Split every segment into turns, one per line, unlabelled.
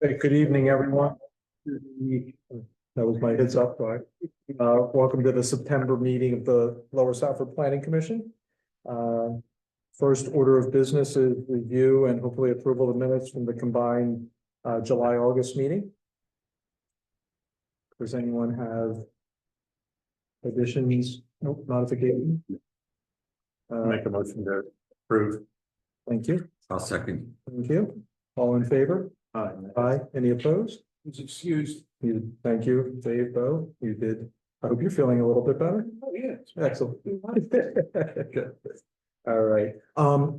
Hey, good evening, everyone. That was my heads up, right? Welcome to the September meeting of the Lower Southwood Planning Commission. First order of business is review and hopefully approval of minutes from the combined July-August meeting. Does anyone have additions? Nope, modifications?
Make a motion to approve.
Thank you.
I'll second.
Thank you. All in favor?
Aye.
Aye. Any opposed?
He's excused.
Thank you, Dave, Bo. You did. I hope you're feeling a little bit better.
Oh, yeah.
Excellent. Good. All right.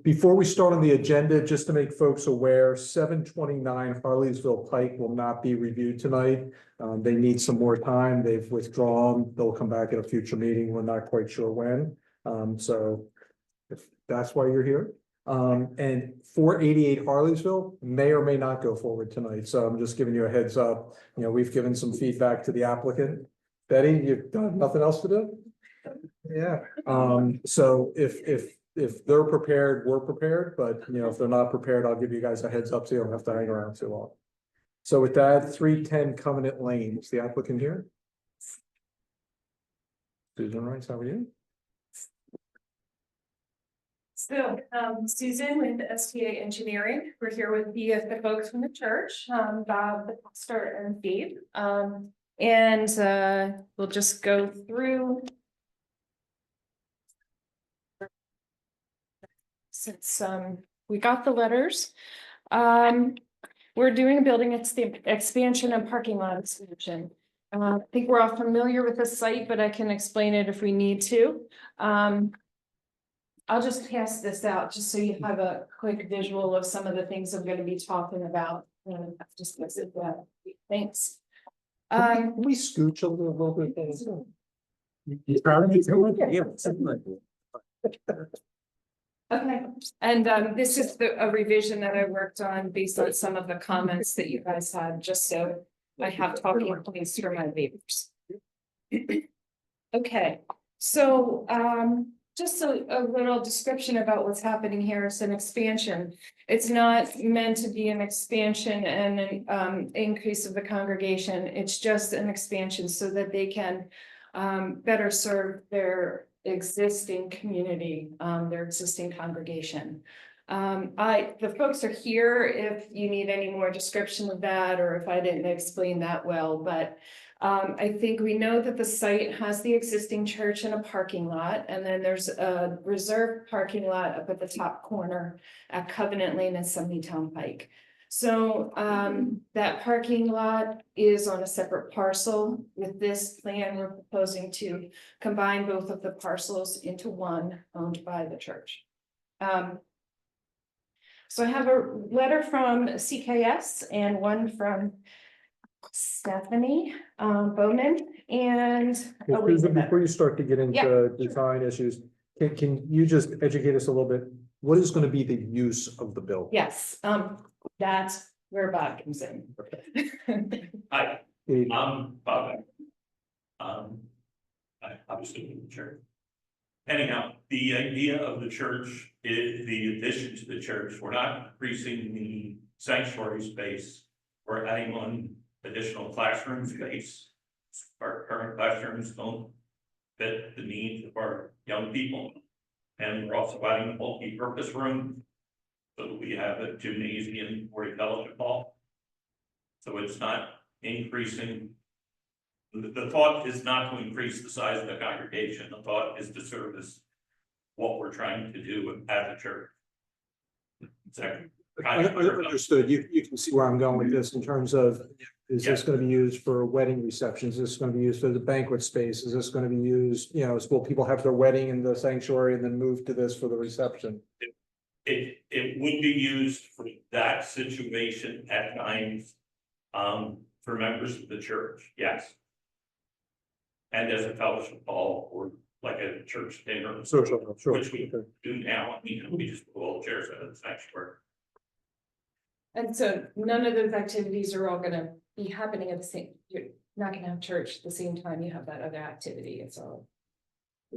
Before we start on the agenda, just to make folks aware, 729 Harleysville Pike will not be reviewed tonight. They need some more time. They've withdrawn. They'll come back at a future meeting. We're not quite sure when. So if that's why you're here. And 488 Harleysville may or may not go forward tonight. So I'm just giving you a heads up. You know, we've given some feedback to the applicant. Betty, you've done nothing else to do? Yeah. So if they're prepared, we're prepared, but you know, if they're not prepared, I'll give you guys a heads up so you don't have to hang around too long. So with that, 310 Covenant Lane, is the applicant here? Susan Rice, how are you?
So, Susan with STA Engineering, we're here with the folks from the church, Bob, the pastor, and Steve. We'll just go through. Since we got the letters, we're doing a building expansion and parking lot expansion. I think we're all familiar with the site, but I can explain it if we need to. I'll just pass this out just so you have a quick visual of some of the things I'm going to be talking about. Just visit that. Thanks.
Can we scooch a little bit?
Okay, and this is a revision that I worked on based on some of the comments that you guys had, just so I have talking points for my neighbors. Okay, so just a little description about what's happening here. It's an expansion. It's not meant to be an expansion and an increase of the congregation. It's just an expansion so that they can better serve their existing community, their existing congregation. The folks are here if you need any more description of that, or if I didn't explain that well, but I think we know that the site has the existing church and a parking lot, and then there's a reserved parking lot up at the top corner at Covenant Lane and Sunnytown Pike. So that parking lot is on a separate parcel. With this plan, we're proposing to combine both of the parcels into one owned by the church. So I have a letter from CKS and one from Stephanie Bowman, and
Before you start to get into
Yeah,
design issues, can you just educate us a little bit? What is going to be the use of the building?
yes, that's where Bob comes in.
Hi, I'm Bob. I obviously in the church. Anyhow, the idea of the church is the addition to the church. We're not increasing the sanctuary space. We're adding on additional classroom space. Our current classrooms don't fit the needs of our young people. And we're also adding a multi-purpose room. So we have a gymnasium or a fellowship hall. So it's not increasing. The thought is not to increase the size of the congregation. The thought is to service what we're trying to do as a church. Exactly.
Understood. You can see where I'm going with this in terms of, is this going to be used for wedding receptions? Is this going to be used for the banquet space? Is this going to be used, you know, will people have their wedding in the sanctuary and then move to this for the reception?
It would be used for that situation at times, for members of the church, yes. And as a fellowship hall or like a church dinner.
Sure.
Which we do now. You know, we just put all the chairs out of the sanctuary.
And so none of those activities are all gonna be happening at the same, you're not gonna have church at the same time you have that other activity, it's all.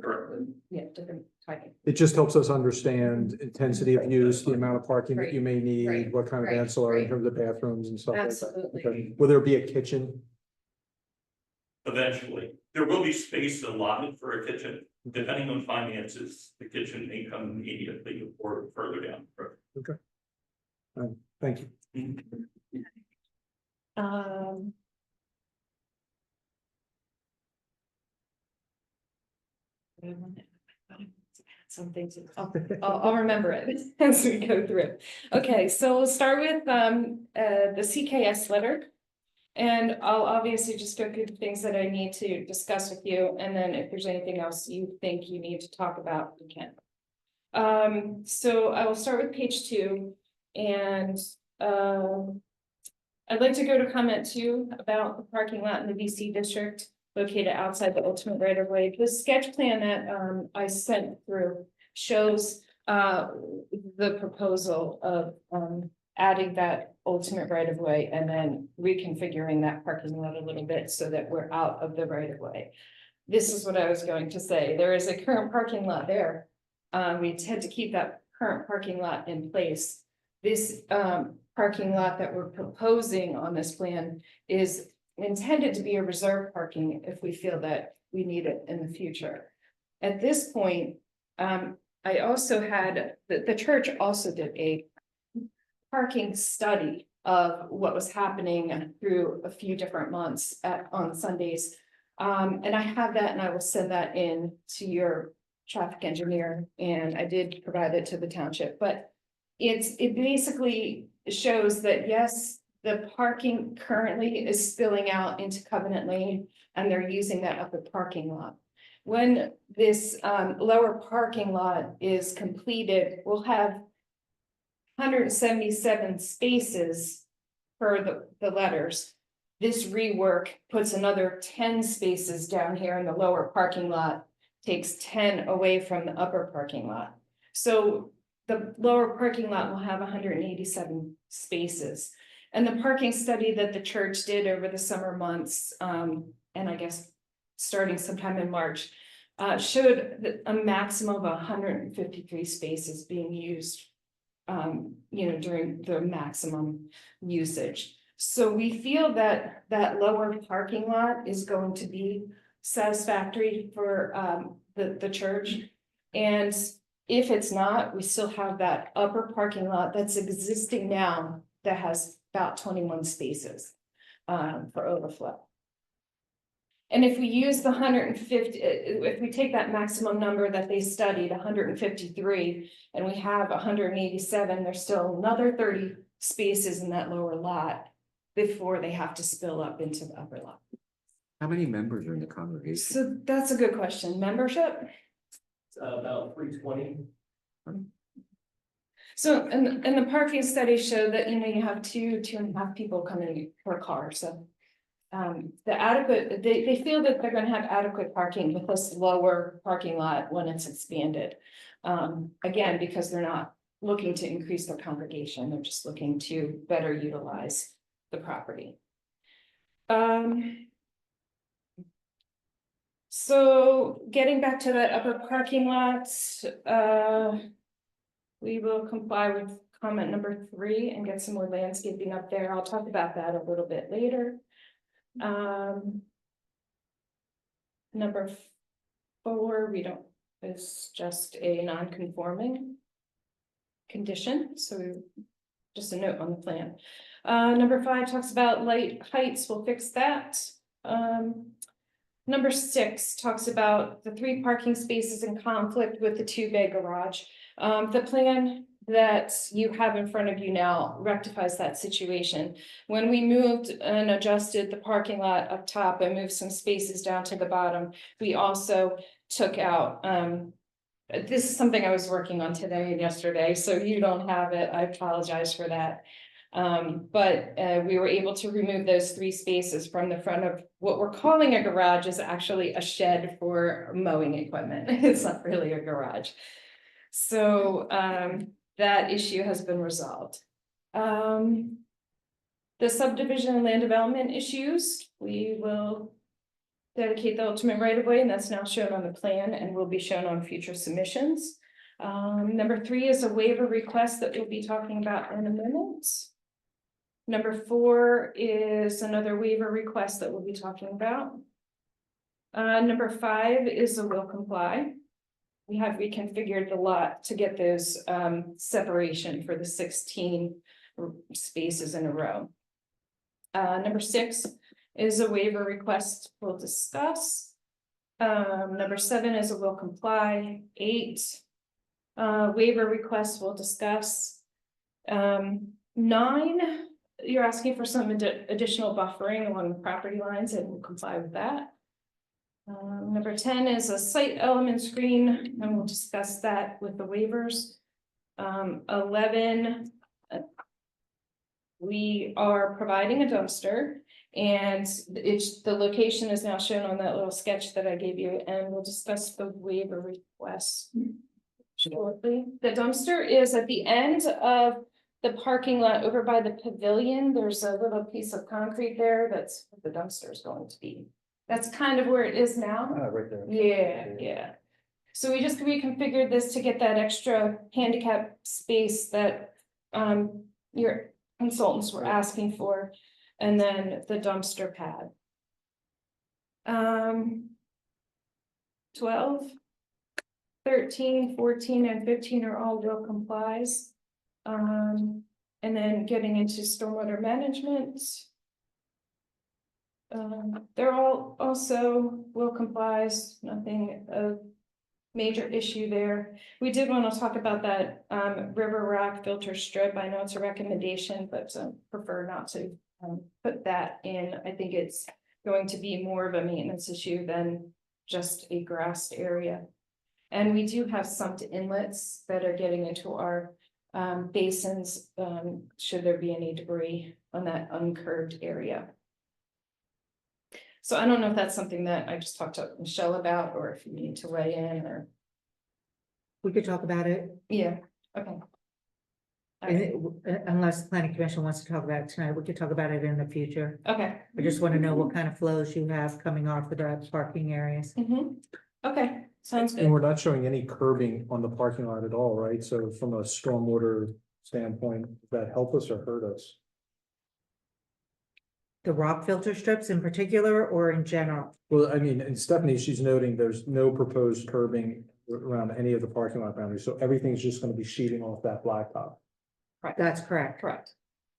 Correct.
Yeah, different typing.
It just helps us understand intensity of use, the amount of parking that you may need,
Right,
what kind of
right,
ancillary in
right.
terms of bathrooms and stuff like that.
Absolutely.
Okay. Will there be a kitchen?
Eventually, there will be space allotted for a kitchen, depending on finances, the kitchen may come immediately or further down the road.
Thank you.
Um. Something to, I'll remember it as we go through. Okay, so we'll start with the CKS letter. And I'll obviously just go through the things that I need to discuss with you, and then if there's anything else you think you need to talk about, we can. So I will start with page 2, and I'd like to go to comment 2 about the parking lot in the VC district located outside the ultimate right of way. The sketch plan that I sent through shows the proposal of adding that ultimate right of way and then reconfiguring that parking lot a little bit so that we're out of the right of way. This is what I was going to say. There is a current parking lot there. We intend to keep that current parking lot in place. This parking lot that we're proposing on this plan is intended to be a reserve parking if we feel that we need it in the future. At this point, I also had, the church also did a parking study of what was happening through a few different months on Sundays. And I have that, and I will send that in to your traffic engineer, and I did provide it to the township, but it basically shows that, yes, the parking currently is spilling out into Covenant Lane, and they're using that upper parking lot. When this lower parking lot is completed, we'll have 177 spaces for the letters. This rework puts another 10 spaces down here in the lower parking lot, takes 10 away from the upper parking lot. So the lower parking lot will have 187 spaces. And the parking study that the church did over the summer months, and I guess starting sometime in March, showed a maximum of 153 spaces being used during the maximum usage. So we feel that that lower parking lot is going to be satisfactory for the church. And if it's not, we still have that upper parking lot that's existing now that has about 21 spaces for overflow. And if we use the 150, if we take that maximum number that they studied, 153, and we have 187, there's still another 30 spaces in that lower lot before they have to spill up into the upper lot.
How many members are in the congregation?
So that's a good question. Membership?
About 320.
So, and the parking study showed that, you have 2.5 people coming per car, so. The adequate, they feel that they're gonna have adequate parking with this lower parking lot when it's expanded. Again, because they're not looking to increase their congregation, they're just looking to better utilize the property. So getting back to that upper parking lot, we will comply with comment number 3 and get some more landscaping up there. I'll talk about that a little bit later. Number 4, is just a non-conforming condition, so just a note on the plan. Number 5 talks about light heights, we'll fix that. Number 6 talks about the 3 parking spaces in conflict with the 2-bay garage. The plan that you have in front of you now rectifies that situation. When we moved and adjusted the parking lot up top and moved some spaces down to the bottom, we also took out, this is something I was working on today and yesterday, so you don't have it, I apologize for that. But we were able to remove those 3 spaces from the front of what we're calling a garage is actually a shed for mowing equipment. It's not really a garage. So that issue has been resolved. The subdivision and land development issues, we will dedicate the ultimate right of way, and that's now shown on the plan and will be shown on future submissions. Number 3 is a waiver request that we'll be talking about in a minute. Number 4 is another waiver request that we'll be talking about. Number 5 is a will comply. We have reconfigured the lot to get those separation for the 16 spaces in a row. Number 6 is a waiver request we'll discuss. Number 7 is a will comply. 8 waiver requests we'll discuss. 9, you're asking for some additional buffering along the property lines, and we'll comply with that. Number 10 is a site element screen, and we'll discuss that with the waivers. 11, we are providing a dumpster, and the location is now shown on that little sketch that I gave you, and we'll discuss the waiver request shortly. The dumpster is at the end of the parking lot over by the pavilion. There's a little piece of concrete there. That's where the dumpster is going to be. That's kind of where it is now.
Right there.
Yeah. So we just reconfigured this to get that extra handicap space that your consultants were asking for, and then the dumpster pad. 12, 13, 14, and 15 are all will complies. And then getting into stormwater management. They're all also will complies, nothing of major issue there. We did want to talk about that river rock filter strip. I know it's a recommendation, but prefer not to put that in. I think it's going to be more of a maintenance issue than just a grassed area. And we do have sump to inlets that are getting into our basins, should there be any debris on that uncurved area. So I don't know if that's something that I just talked to Michelle about, or if you need to weigh in, or.
We could talk about it,
Yeah, okay.
unless the planning commission wants to talk about it tonight, we could talk about it in the future.
Okay.
I just want to know what kind of flows you have coming off of the parking areas.
Okay, sounds
And
good.
we're not showing any curbing on the parking lot at all, right? So from a stormwater standpoint, does that help us or hurt us?
The rock filter strips in particular, or in general?
Well, I mean, and Stephanie, she's noting there's no proposed curbing around any of the parking lot boundaries, so everything's just gonna be sheeting off that blacktop.
That's correct.
Correct.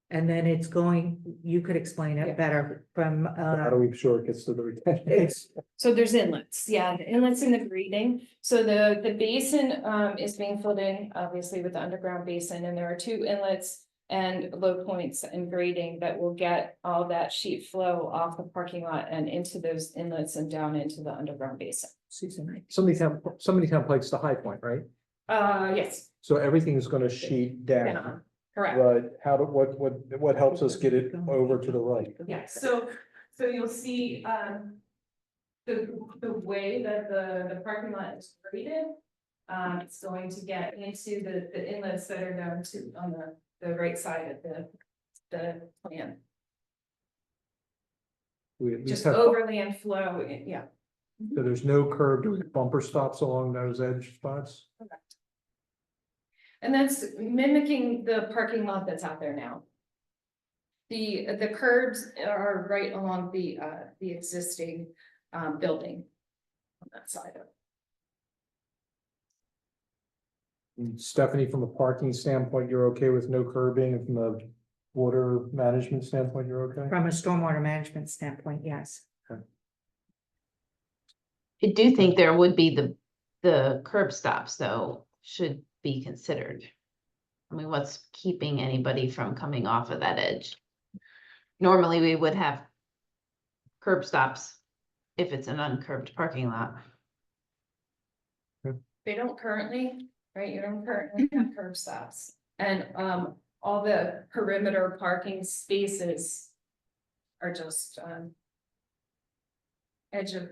And then it's going, you could explain
Yeah.
it better from,
How do we be sure it gets to the retention?
So there's inlets, yeah, the inlets in the grading. So the basin is being filled in, obviously, with the underground basin, and there are 2 inlets and low points and grading that will get all that sheet flow off the parking lot and into those inlets and down into the underground basin.
Somebody Pikes the high point, right?
Yes.
So everything's gonna sheet down,
Correct.
but what helps us get it over to the right?
Yeah, so you'll see, the way that the parking lot is graded. It's going to get into the inlets that are down to, on the right side of the plan,
We at least
just
have,
overland flow, yeah.
so there's no curb, bumper stops along those edge spots?
And that's mimicking the parking lot that's out there now. The curbs are right along the existing building on that side of it.
And Stephanie, from a parking standpoint, you're okay with no curbing, and from a water management standpoint, you're okay?
From a stormwater management standpoint, yes.
I do think there would be the curb stops, though, should be considered. I mean, what's keeping anybody from coming off of that edge? Normally, we would have curb stops if it's an uncurved parking lot.
They don't currently, right, you don't currently have curb stops, and all the perimeter parking spaces are just edge of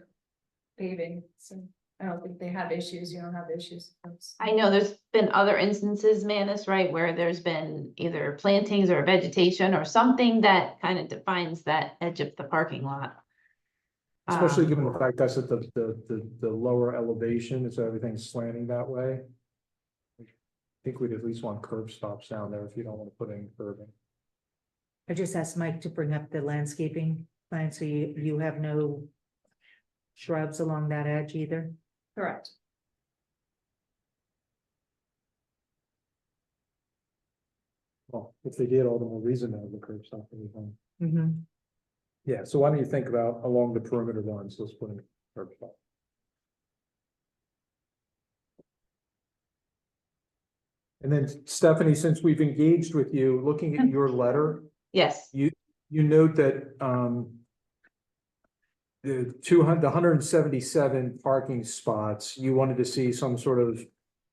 paving, so I don't think they have issues, you don't have issues.
I know there's been other instances, Manus, right, where there's been either plantings or vegetation or something that kind of defines that edge of the parking lot.
Especially
Um,
given the fact that's at the lower elevation, so everything's slanting that way. I think we'd at least want curb stops down there if you don't want to put any curbing.
I just asked Mike to bring up the landscaping plan, so you have no shrubs along that edge either?
Correct.
Well, if they did, all the more reason to have the curb stop.
Mm-hmm.
Yeah, so why don't you think about along the perimeter lines, let's put in curb stop. And then Stephanie, since we've engaged with you, looking at your letter,
yes,
you note that, the 177 parking spots, you wanted to see some sort of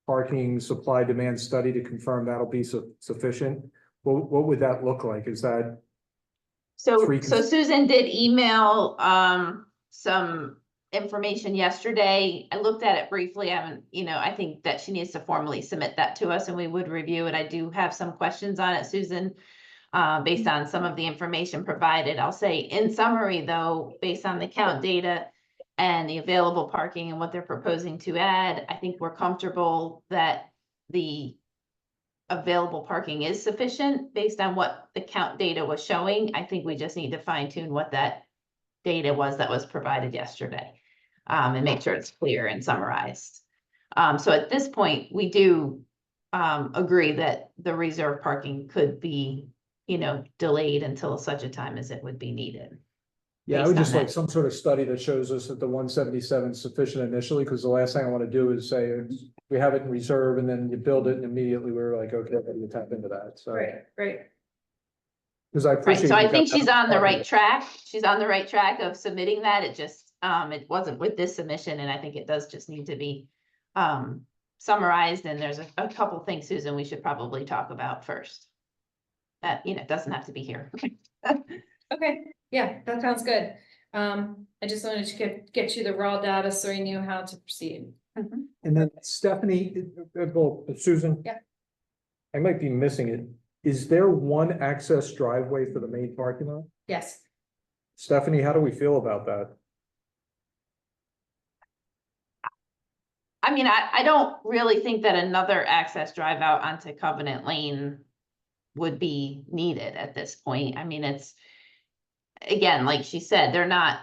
parking supply demand study to confirm that'll be sufficient. What would that look like? Is that,
so,
Three
so Susan did email, some information yesterday. I looked at it briefly. I haven't, I think that she needs to formally submit that to us and we would review it. I do have some questions on it, Susan, based on some of the information provided. I'll say in summary, though, based on the count data and the available parking and what they're proposing to add, I think we're comfortable that the available parking is sufficient based on what the count data was showing. I think we just need to fine tune what that data was that was provided yesterday, and make sure it's clear and summarized. So at this point, we do agree that the reserve parking could be, delayed until such a time as it would be needed.
yeah, I
based
would
on
just like
that.
some sort of study that shows us that the 177 is sufficient initially, because the last thing I want to do is say, we have it in reserve, and then you build it, and immediately we're like, okay, how do you tap into that? So,
Right.
because I
Right,
appreciate.
so I
you've got
think
that
she's on the
parking.
right track. She's on the right track of submitting that. It just, it wasn't with this submission, and I think it does just need to be summarized, and there's a couple things, Susan, we should probably talk about first. That, doesn't have to be here.
Okay, yeah, that sounds good. I just wanted to get you the raw data so you knew how to proceed.
And then Stephanie, well, Susan.
Yeah.
I might be missing it. Is there one access driveway for the main parking lot?
Yes.
Stephanie, how do we feel about that?
I mean, I don't really think that another access drive out onto Covenant Lane would be needed at this point. I mean, it's, again, like she said, they're not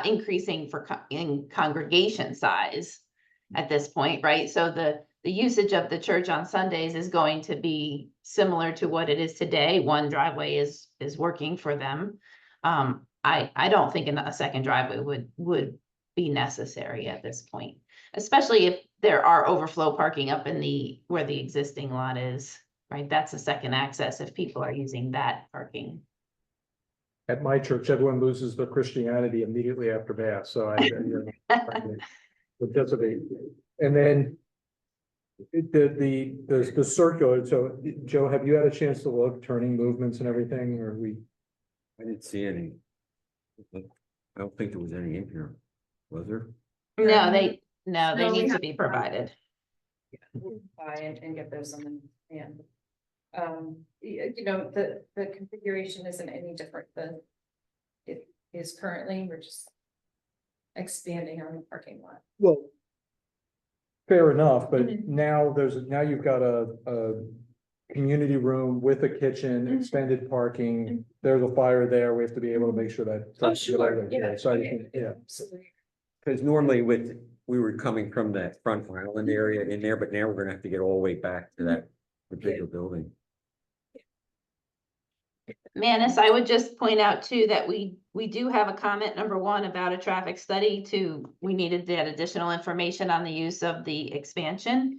increasing in congregation size at this point, right? So the usage of the church on Sundays is going to be similar to what it is today. One driveway is working for them. I don't think a second driveway would be necessary at this point, especially if there are overflow parking up in where the existing lot is, right? That's a second access if people are using that parking.
At my church, everyone loses their Christianity immediately after mass, so participate. And then the circular, so Joe, have you had a chance to look, turning movements and everything, or
I didn't see any. I don't think there was any in here, was there?
No, they
No, we
need to
have-
be provided.
Buy and get those on the hand. The configuration isn't any different than it is currently. We're just expanding on the parking lot.
well. Fair enough, but
Mhm.
now you've got a community room with a kitchen,
Mhm.
extended parking.
Mhm.
There's a fire there. We have to be able to make sure that.
Oh, sure, yeah.
So I
Okay.
think, yeah.
Absolutely.
Because normally we were coming from that front island area in there, but now we're gonna have to get all the way back to that particular building.
Manus, I would just point out too, that we do have a comment number 1 about a traffic study we needed that additional information on the use of the expansion.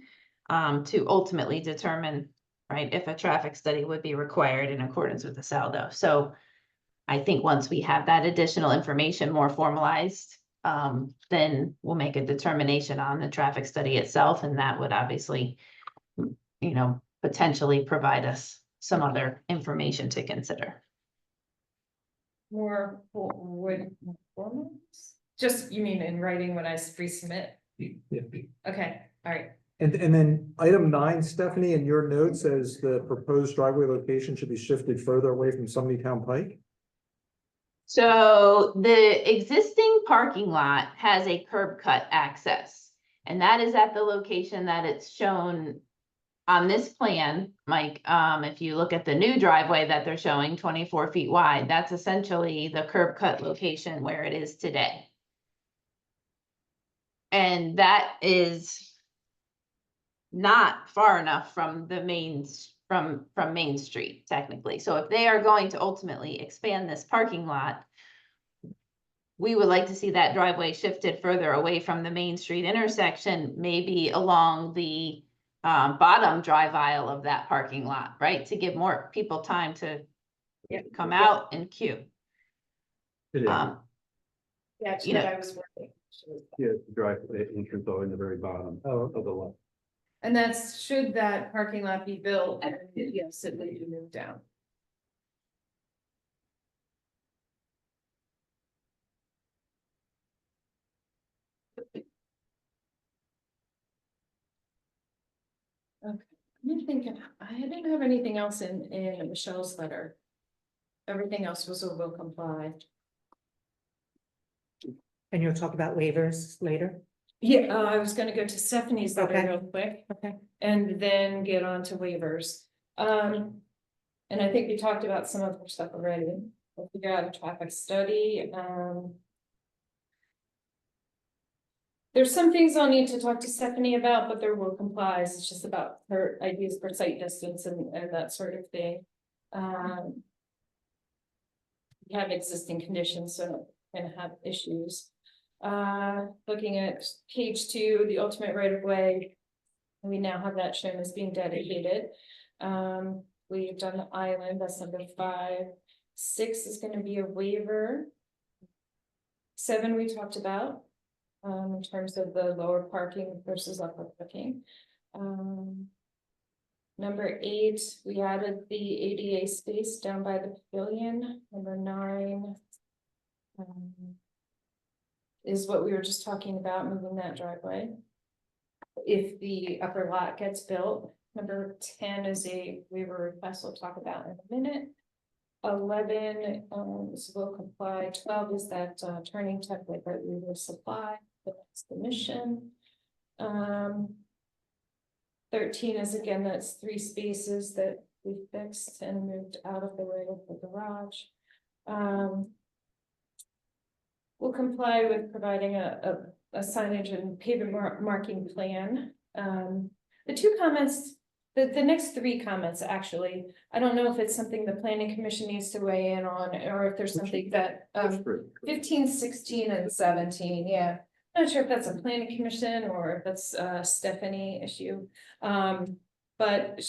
To ultimately determine, right, if a traffic study would be required in accordance with the Saldo. So I think once we have that additional information more formalized, then we'll make a determination on the traffic study itself, and that would obviously, potentially provide us some other information to consider.
More just, you mean in writing when I resubmit? Okay, all right.
And then item 9, Stephanie, in your note says the proposed driveway location should be shifted further away from Town Pike.
So the existing parking lot has a curb cut access. And that is at the location that it's shown on this plan, Mike. If you look at the new driveway that they're showing 24 feet wide, that's essentially the curb cut location where it is today. And that is not far enough from the from Main Street technically. So if they are going to ultimately expand this parking lot, we would like to see that driveway shifted further away from the Main Street intersection, maybe along the bottom drive aisle of that parking lot, right? To give more people time to come out and queue.
It is,
Um,
Yeah, that's
You
what
know-
I was working.
yeah, the drive, the entrance door in the very bottom of the lot.
And that's, should that parking lot be built, and yes, it would be moved down. Okay, I'm thinking, I didn't have anything else in Michelle's letter. Everything else was a will comply.
And you'll talk about waivers later?
Yeah, I was gonna go to Stephanie's letter
Okay.
real quick.
Okay.
And then get on to waivers. And I think we talked about some of her stuff already. We'll figure out a traffic study, There's some things I'll need to talk to Stephanie about, but there will complies. It's just about her ideas for site distance and that sort of thing. We have existing conditions, so we're gonna have issues. Looking at page 2, the ultimate right of way. We now have that shown as being dedicated. We've done the island, that's number 5. 6 is gonna be a waiver. 7 we talked about. In terms of the lower parking versus upper parking. Number 8, we added the ADA space down by the pavilion. Number 9. Is what we were just talking about, moving that driveway. If the upper lot gets built. Number 10 is a waiver request we'll talk about in a minute. 11 is will comply. 12 is that turning template that we will supply. That's the mission. 13 is again, that's 3 spaces that we fixed and moved out of the way of the garage. We'll comply with providing a signage and pavement marking plan. The 2 comments, the next 3 comments, actually, I don't know if it's something the planning commission needs to weigh in on, or if there's something that 15, 16, and 17, yeah. Not sure if that's a planning commission or if that's a Stephanie issue. But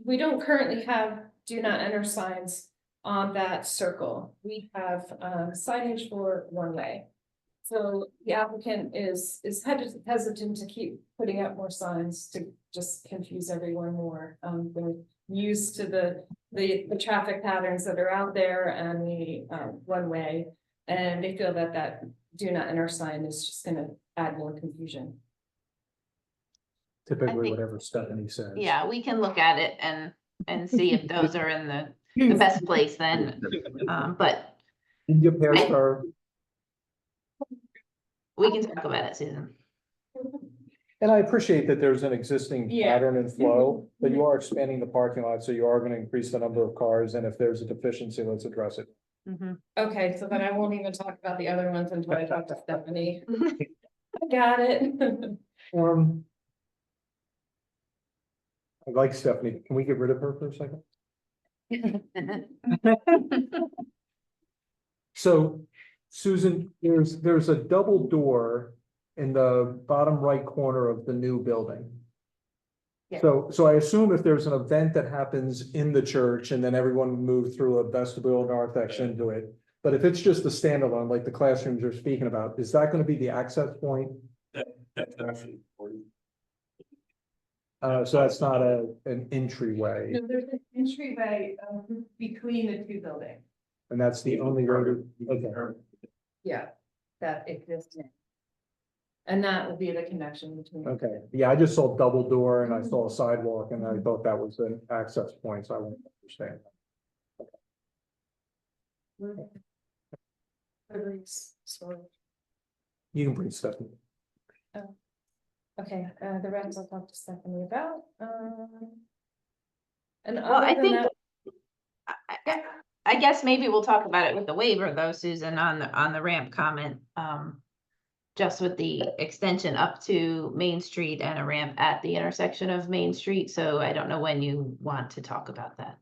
we don't currently have do not enter signs on that circle. We have signage for one way. So the applicant is hesitant to keep putting up more signs to just confuse everyone more. They're used to the traffic patterns that are out there and the one way. And they feel that do not enter sign is just gonna add more confusion.
Typically,
think-
whatever Stephanie says.
Yeah, we can look at it and see if those are in the best place then. But
You can get past our,
we can talk about it, Susan.
and I appreciate that there's an existing
Yeah.
pattern and flow, but you are expanding the parking lot, so you are gonna increase the number of cars, and if there's a deficiency, let's address it.
Okay, so then I won't even talk about the other ones until I talk to Stephanie. I got it.
I like Stephanie. Can we get rid of her for a second? So, Susan, there's a double door in the bottom right corner of the new building.
Yeah.
So I assume if there's an event that happens in the church and then everyone moved through a vestibule narthex into it. But if it's just a standalone, like the classrooms you're speaking about, is that gonna be the access point?
That's actually important.
So that's not an entryway,
No, there's an entryway between the 2 buildings.
and that's the only road. Okay.
Yeah, that exists. And that will be the connection between.
Okay, yeah, I just saw double door and I saw a sidewalk and I thought that was an access point, so I wouldn't understand.
Agrees. So,
You can bring Stephanie.
okay, the rest I'll talk to Stephanie about, and
Well, I
other than
think,
that,
I- I guess maybe we'll talk about it with the waiver though, Susan, on the ramp comment. Just with the extension up to Main Street and a ramp at the intersection of Main Street, so I don't know when you want to talk about that.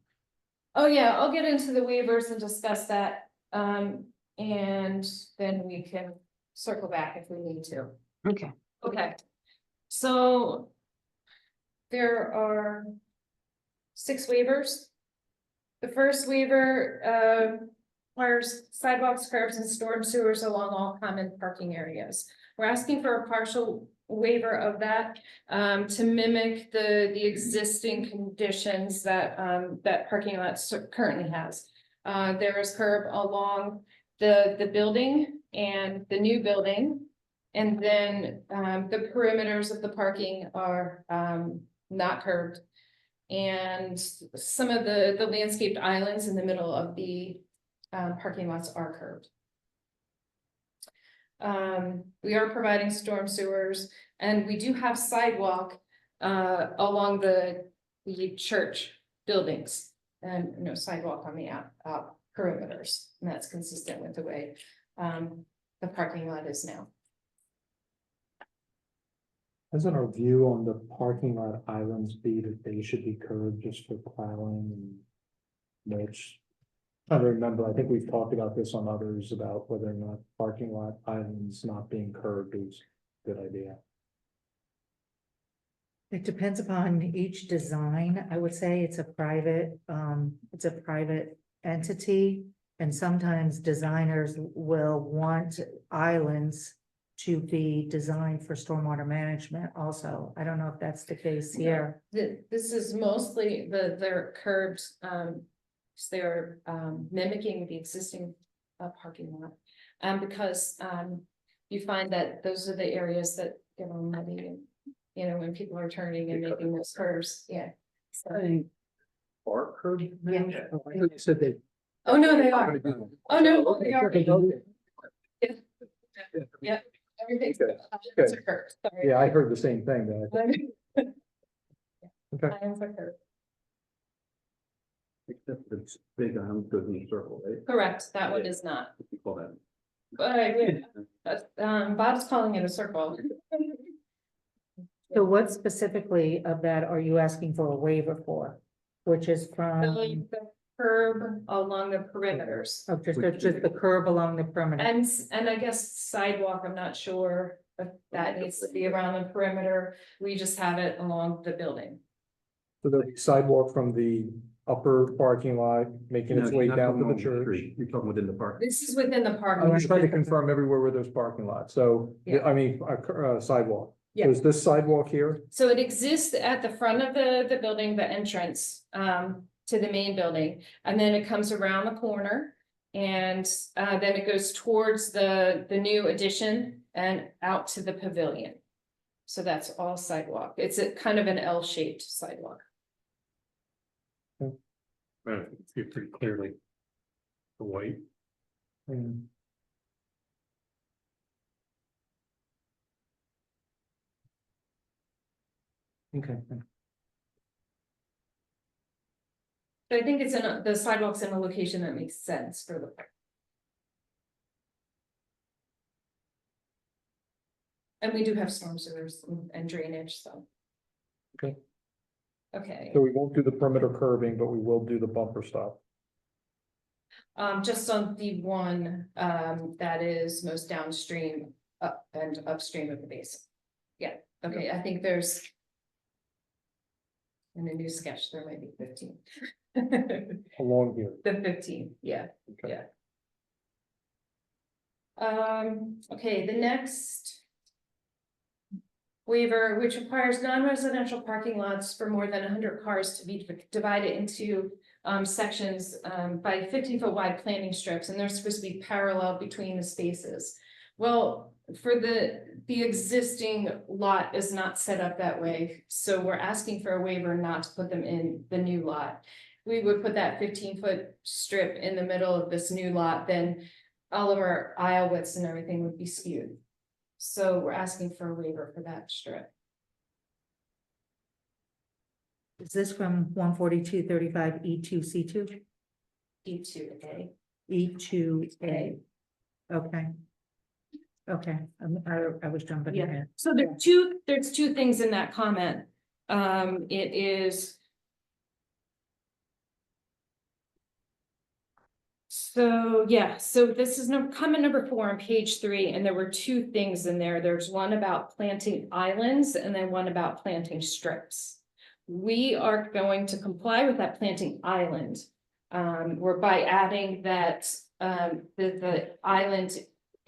oh yeah, I'll get into the waivers and discuss that, and then we can circle back if we need to.
Okay.
Okay, so there are 6 waivers. The first waiver requires sidewalks, curbs, and storm sewers along all common parking areas. We're asking for a partial waiver of that to mimic the existing conditions that that parking lot currently has. There is curb along the building and the new building. And then the perimeters of the parking are not curved. And some of the landscaped islands in the middle of the parking lots are curved. We are providing storm sewers, and we do have sidewalk along the church buildings, and no sidewalk on the perimeters, and that's consistent with the way the parking lot is now.
Hasn't our view on the parking lot islands be that they should be curved just for plowing and mulch? I don't remember, I think we've talked about this on others about whether or not parking lot islands not being curved is a good idea.
It depends upon each design. I would say it's a private entity. And sometimes designers will want islands to be designed for stormwater management also. I don't know if that's the case here.
This is mostly their curbs, so they're mimicking the existing parking lot. Because you find that those are the areas that get all muddy and, you know, when people are turning and making those curves, yeah. So,
Bar curb?
Yeah.
I thought you said they.
oh, no, they are. Oh, no, they are. Yeah. Everything's.
Okay.
Islands are curved, sorry.
Yeah, I heard the same thing, that Okay.
Islands are curved.
Except it's big, I'm good in a circle, right?
Correct, that one is not,
You call that.
but Bob's calling it a circle.
So what specifically of that are you asking for a waiver for? Which is from,
The curb along the perimeters.
oh, just the curb along the perimeter.
And I guess sidewalk, I'm not sure if that needs to be around the perimeter, we just have it along the building.
So the sidewalk from the upper parking lot, making its way down to the church.
You're talking within the park.
This is within the parking.
I'm just trying to confirm everywhere where there's parking lots, so,
Yeah.
I mean, sidewalk.
Yeah.
So is this sidewalk here?
So it exists at the front of the building, the entrance to the main building, and then it comes around the corner. And then it goes towards the new addition and out to the pavilion. So that's all sidewalk. It's a kind of an L-shaped sidewalk.
See pretty clearly. The white.
Hmm. Okay.
So I think it's in the sidewalks in a location that makes sense for the park. And we do have storm sewers and drainage, so.
Okay.
Okay,
So we won't do the perimeter curbing, but we will do the bumper stop.
just on the one that is most downstream up and upstream of the basin. Yeah, okay, I think there's. In the new sketch, there might be 15.
Along here.
The 15, yeah,
Okay.
yeah. Okay, the next. Waiver, which requires non-residential parking lots for more than 100 cars to be divided into sections by 15-foot wide planting strips, and they're supposed to be parallel between the spaces. Well, for the existing lot is not set up that way, so we're asking for a waiver not to put them in the new lot. We would put that 15-foot strip in the middle of this new lot, then all of our aisle widths and everything would be skewed. So we're asking for a waiver for that strip.
Is this from 14235 E2C2?
E2A.
E2A. Okay. Okay, I was jumping
Yeah.
ahead.
So there's two things in that comment. It is. So, yeah, so this is comment number 4 on page 3, and there were two things in there. There's one about planting islands and then one about planting strips. We are going to comply with that planting island. We're by adding that, the island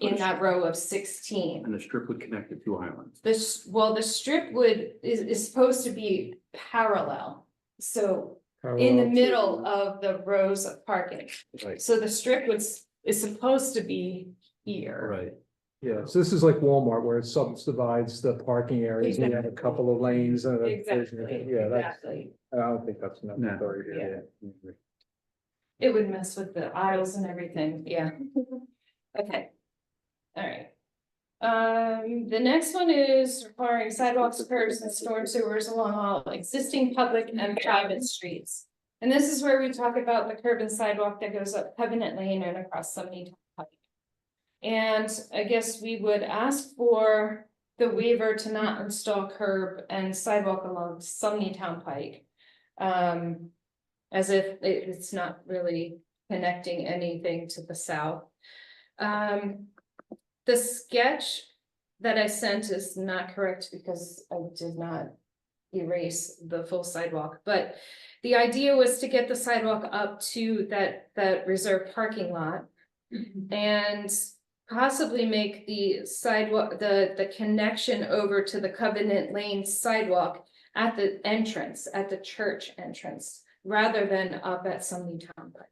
in that row of 16.
And the strip would connect the two islands.
The strip is supposed to be parallel, so in the middle of the rows of parking.
Right.
So the strip is supposed to be here.
Right.
Yeah, so this is like Walmart where it subdivides the parking areas, and you have a couple of lanes and.
Exactly,
Yeah, that's,
exactly.
I don't think that's necessary.
Yeah. It would mess with the aisles and everything, yeah. Okay. All right. The next one is requiring sidewalks, curbs, and storm sewers along all existing public and private streets. And this is where we talk about the curb and sidewalk that goes up Covenant Lane and across Sumney Pike. And I guess we would ask for the waiver to not install curb and sidewalk along Sumney Town Pike. As if it's not really connecting anything to the south. The sketch that I sent is not correct because I did not erase the full sidewalk, but the idea was to get the sidewalk up to that reserved parking lot and possibly make the sidewalk, the connection over to the Covenant Lane sidewalk at the entrance, at the church entrance, rather than up at Sumney Town Park.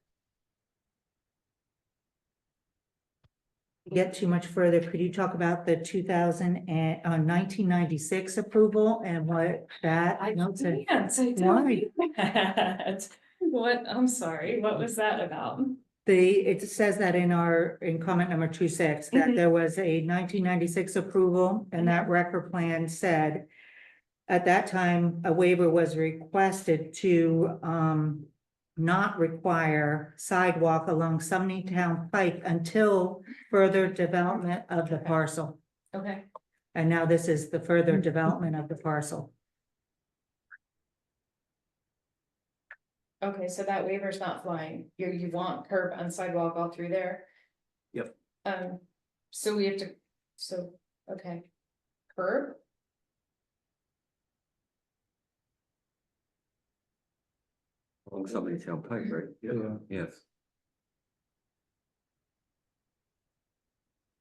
Get too much further, could you talk about the 1996 approval and what that?
I
notes in?
can't, I don't
Why?
do that. What, I'm sorry, what was that about?
It says that in comment number 26, that
Mhm.
there was a 1996 approval and that record plan said. At that time, a waiver was requested to not require sidewalk along Sumney Town Pike until further development of the parcel.
Okay,
And now this is the further development of the parcel.
okay, so that waiver's not flying, you want curb and sidewalk all through there?
Yep.
So we have to, okay, curb?
Along Sumney Town Pike, right?
Yeah.
Yes.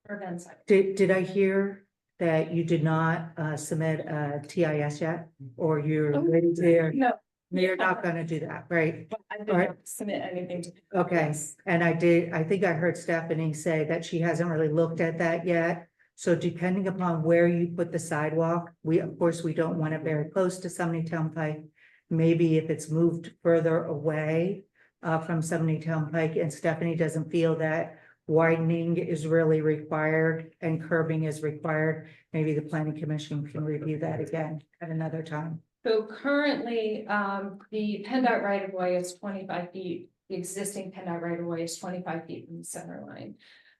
Curb and sidewalk.
Did I hear that you did not submit a TIS yet? Or you're ready to,
No,
you're not gonna do that, right?
but I
All
didn't
right.
submit anything to.
Okay,
Yes.
and I think I heard Stephanie say that she hasn't really looked at that yet. So depending upon where you put the sidewalk, of course, we don't want it very close to Sumney Town Pike. Maybe if it's moved further away from Sumney Town Pike and Stephanie doesn't feel that widening is really required and curbing is required, maybe the planning commission can review that again at another time.
So currently, the PennDOT right of way is 25 feet, the existing PennDOT right of way is 25 feet from the center line.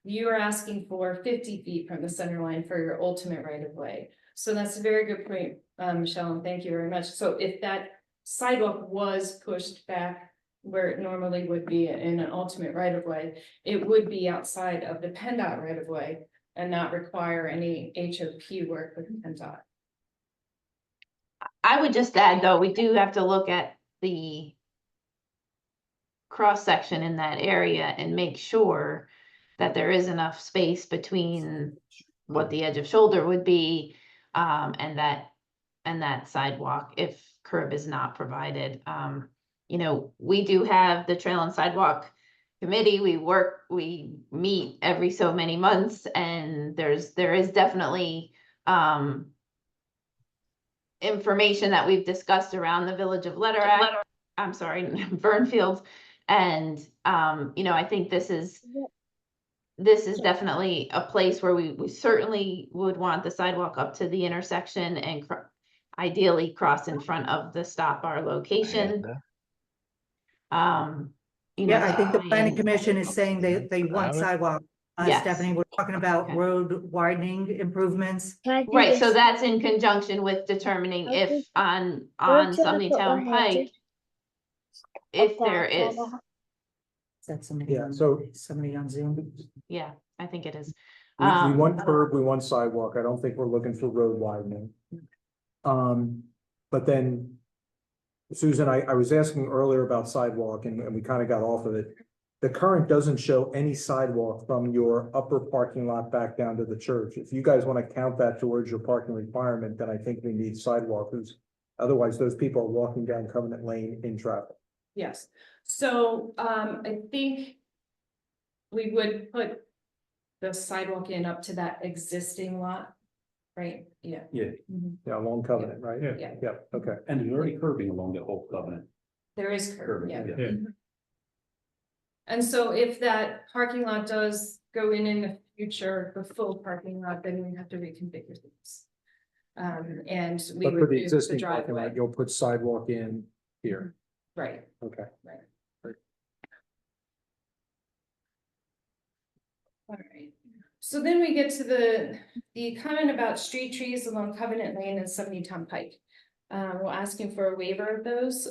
You are asking for 50 feet from the center line for your ultimate right of way. So that's a very good point, Michelle, and thank you very much. So if that sidewalk was pushed back where it normally would be in an ultimate right of way, it would be outside of the PennDOT right of way and not require any HOP work with PennDOT.
I would just add, though, we do have to look at the cross-section in that area and make sure that there is enough space between what the edge of shoulder would be, and that sidewalk if curb is not provided. You know, we do have the Trail and Sidewalk Committee. We meet every so many months, and there is definitely information that we've discussed around the Village of Vernfield. And, you know, I think this is this is definitely a place where we certainly would want the sidewalk up to the intersection and ideally cross in front of the stop bar location. You know,
Yeah, I think the planning
and-
commission is saying they want sidewalk.
Yes.
Stephanie, we're talking about
Okay.
road widening improvements.
Right, so that's in conjunction with determining if on Sumney Town Pike, if there is,
Is that somebody
Yeah,
on,
so-
somebody on Zoom?
yeah, I think it is.
We want curb, we want sidewalk. I don't think we're looking for road widening. But then, Susan, I was asking earlier about sidewalk and we kind of got off of it. The current doesn't show any sidewalk from your upper parking lot back down to the church. If you guys want to count that towards your parking requirement, then I think we need sidewalk. 'Cause otherwise, those people are walking down Covenant Lane in traffic.
Yes, so, I think we would put the sidewalk in up to that existing lot, right? Yeah.
Yeah.
Mhm.
Yeah, along Covenant, right?
Yeah.
Yeah, okay.
And there's already curbing along the whole Covenant.
There is curb, yeah.
Yeah.
Mhm. And so if that parking lot does go in the future, the full parking lot, then we have to reconfigure things. And we
But
would
for the
move the
existing parking lot,
driveway,
you'll put sidewalk in here.
right,
Okay.
right.
Right.
All right, so then we get to the comment about street trees along Covenant Lane and 70 Town Pike. We're asking for a waiver of those.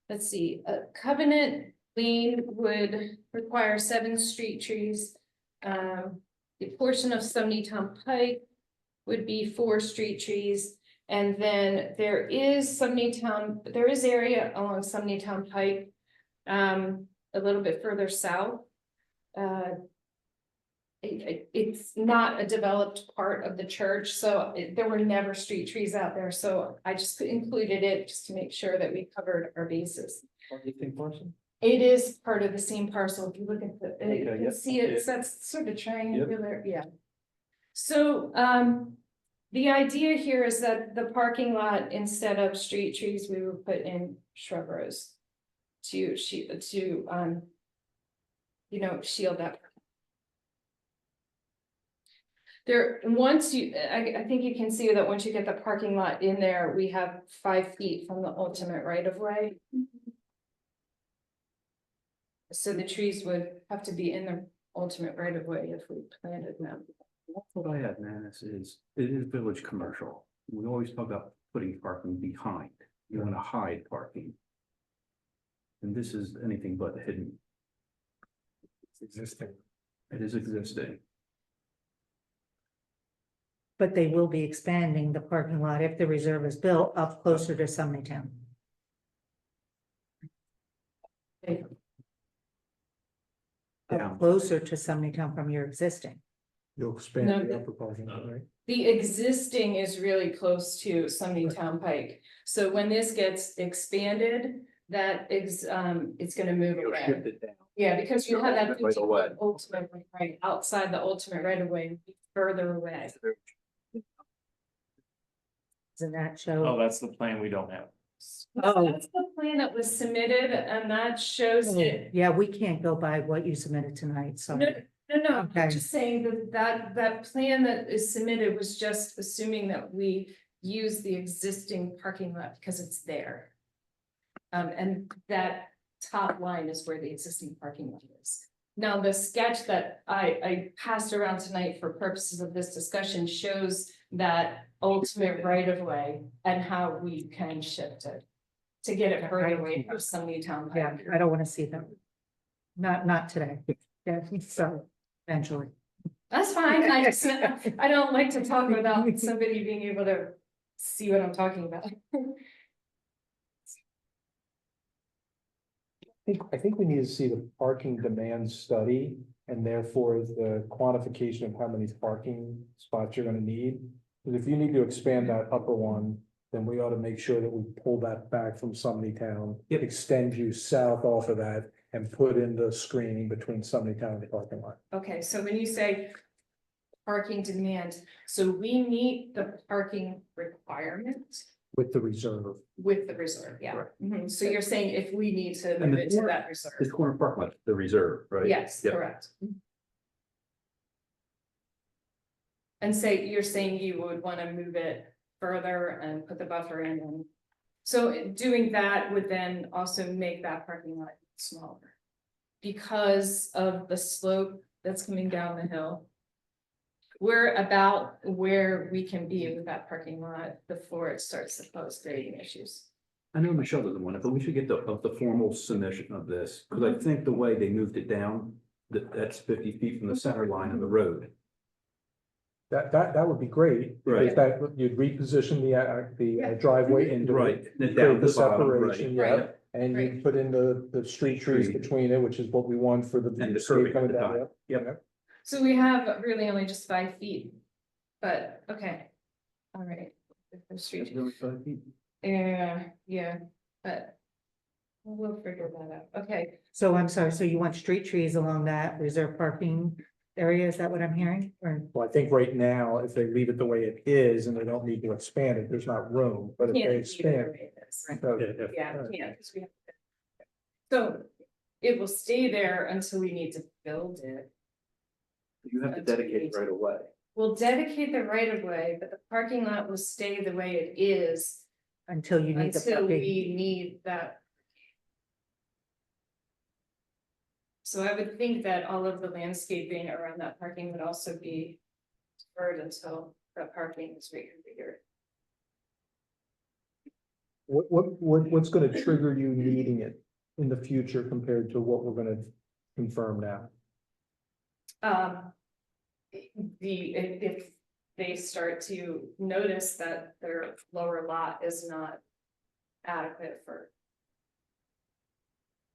Let's see, Covenant Lane would require 7 street trees. The portion of 70 Town Pike would be 4 street trees. And then there is area along 70 Town Pike, a little bit further south. It's not a developed part of the church, so there were never street trees out there, so I just included it just to make sure that we covered our bases. It is part of the same parcel, if you look at you
Okay,
can
yep,
see
okay.
it's that's sort of triangular, yeah. So, the idea here is that the parking lot, instead of street trees, we would put in shrubberies to shield that. There, once you, I think you can see that once you get the parking lot in there, we have 5 feet from the ultimate right of way. So the trees would have to be in the ultimate right of way if we planted them.
That's what I had, man, it is village commercial. We always talk about putting parking behind. You wanna hide parking. And this is anything but hidden.
It's existing.
It is existing.
But they will be expanding the parking lot if the reserve is built up closer to Sumney Town.
Yeah.
Up closer to Sumney Town from your existing.
You'll expand
No,
the
the-
upper parking lot, right?
The existing is really close to Sumney Town Pike, so when this gets expanded, it's gonna move away.
Shift it down.
Yeah, because you have that
Right away.
50 ultimate, right, outside the ultimate right of way, further away.
Doesn't that
Oh,
show?
that's the plan we don't have.
Oh.
That's the plan that was submitted, and that shows it.
Yeah, we can't go by what you submitted tonight, so.
No, no,
Okay.
I'm just saying that plan that is submitted was just assuming that we use the existing parking lot because it's there. And that top line is where the existing parking lot is. Now, the sketch that I passed around tonight for purposes of this discussion shows that ultimate right of way and how we can shift it to get it further away from Sumney Town
Yeah,
Pike.
I don't want to see them. Not today. Yeah, so eventually.
That's fine, I don't like to talk without somebody being able to see what I'm talking about.
I think we need to see the parking demand study and therefore the quantification of how many parking spots you're gonna need. Because if you need to expand that upper one, then we ought to make sure that we pull that back from Sumney Town. Extend you south off of that and put in the screening between Sumney Town and the parking lot.
Okay, so when you say parking demand, so we meet the parking requirement
With the reserve.
with the reserve, yeah.
Correct.
Mhm, so you're saying if we need to
And
move
the
it to
corner-
that reserve?
This corner parking lot, the reserve, right?
Yes,
Yep.
correct. And say, you're saying you would wanna move it further and put the buffer in and. So doing that would then also make that parking lot smaller. Because of the slope that's coming down the hill. We're about where we can be with that parking lot before it starts to pose grading issues.
I know Michelle doesn't want it, but we should get the formal submission of this, because I think the way they moved it down, that's 50 feet from the center line of the road.
That would be great.
Right.
If that, you'd reposition the driveway into
Right.
it.
And
Create
down
the
the bottom, right.
separation, yeah, and you
Right.
put in the street trees
Tree.
between it, which is what we want for the.
And the
state
curbing
coming
at the
down,
top.
yep,
Yep.
So we have really only just 5 feet, but okay. All right. The street- Yeah, but we'll figure that out. Okay,
So I'm sorry, so you want street trees along that reserved parking area? Is that what I'm hearing? Or,
Well, I think right now, if they leave it the way it is and they don't need to expand it, there's not room, but if
can't
they
leave it the
expand.
way it is.
so-
Yeah, we can't, 'cause we have to- So it will stay there until we need to build it.
You have to dedicate it right away.
We'll dedicate the right of way, but the parking lot will stay the way it is
until you need the
until
parking?
we need that. So I would think that all of the landscaping around that parking would also be deferred until that parking is reconfigured.
What's gonna trigger you needing it in the future compared to what we're gonna confirm now?
If they start to notice that their lower lot is not adequate for.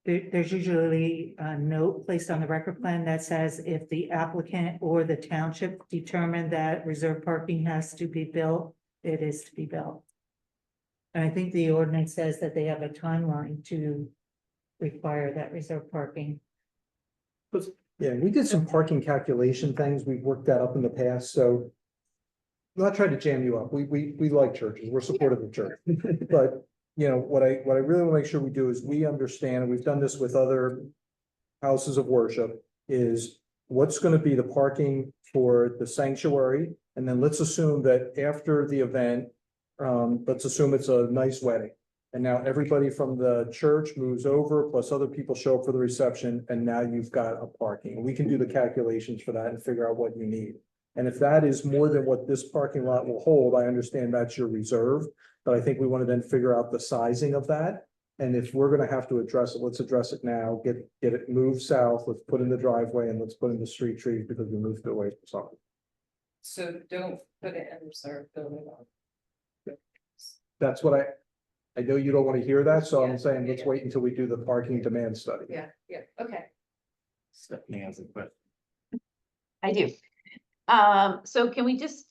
There's usually a note placed on the record plan that says if the applicant or the township determine that reserved parking has to be built, it is to be built. And I think the ordinance says that they have a timeline to require that reserved parking.
Yeah, we did some parking calculation things. We've worked that up in the past, so. I'm not trying to jam you up. We like churches. We're supportive of church. But, you know, what I really want to make sure we do is we understand, and we've done this with other houses of worship, is what's going to be the parking for the sanctuary? And then let's assume that after the event, let's assume it's a nice wedding. And now everybody from the church moves over, plus other people show up for the reception, and now you've got a parking. We can do the calculations for that and figure out what you need. And if that is more than what this parking lot will hold, I understand that's your reserve. But I think we want to then figure out the sizing of that. And if we're gonna have to address it, let's address it now, get it moved south, let's put in the driveway and let's put in the street trees because we moved it away from something.
So don't put it in reserve, build it on.
That's what I know you don't want to hear that, so
Yeah,
I'm saying, let's
yeah.
wait until we do the parking demand study.
Yeah, okay.
Stephanie has a question.
I do. So can we just,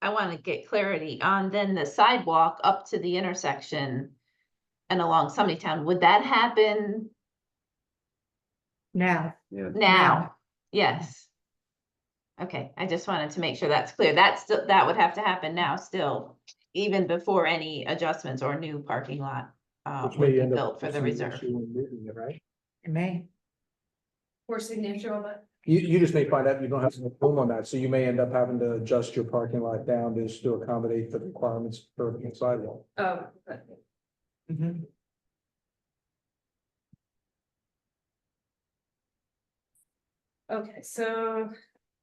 I want to get clarity on then the sidewalk up to the intersection and along Town. Would that happen
Now,
now? Yes. Okay, I just wanted to make sure that's clear. That would have to happen now still, even before any adjustments or new parking lot
Which
would
may
be
end up
built for the
being an
reserve.
issue when moving it, right?
it may.
For signature on that.
You just may find out you don't have enough room on that, so you may end up having to adjust your parking lot down just to accommodate the requirements for the sidewalk.
Oh, okay.
Mhm.
Okay, so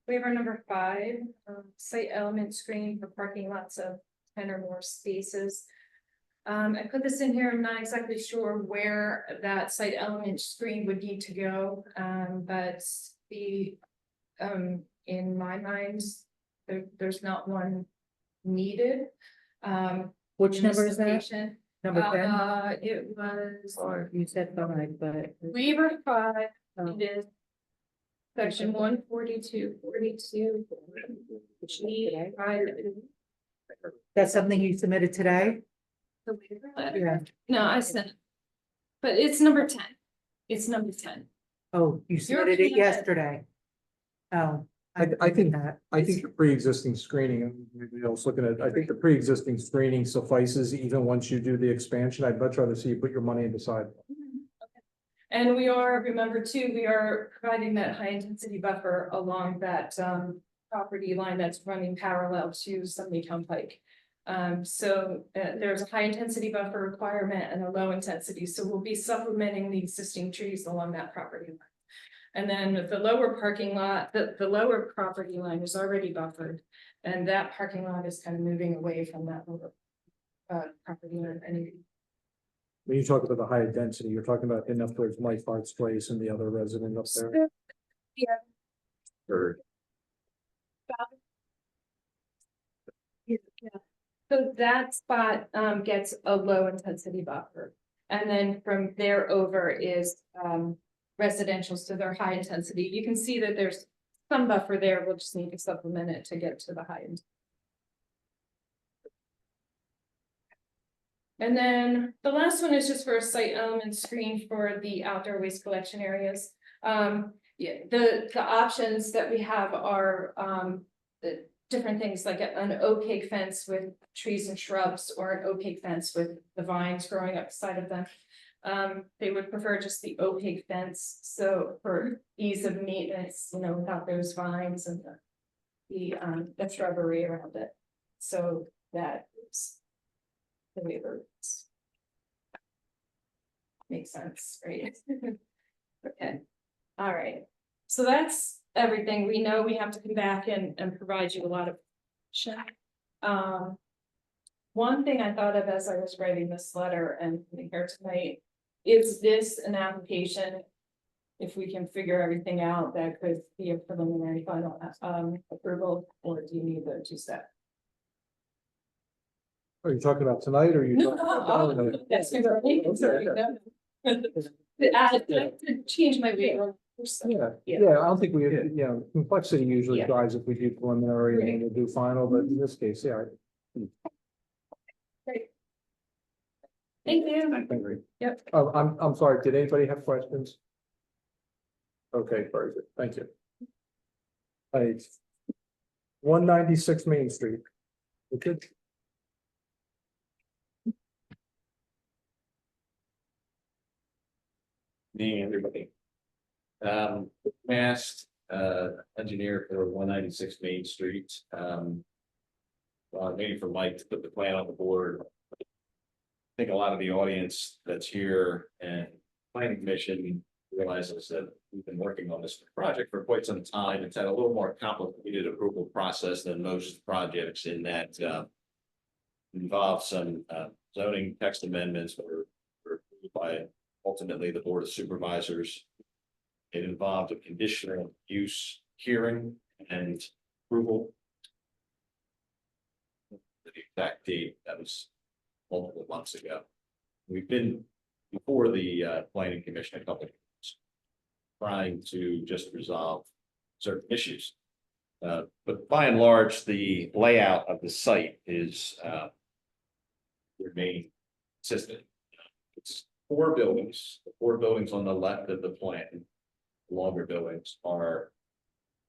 waiver number 5, site element screening for parking lots of 10 or more spaces. I put this in here, I'm not exactly sure where that site element screen would need to go, but in my mind, there's not one needed.
Which
in this
number is that?
location.
Number 10?
It was
Or you said 5, but.
waiver 5,
Oh.
it is section 142, G, 5.
That's something you submitted today?
The waiver letter.
Yeah.
No, I sent it. But it's number 10. It's number 10.
Oh, you submitted it
candidate.
yesterday. Oh.
I think-
that.
I think the pre-existing screening, and maybe I was looking at, I think the pre-existing screening suffices even once you do the expansion. I'd much rather see you put your money in the sidewalk.
And we are, remember too, we are providing that high intensity buffer along that property line that's running parallel to Sunny Town Pike. There's a high intensity buffer requirement and a low intensity, so we'll be supplementing the existing trees along that property line. And then the lower parking lot, the lower property line is already buffered, and that parking lot is kind of moving away from that lower property line. And
When you talk about the higher density, you're talking about enough towards Mike Hart's place and the other resident up there?
yeah,
Or
so that spot gets a low intensity buffer. And then from there over is residential, so they're high intensity. You can see that there's some buffer there. We'll just need to supplement it to get to the high end. And then the last one is just for a site element screen for the outdoor waste collection areas. Yeah, the options that we have are the different things like an opaque fence with trees and shrubs, or an opaque fence with the vines growing up the side of them. They would prefer just the opaque fence, so for ease of maintenance, you know, without those vines and the shrubbery around it. So that is the way it works. Makes sense, right? Okay, all right. So that's everything. We know we have to come back and provide you a lot of. One thing I thought of as I was writing this letter and here tonight, is this an application? If we can figure everything out, that could be a preliminary final approval, or do you need the two-step?
Are you talking about tonight or are you?
No,
talking-
that's sorry. To change my weight.
Yeah,
Yeah.
yeah, I don't think we, you know, complexity usually
Yeah.
drives if we do preliminary and then we'll do final, but in this case, yeah.
Great. Thank you.
I agree.
Yep.
I'm sorry, did anybody have questions? Okay, very good, thank you. Right. 196 Main Street. Richard?
Evening, everybody. Mast, engineer for 196 Main Street. Waiting for Mike to put the plan on the board. I think a lot of the audience that's here and planning commission realizes that we've been working on this project for quite some time. It's had a little more complicated approval process than most projects in that involves some zoning text amendments that were approved by ultimately the Board of Supervisors. It involved a conditional use hearing and approval. The exact date, that was multiple months ago. We've been before the planning commission a couple of times, trying to just resolve certain issues. But by and large, the layout of the site is remain consistent. It's four buildings. The four buildings on the left of the plan, the longer buildings, are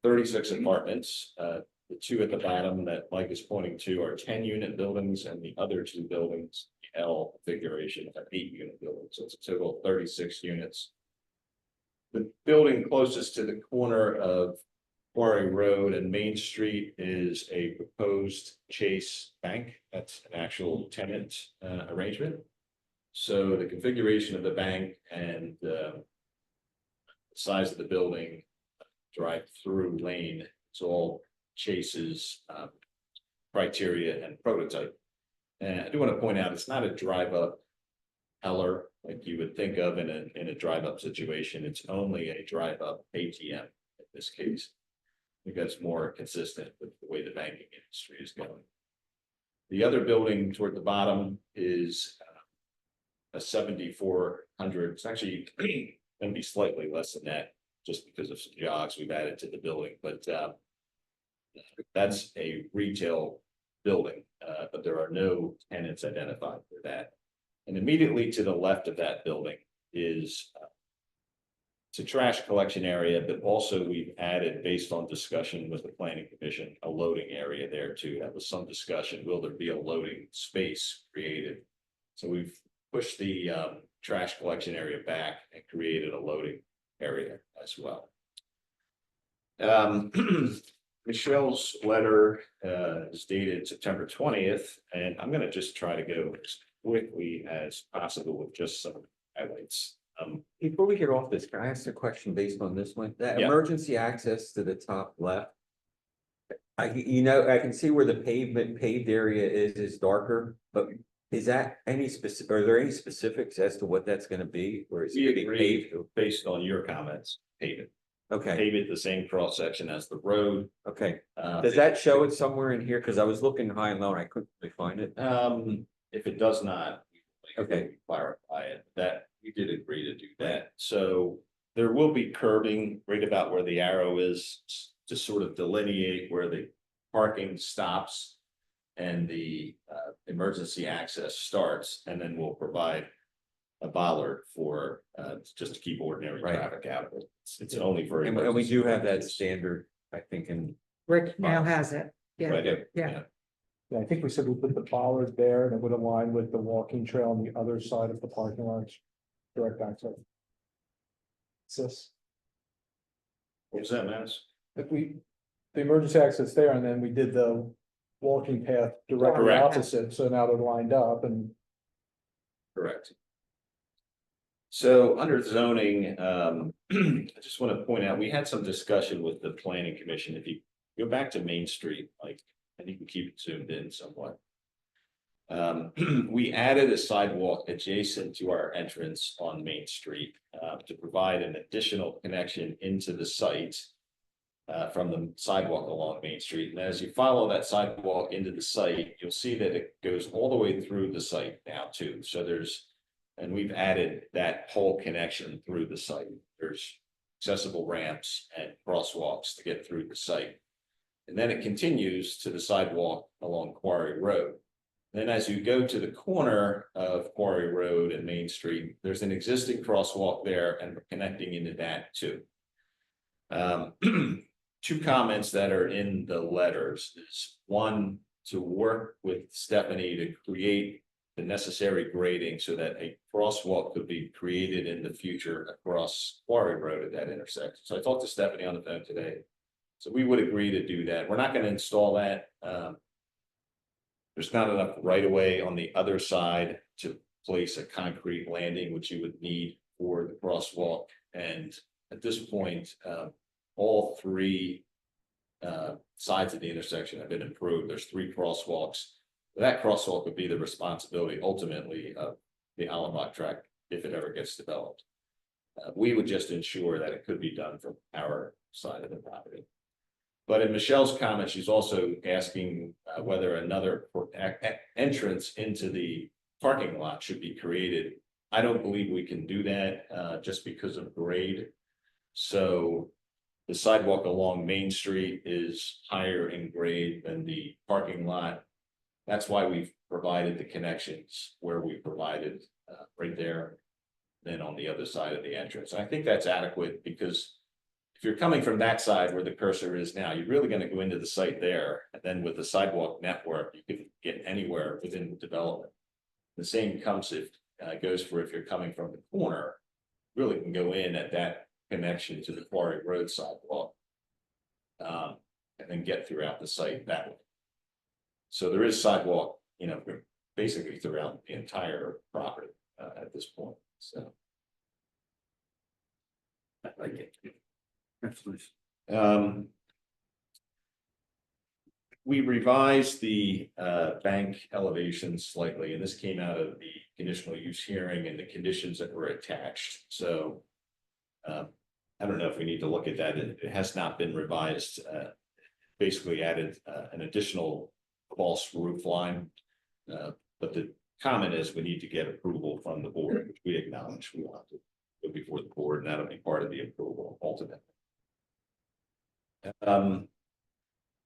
36 apartments. The two at the bottom that Mike is pointing to are 10-unit buildings, and the other two buildings, the L configuration, are 8-unit buildings. So it's a total of 36 units. The building closest to the corner of Quarry Road and Main Street is a proposed Chase Bank. That's an actual tenant arrangement. So the configuration of the bank and the size of the building, drive-through lane, it's all Chase's criteria and prototype. And I do want to point out, it's not a drive-up Heller like you would think of in a drive-up situation. It's only a drive-up ATM in this case. I think that's more consistent with the way the banking industry is going. The other building toward the bottom is a 7,400. It's actually going to be slightly less than that, just because of some jogs we've added to the building. But that's a retail building, but there are no tenants identified for that. And immediately to the left of that building is it's a trash collection area, but also we've added, based on discussion with the planning commission, a loading area there too. That was some discussion. Will there be a loading space created? So we've pushed the trash collection area back and created a loading area as well. Michelle's letter is dated September 20th, and I'm gonna just try to go as quickly as possible with just some highlights.
Before we get off this, can I ask a question based on this one? That
Yeah.
emergency access to the top left. I can see where the paved area is darker, but is that any specific, are there any specifics as to what that's gonna be? Or is it
We
gonna be
agree,
paved?
based on your comments, pave it.
Okay,
Pave it the same cross section as the road.
okay. Does that show it somewhere in here? Cause I was looking high and low and I couldn't really find it.
If it does not.
Okay.
Clarify it, that we did agree to do that, so there will be curbing right about where the arrow is. To sort of delineate where the parking stops. And the emergency access starts, and then we'll provide. A bollard for just to keep ordinary
Right.
traffic out of it. It's only for.
And we
emergency
do have that
purposes.
standard, I think, in.
Rick now has it. Yeah,
Right,
yeah.
Yeah, I think we said we put the bollard there and it would align with the walking trail on the other side of the parking lot. Direct access.
What was that, Mass?
If we, the emergency access there, and then we did the walking path directly
Correct.
opposite, so now they're lined up and.
Correct. So under zoning, I just want to point out, we had some discussion with the planning commission. If you go back to Main Street, like, I think we keep it zoomed in somewhat. We added a sidewalk adjacent to our entrance on Main Street to provide an additional connection into the site. From the sidewalk along Main Street, and as you follow that sidewalk into the site, you'll see that it goes all the way through the site now too, so there's. And we've added that whole connection through the site, there's accessible ramps and crosswalks to get through the site. And then it continues to the sidewalk along Quarry Road. Then as you go to the corner of Quarry Road and Main Street, there's an existing crosswalk there, and we're connecting into that too. Two comments that are in the letters is one, to work with Stephanie to create the necessary grading so that a crosswalk could be created in the future across Quarry Road at that intersection. So I talked to Stephanie on the phone today. So we would agree to do that. We're not going to install that. There's not enough right of way on the other side to place a concrete landing, which you would need for the crosswalk. And at this point, all three sides of the intersection have been improved. There's 3 crosswalks. That crosswalk would be the responsibility ultimately of the Allenbach track if it ever gets developed. We would just ensure that it could be done from our side of the property. But in Michelle's comment, she's also asking whether another entrance into the parking lot should be created. I don't believe we can do that just because of grade. So the sidewalk along Main Street is higher in grade than the parking lot. That's why we've provided the connections where we provided right there. Then on the other side of the entrance. I think that's adequate because if you're coming from that side where the cursor is now, you're really going to go into the site there. And then with the sidewalk network, you can get anywhere within the development. The same comes if goes for if you're coming from the corner, really can go in at that connection to the Quarry Road sidewalk. And then get throughout the site that way. So there is sidewalk, basically throughout the entire property at this point, so. I like it.
Absolutely.
We revised the bank elevations slightly, and this came out of the conditional use hearing and the conditions that were attached, so. I don't know if we need to look at that, it has not been revised, basically added an additional false roof line. But the comment is we need to get approval from the board, which we acknowledge we want to go before the board, and that'll be part of the approval ultimately. The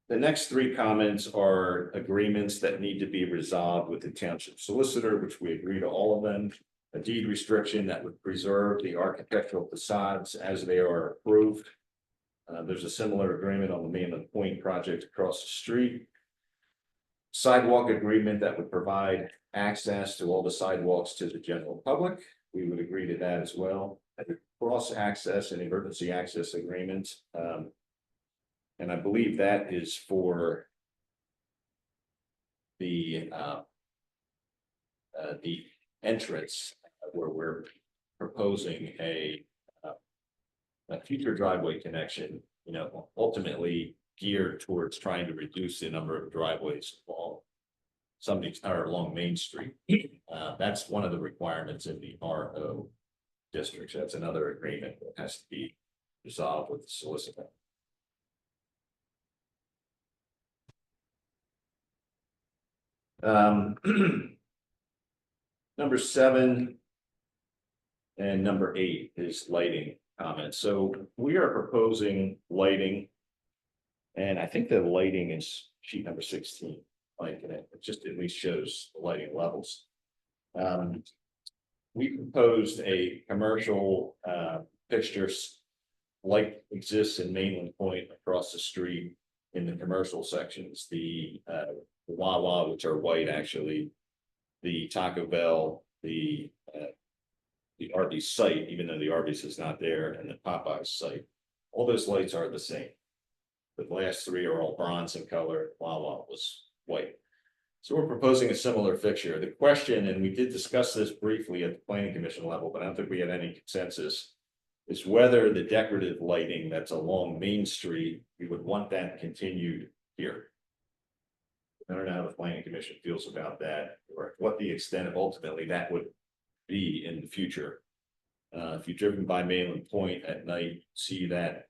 next 3 comments are agreements that need to be resolved with the township solicitor, which we agree to all of them. A deed restriction that would preserve the architectural facades as they are approved. There's a similar agreement on the Mainland Point project across the street. Sidewalk agreement that would provide access to all the sidewalks to the general public. We would agree to that as well. Cross access and emergency access agreement. And I believe that is for the entrance where we're proposing a future driveway connection, you know, ultimately geared towards trying to reduce the number of driveways along along Main Street. That's one of the requirements in the RO districts. That's another agreement that has to be resolved with the solicitor. Number 7 and number 8 is lighting comments. So we are proposing lighting. And I think the lighting is sheet number 16, like, and it just at least shows the lighting levels. We proposed a commercial fixtures like exists in Mainland Point across the street in the commercial sections, the Wawa, which are white actually, the Taco Bell, the Arby's site, even though the Arby's is not there, and the Popeyes site. All those lights are the same. The last 3 are all bronze in color, Wawa was white. So we're proposing a similar fixture. The question, and we did discuss this briefly at the planning commission level, but I don't think we had any consensus, is whether the decorative lighting that's along Main Street, we would want that continued here. I don't know how the planning commission feels about that, or what the extent of ultimately that would be in the future. If you're driven by Mainland Point at night, see that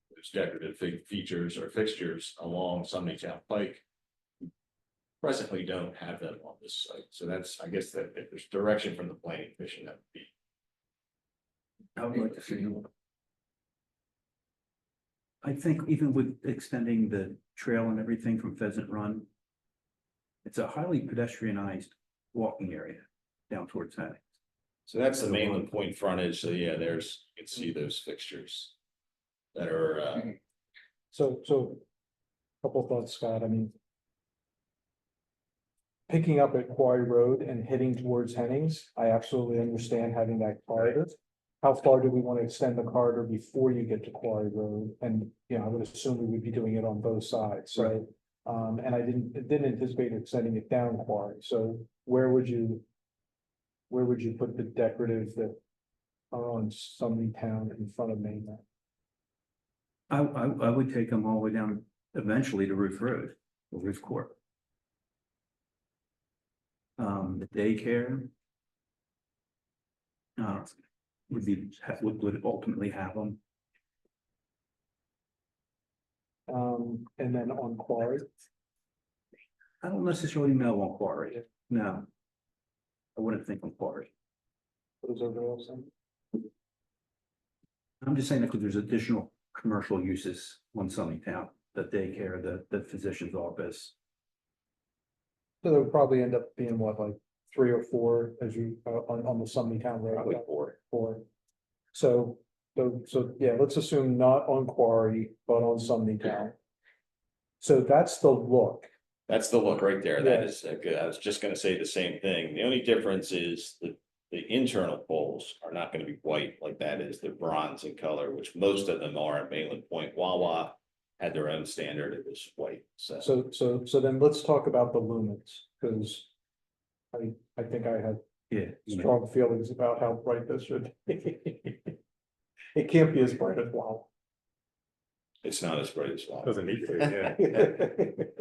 there's decorative features or fixtures along Sunnytown Pike. Presently don't have them on this site, so that's, I guess, that if there's direction from the planning commission, that would be.
I would like to see. I think even with extending the trail and everything from Pheasant Run, it's a highly pedestrianized walking area down towards that.
So that's the Mainland Point frontage, so yeah, you can see those fixtures. That are,
So, couple of thoughts, Scott, I mean. Picking up at Quarry Road and heading towards Hennings, I absolutely understand having that corridor. How far do we want to extend the corridor before you get to Quarry Road? And, you know, I would assume we would be doing it on both sides, so. And I didn't anticipate extending it down Quarry, so where would you put the decorative that are on Sunnytown in front of Mainland?
I would take them all the way down eventually to Roof Road or Roof Court. The daycare. Would ultimately have them.
And then on Quarry,
I don't necessarily know on Quarry, no. I wouldn't think on Quarry.
those are rails and.
I'm just saying that because there's additional commercial uses on Sunnytown, the daycare, the physician's office.
So there would probably end up being what, like 3 or 4 as you, on the Sunnytown Road?
probably 4.
So, yeah, let's assume not on Quarry, but on Sunnytown. So that's the look.
That's the look right there. That
Yeah.
is good. I was just gonna say the same thing. The only difference is the internal poles are not gonna be white like that is. They're bronze in color, which most of them are at Mainland Point. Wawa had their own standard. It was white, so.
So then let's talk about the lumens, because I think I have
Yeah.
strong feelings about how bright this should be. It can't be as bright as Wow.
It's not as bright as Wawa.
Doesn't need to, yeah.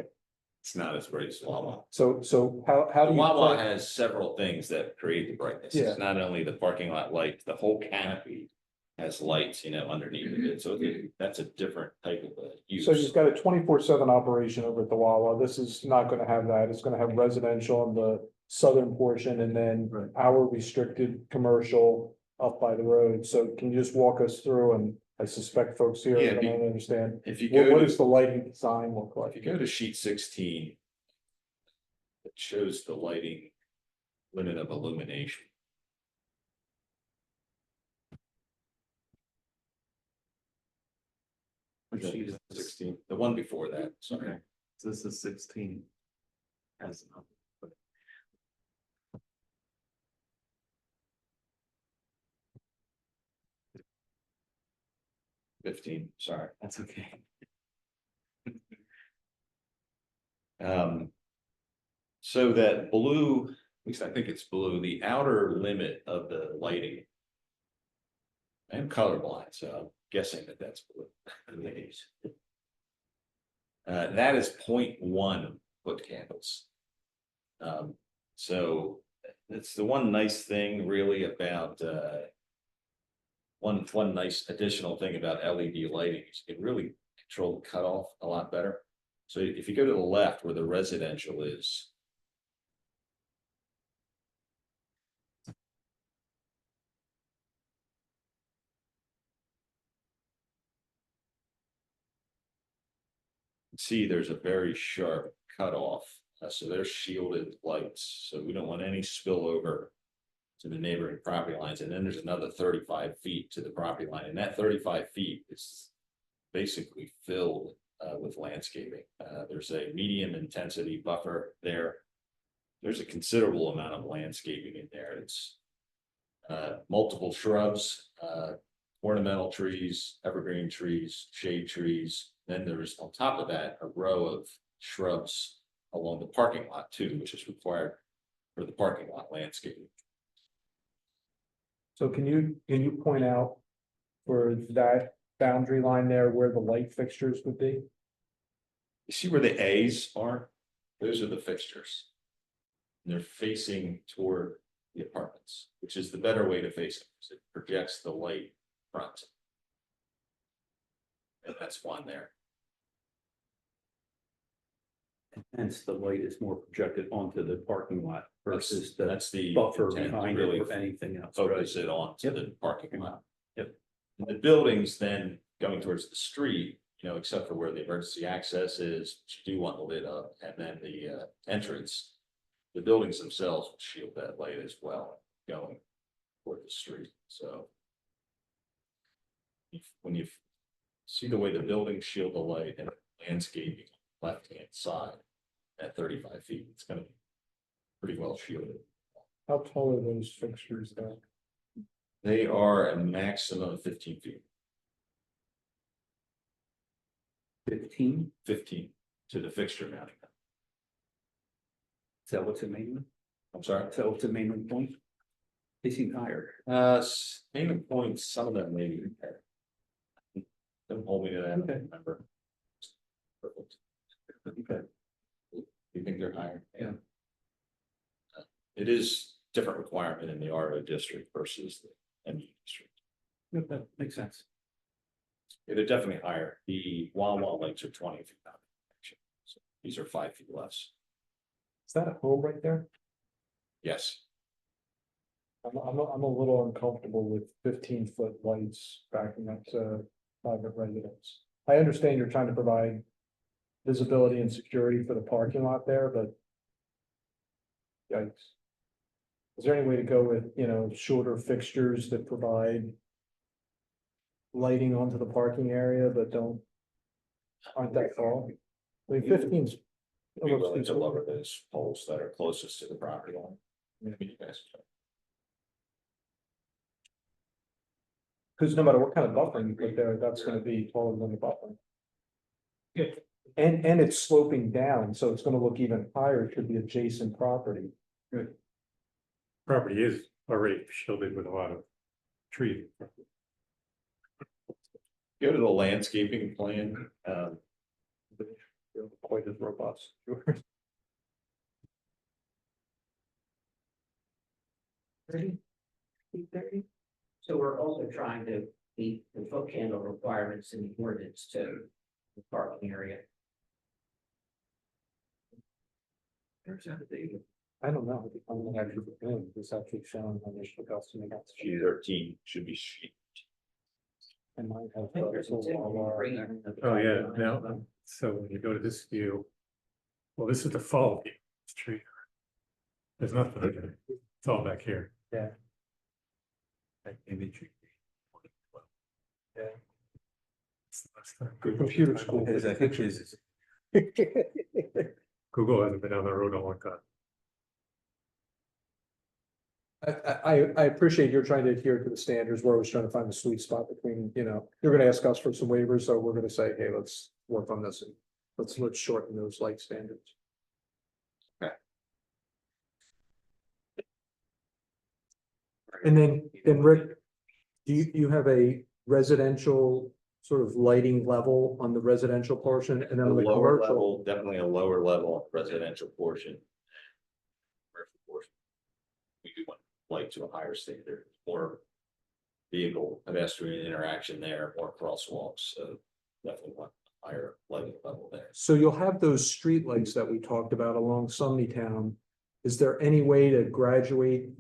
It's not as bright as Wawa.
So how do you?
Wawa
plan-
has several things that create the brightness.
Yeah.
It's not only the parking lot light, the whole canopy has lights, underneath of it. So that's a different type of use.
So you've got a 24/7 operation over at the Wawa. This is not gonna have that. It's gonna have residential on the southern portion and then
Right.
our restricted commercial up by the road. So can you just walk us through, and I suspect folks here
Yeah,
are gonna understand,
If you
what
go
does the lighting design look
if you
like?
go to sheet 16. It shows the lighting limit of illumination.
Which sheet is this?
16, the one before that, sorry.
Okay. So this is 16. As.
15, sorry.
That's okay.
So that blue, at least I think it's blue, the outer limit of the lighting. I am colorblind, so I'm guessing that that's blue. That is 0.1 foot candles. So it's the one nice thing really about, one nice additional thing about LED lighting is you can really control the cutoff a lot better. So if you go to the left where the residential is. See, there's a very sharp cutoff, so they're shielded lights, so we don't want any spillover to the neighboring property lines, and then there's another 35 feet to the property line, and that 35 feet is basically filled with landscaping. There's a medium intensity buffer there. There's a considerable amount of landscaping in there. It's multiple shrubs, ornamental trees, evergreen trees, shade trees. Then there's on top of that, a row of shrubs along the parking lot too, which is required for the parking lot landscaping.
So can you point out for that boundary line there where the light fixtures would be?
You see where the A's are? Those are the fixtures. And they're facing toward the apartments, which is the better way to face them, because it projects the light front. And that's one there.
Hence, the light is more projected onto the parking lot versus the
That's the
buffer
intent to
behind
really
it or anything else.
focus it on to
Yep.
the parking lot.
Yep.
And the buildings then going towards the street, you know, except for where the emergency access is, which you do want lit up, and then the entrance. The buildings themselves will shield that light as well, going toward the street, so. When you see the way the buildings shield the light and landscaping left-hand side at 35 feet, it's gonna be pretty well shielded.
How tall are those fixtures though?
They are a maximum of 15 feet,
15,
15 to the fixture mounting.
is that what's the main,
I'm sorry.
is that what's the main point? They seem higher.
Main points, some of them maybe. Don't hold me to that, I don't remember. Perfect.
Okay.
You think they're higher?
Yeah.
It is different requirement in the RO district versus the MU district.
Yep, that makes sense.
Yeah, they're definitely higher. The Wawa lights are 20 feet out. So these are 5 feet less.
Is that a home right there?
Yes,
I'm a little uncomfortable with 15-foot lights backing up to private residence. I understand you're trying to provide visibility and security for the parking lot there, but. Yikes. Is there any way to go with, you know, shorter fixtures that provide lighting onto the parking area but aren't that tall? I mean, 15's
we'd be
almost
willing to
too-
lower those poles that are closest to the property line. You guys-
Because no matter what kind of buffering you put there, that's gonna be taller than the buffering.
Yeah.
And it's sloping down, so it's gonna look even higher to the adjacent property.
Property is already shielded with a lot of trees.
Go to the landscaping plan,
They're quite as robust.
So we're also trying to meet the foot candle requirements in the ordinance to the parking area.
There's that data.
I don't know, I'm not actually doing, it's actually showing initial custom against.
G13 should be sheet.
And might have.
I think there's a typical green in the
Oh, yeah,
guidelines.
now, so when you go to this view. Well, this is the fall view, it's tree. There's nothing, there. It's all back here.
Yeah.
Like imagery.
Yeah.
It's the last time.
Good computer school.
Because I think his,
Google hasn't been down the road in a long time.
I appreciate you're trying to adhere to the standards. We're always trying to find the sweet spot between, you know, you're gonna ask us for some waivers, so we're gonna say, hey, let's work on this and let's shorten those light standards. And then Rick, do you have a residential sort of lighting level on the residential portion and then
A
on the
lower
commercial?
level, definitely a lower level residential portion. Commercial portion. We do want light to a higher standard, more vehicle pedestrian interaction there, more crosswalks, so definitely want a higher lighting level there.
So you'll have those street lights that we talked about along Town. Is there any way to graduate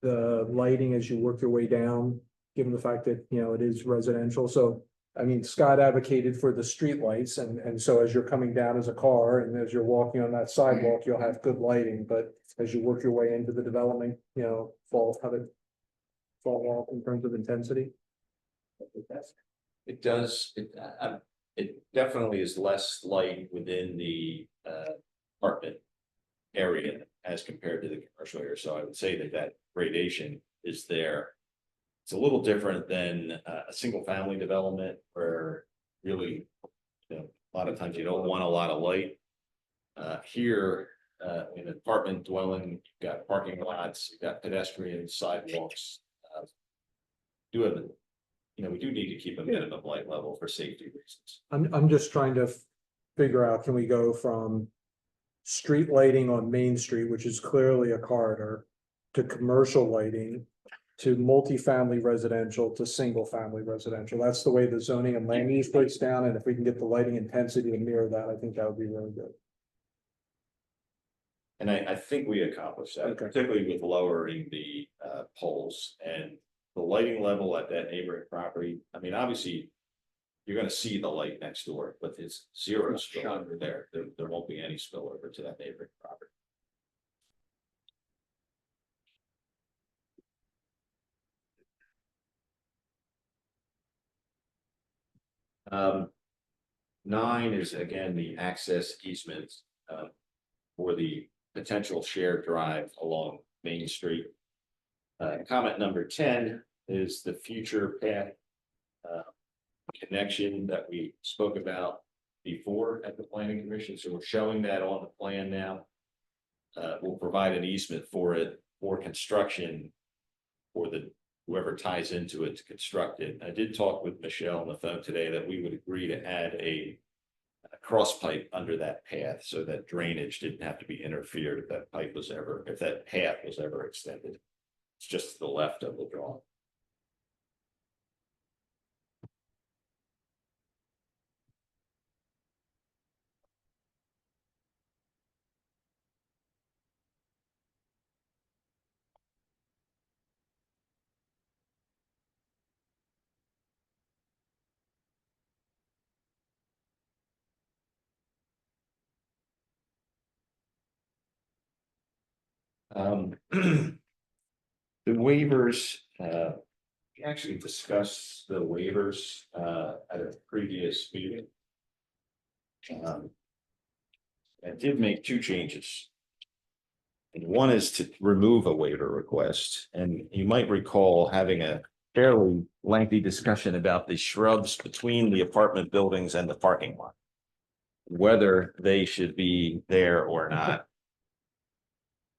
the lighting as you work your way down, given the fact that, you know, it is residential? So, I mean, Scott advocated for the street lights, and so as you're coming down as a car and as you're walking on that sidewalk, you'll have good lighting, but as you work your way into the development, you know, fall off in terms of intensity?
It does, it definitely is less light within the apartment area as compared to the commercial area, so I would say that that gradation is there. It's a little different than a single family development where really, you know, a lot of times you don't want a lot of light. Here, in an apartment dwelling, you've got parking lots, you've got pedestrian sidewalks. Do have, you know, we do need to keep a minimum light level for safety reasons.
I'm just trying to figure out, can we go from street lighting on Main Street, which is clearly a corridor, to commercial lighting, to multifamily residential, to single family residential? That's the way the zoning and land use breaks down, and if we can get the lighting intensity to mirror that, I think that would be really good.
And I think we accomplished that,
Okay.
particularly with lowering the poles and the lighting level at that neighboring property. I mean, obviously, you're gonna see the light next door, but it's zero spillover there. There won't be any spillover to that neighboring property. Um, 9 is again the access easements for the potential shared drive along Main Street. Comment number 10 is the future path connection that we spoke about before at the planning commission. So we're showing that on the plan now. We'll provide an easement for it for construction for the whoever ties into it to construct it. I did talk with Michelle on the phone today that we would agree to add a cross pipe under that path so that drainage didn't have to be interfered if that pipe was ever, if that path was ever extended. It's just to the left of the drawing. The waivers, we actually discussed the waivers at a previous meeting. I did make 2 changes. And one is to remove a waiver request, and you might recall having a fairly lengthy discussion about the shrubs between the apartment buildings and the parking lot. Whether they should be there or not.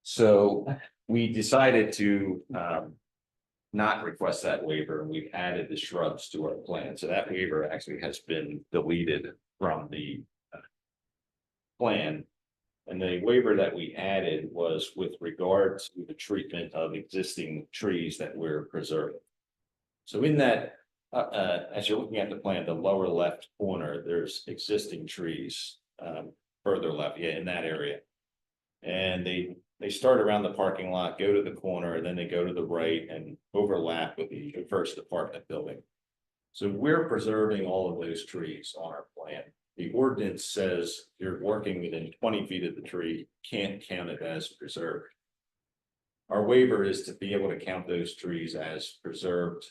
So we decided to not request that waiver, and we've added the shrubs to our plan. So that waiver actually has been deleted from the plan. And the waiver that we added was with regard to the treatment of existing trees that we're preserving. So in that, as you're looking at the plan, the lower left corner, there's existing trees further left, in that area. And they start around the parking lot, go to the corner, and then they go to the right and overlap with the first apartment building. So we're preserving all of those trees on our plan. The ordinance says you're working within 20 feet of the tree, can't count it as preserved. Our waiver is to be able to count those trees as preserved,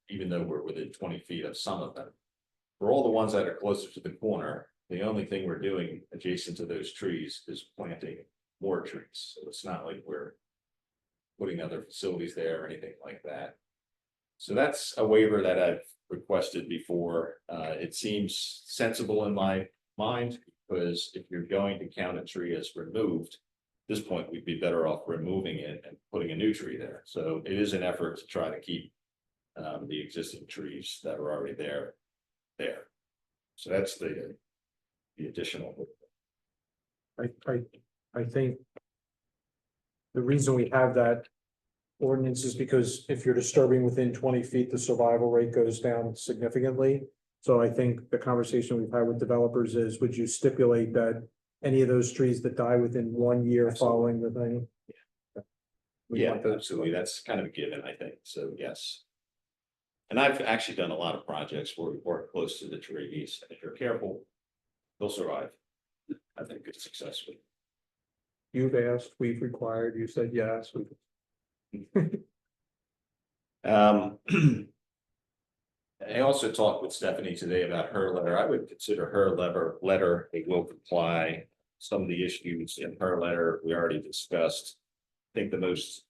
even though we're within 20 feet of some of them. For all the ones that are closer to the corner, the only thing we're doing adjacent to those trees is planting more trees. So it's not like we're putting other facilities there or anything like that. So that's a waiver that I've requested before. It seems sensible in my mind, because if you're going to count a tree as removed, at this point, we'd be better off removing it and putting a new tree there. So it is an effort to try to keep the existing trees that are already there. So that's the additional.
I think the reason we have that ordinance is because if you're disturbing within 20 feet, the survival rate goes down significantly. So I think the conversation we've had with developers is, would you stipulate that any of those trees that die within 1 year following the thing? We
Yeah,
want those-
absolutely. That's kind of a given, I think. So, yes. And I've actually done a lot of projects where we work close to the trees, and if you're careful, they'll survive. I think it's successful.
You've asked, we've required, you said yes.
I also talked with Stephanie today about her letter. I would consider her letter a will comply. Some of the issues in her letter, we already discussed. I think the most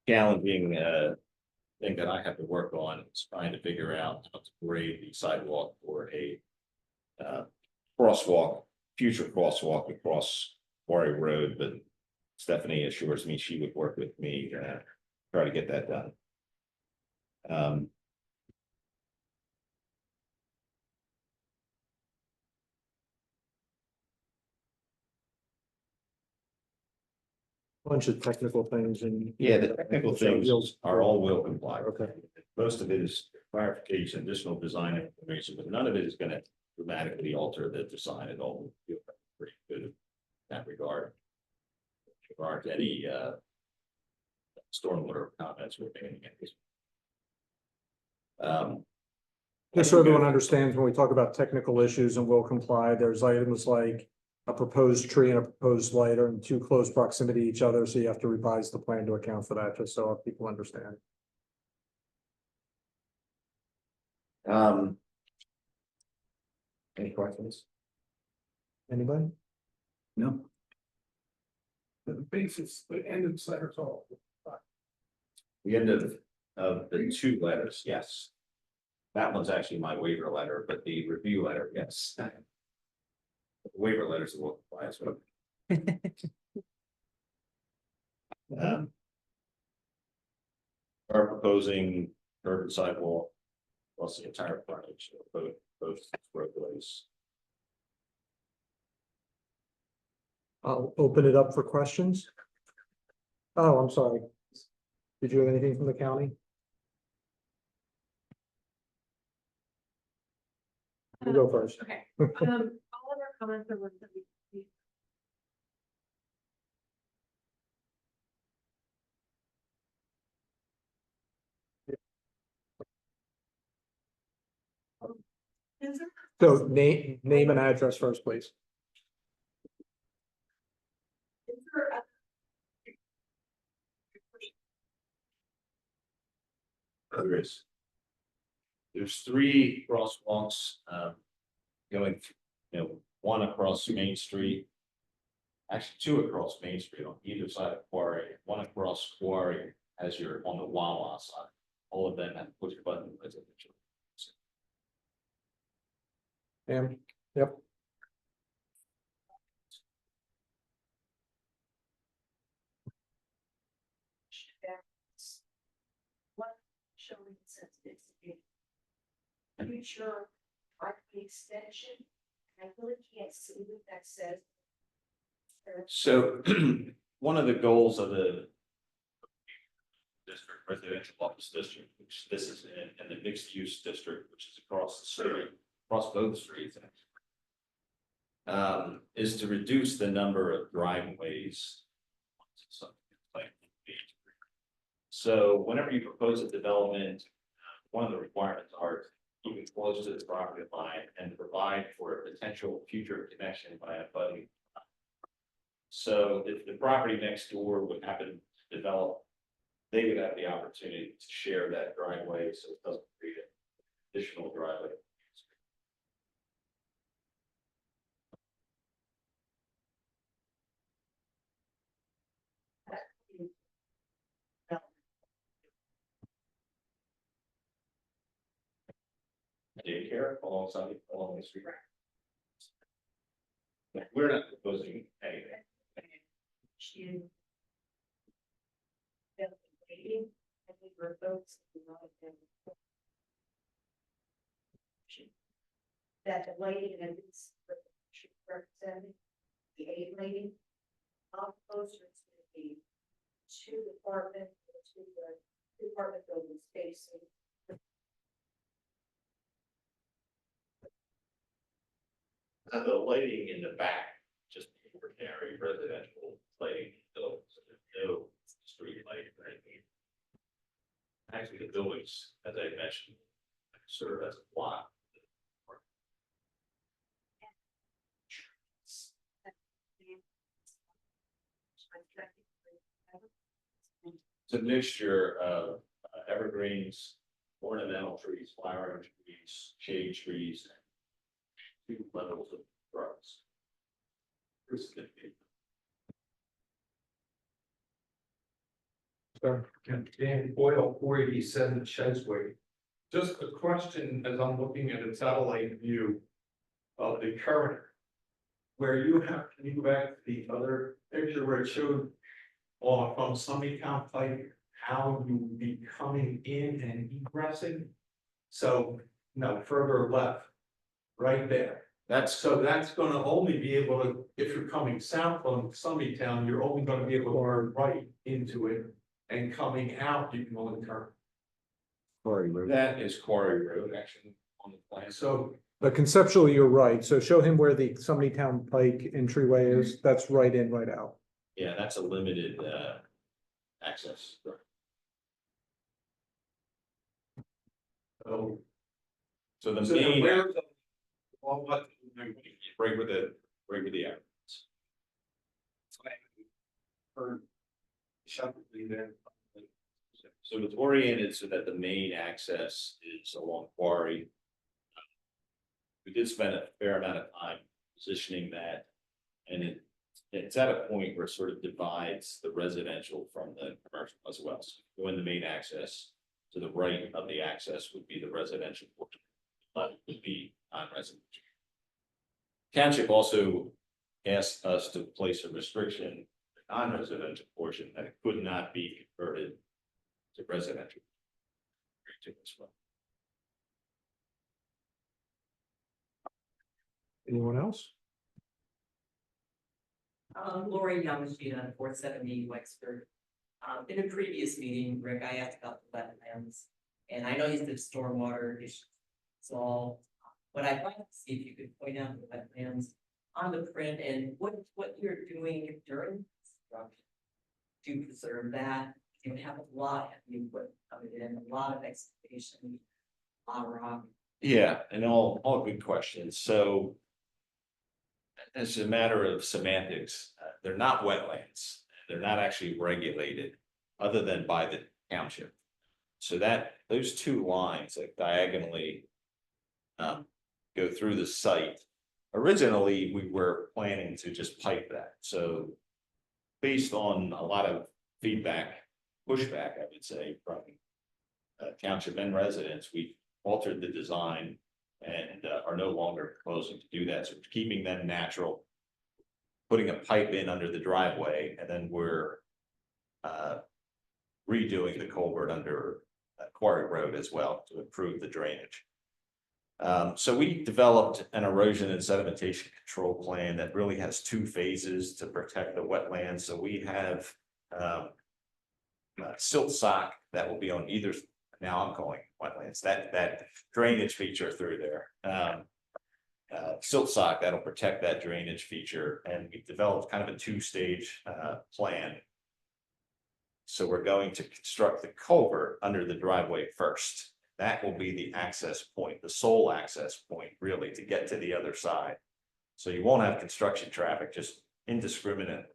challenging thing that I have to work on is trying to figure out how to grade the sidewalk for a crosswalk, future crosswalk across Quarry Road, but Stephanie assures me she would work with me to try to get that done.
Bunch of technical things and.
Yeah, the technical things are all will comply.
Okay.
Most of it is clarification, additional design information, but none of it is gonna dramatically alter the design at all. We feel pretty good in that regard. With regard to any stormwater comments we're making.
Just so everyone understands, when we talk about technical issues and will comply, there's items like a proposed tree and a proposed light are in too close proximity to each other, so you have to revise the plan to account for that, just so people understand.
Any questions?
Anybody?
No,
The basis, the end of the letter all.
The end of the two letters, yes. That one's actually my waiver letter, but the review letter, yes. The waiver letters will apply as well. Are proposing curb and sidewalk across the entire frontage of both roadways.
I'll open it up for questions. Oh, I'm sorry. Did you have anything from the county? You go first.
Okay, all of our comments are ones that we. Is there?
So name and address first, please.
Is there a-
There is. There's 3 crosswalks, going, one across Main Street. Actually, 2 across Main Street on either side of Quarry, one across Quarry as you're on the Wawa side. All of them have push button residential.
Pam? Yep.
One showing says it's a future parking extension. I really can't see what that says.
So one of the goals of the district residential office district, which this is in the mixed use district, which is across the street, across both streets. Is to reduce the number of driveways. So whenever you propose a development, one of the requirements are keep it close to the property line and provide for a potential future connection by a budding. So if the property next door would happen to develop, they would have the opportunity to share that driveway, so it doesn't create an additional driveway. daycare alongside, along the street. We're not proposing anything.
You. Waiting, I think for folks. who know them. That the lighting and it's representing the aid lighting. How closer it's gonna be to the apartment, to the apartment building spacing.
The lighting in the back, just ordinary residential lighting, so there's no street lighting or anything. Actually, the buildings, as I mentioned, serve as a block. It's a mixture of evergreens, ornamental trees, flowering trees, shade trees, and 2 levels of shrubs.
Dan Boyle, 487 Chesway. Just a question as I'm looking at a satellite view of the current. Where you have, can you go back to the other picture where it showed from Summit Pike, how you would be coming in and egressing? So, no, further left, right there. So that's gonna only be able to, if you're coming south on Summit Town, you're only gonna be able to turn right into it. And coming out, you can only turn.
That is Quarry Road, actually, on the plan.
So,
But conceptually, you're right. So show him where the Summit Town Pike entryway is. That's right in, right out.
Yeah, that's a limited access.
so
So the
So then
main,
where's the- well, what,
right with the arrows.
or separately then.
So it's oriented so that the main access is along Quarry. We did spend a fair amount of time positioning that. And it's at a point where it sort of divides the residential from the commercial as well. So going the main access, to the right of the access would be the residential portion. But would be non-residential. Township also asked us to place a restriction, the non-residential portion, that it could not be converted to residential. As well.
Anyone else?
Lori Yamashita, 470 Wexford. In a previous meeting, Rick, I asked about the wetlands, and I know you said stormwater issues. So, but I'd like to see if you could point out the wetlands on the print and what you're doing during construction to preserve that. You have a lot of input coming in, a lot of excavation, a lot of rock.
Yeah, and all good questions. So. It's a matter of semantics. They're not wetlands. They're not actually regulated other than by the township. So that those 2 lines like diagonally go through the site. Originally, we were planning to just pipe that. So based on a lot of feedback, pushback, I would say, from township and residents, we altered the design and are no longer proposing to do that. So we're keeping them natural, putting a pipe in under the driveway, and then we're redoing the culvert under Quarry Road as well to improve the drainage. So we developed an erosion and sedimentation control plan that really has 2 phases to protect the wetlands. So we have silt sock that will be on either. Now I'm calling wetlands, that drainage feature through there. Silt sock that'll protect that drainage feature, and we developed kind of a 2-stage plan. So we're going to construct the culvert under the driveway first. That will be the access point, the sole access point, really, to get to the other side. So you won't have construction traffic, just indiscriminate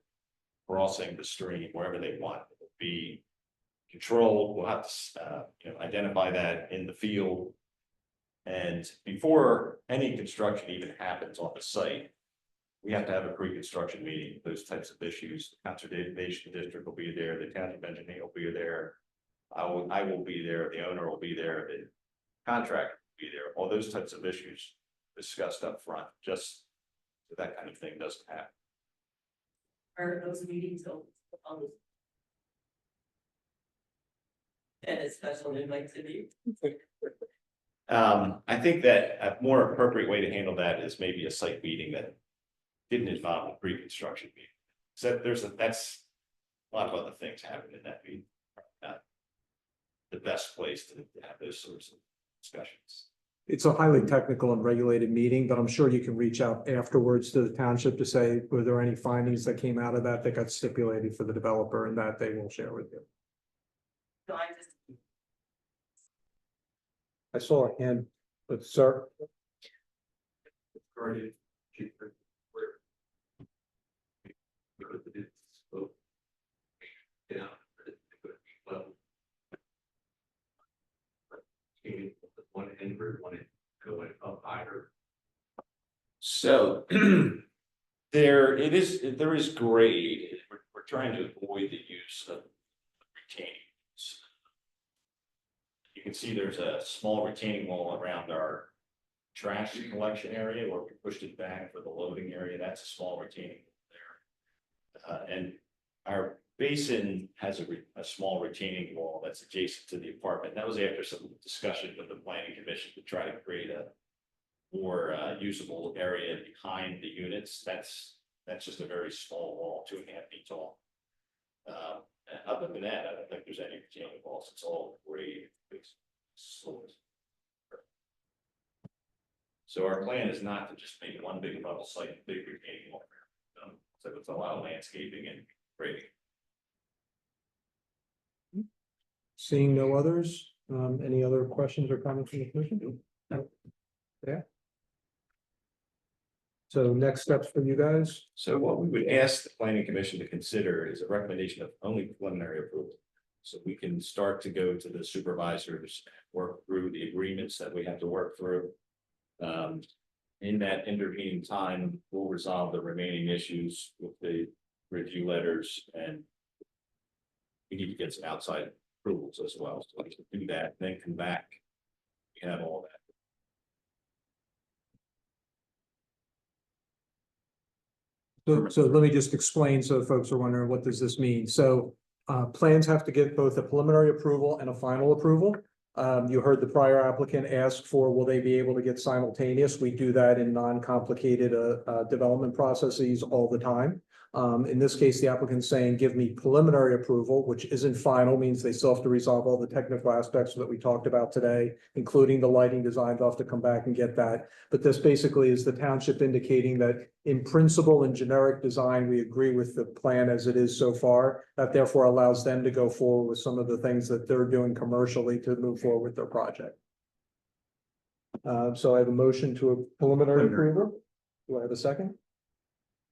crossing the stream wherever they want. It'll be controlled. We'll have to identify that in the field. And before any construction even happens on the site, we have to have a pre-construction meeting, those types of issues. The Conservation District will be there, the township engineer will be there. I will be there, the owner will be there, the contractor be there, all those types of issues discussed up front, just so that kind of thing doesn't happen.
Are those meetings open? And a special invite to you.
I think that a more appropriate way to handle that is maybe a site meeting that didn't involve a pre-construction meeting. So that's a lot of other things happen in that meeting. Not the best place to have those sorts of discussions.
It's a highly technical and regulated meeting, but I'm sure you can reach out afterwards to the township to say, were there any findings that came out of that that got stipulated for the developer, and that they will share with you.
So I just,
I saw a hand, but sir,
Guardian, yeah. One inward, one going up higher.
So there is grade. We're trying to avoid the use of retainings. You can see there's a small retaining wall around our trash collection area where we pushed it back for the loading area. That's a small retaining wall there. And our basin has a small retaining wall that's adjacent to the apartment. That was after some discussion with the planning commission to try to create a more usable area behind the units. That's just a very small wall, 2.5 feet tall. And other than that, I don't think there's any retaining walls. It's all grade. So our plan is not to just make one big level site, big retaining wall. So it's a lot of landscaping and grading.
seeing no others, any other questions or comments from the commission? No. Yeah. So next steps for you guys?
So what we would ask the planning commission to consider is a recommendation of only preliminary approval. So we can start to go to the supervisors, work through the agreements that we have to work through. In that intervening time, we'll resolve the remaining issues with the review letters, and we need to get some outside approvals as well. So we can do that, then come back. We have all that.
So let me just explain, so folks are wondering, what does this mean? So plans have to get both a preliminary approval and a final approval. You heard the prior applicant ask for, will they be able to get simultaneous? We do that in non-complicated development processes all the time. In this case, the applicant's saying, give me preliminary approval, which isn't final, means they still have to resolve all the technical aspects that we talked about today, including the lighting design. They'll have to come back and get that. But this basically is the township indicating that in principle and generic design, we agree with the plan as it is so far. That therefore allows them to go forward with some of the things that they're doing commercially to move forward with their project. So I have a motion to a preliminary approval. Do I have a second?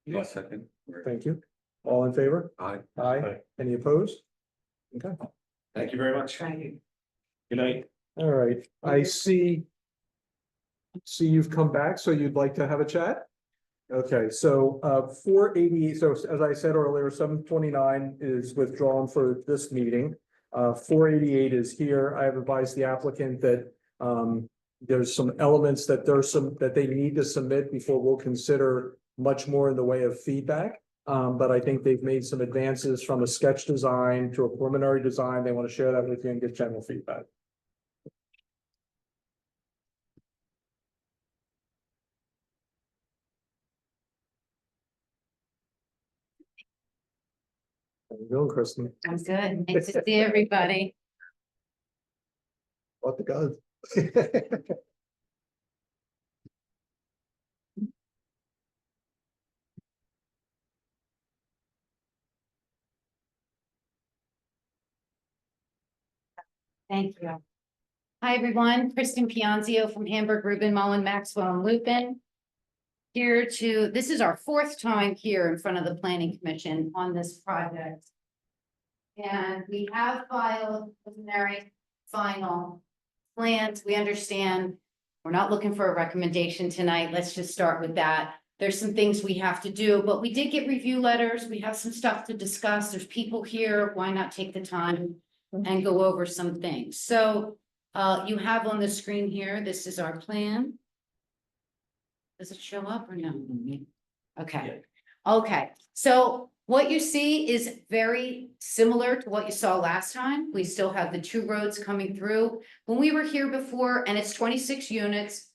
Yes, second.
Thank you. All in favor?
Aye.
Aye. Any opposed? Okay,
Thank you very much.
trying to.
Good night.
all right. I see you've come back, so you'd like to have a chat? Okay, so 488, so as I said earlier, 729 is withdrawn for this meeting. 488 is here. I have advised the applicant that there's some elements that they need to submit before we'll consider much more in the way of feedback. But I think they've made some advances from a sketch design to a preliminary design. They want to share that with you and get general feedback. How you doing, Kristen?
I'm good. Nice to see everybody.
What the guns?
Thank you. Hi, everyone. Kristen Pianzio from Hamburg, Rubin, Mullen, Maxwell, and Lupin. This is our fourth time here in front of the Planning Commission on this project. And we have filed preliminary final plans. We understand we're not looking for a recommendation tonight. Let's just start with that. There's some things we have to do, but we did get review letters. We have some stuff to discuss. There's people here. Why not take the time and go over some things? So You have on the screen here, this is our plan. Does it show up or no? Okay, okay, so what you see is very similar to what you saw last time. We still have the two roads coming through. When we were here before, and it's 26 units,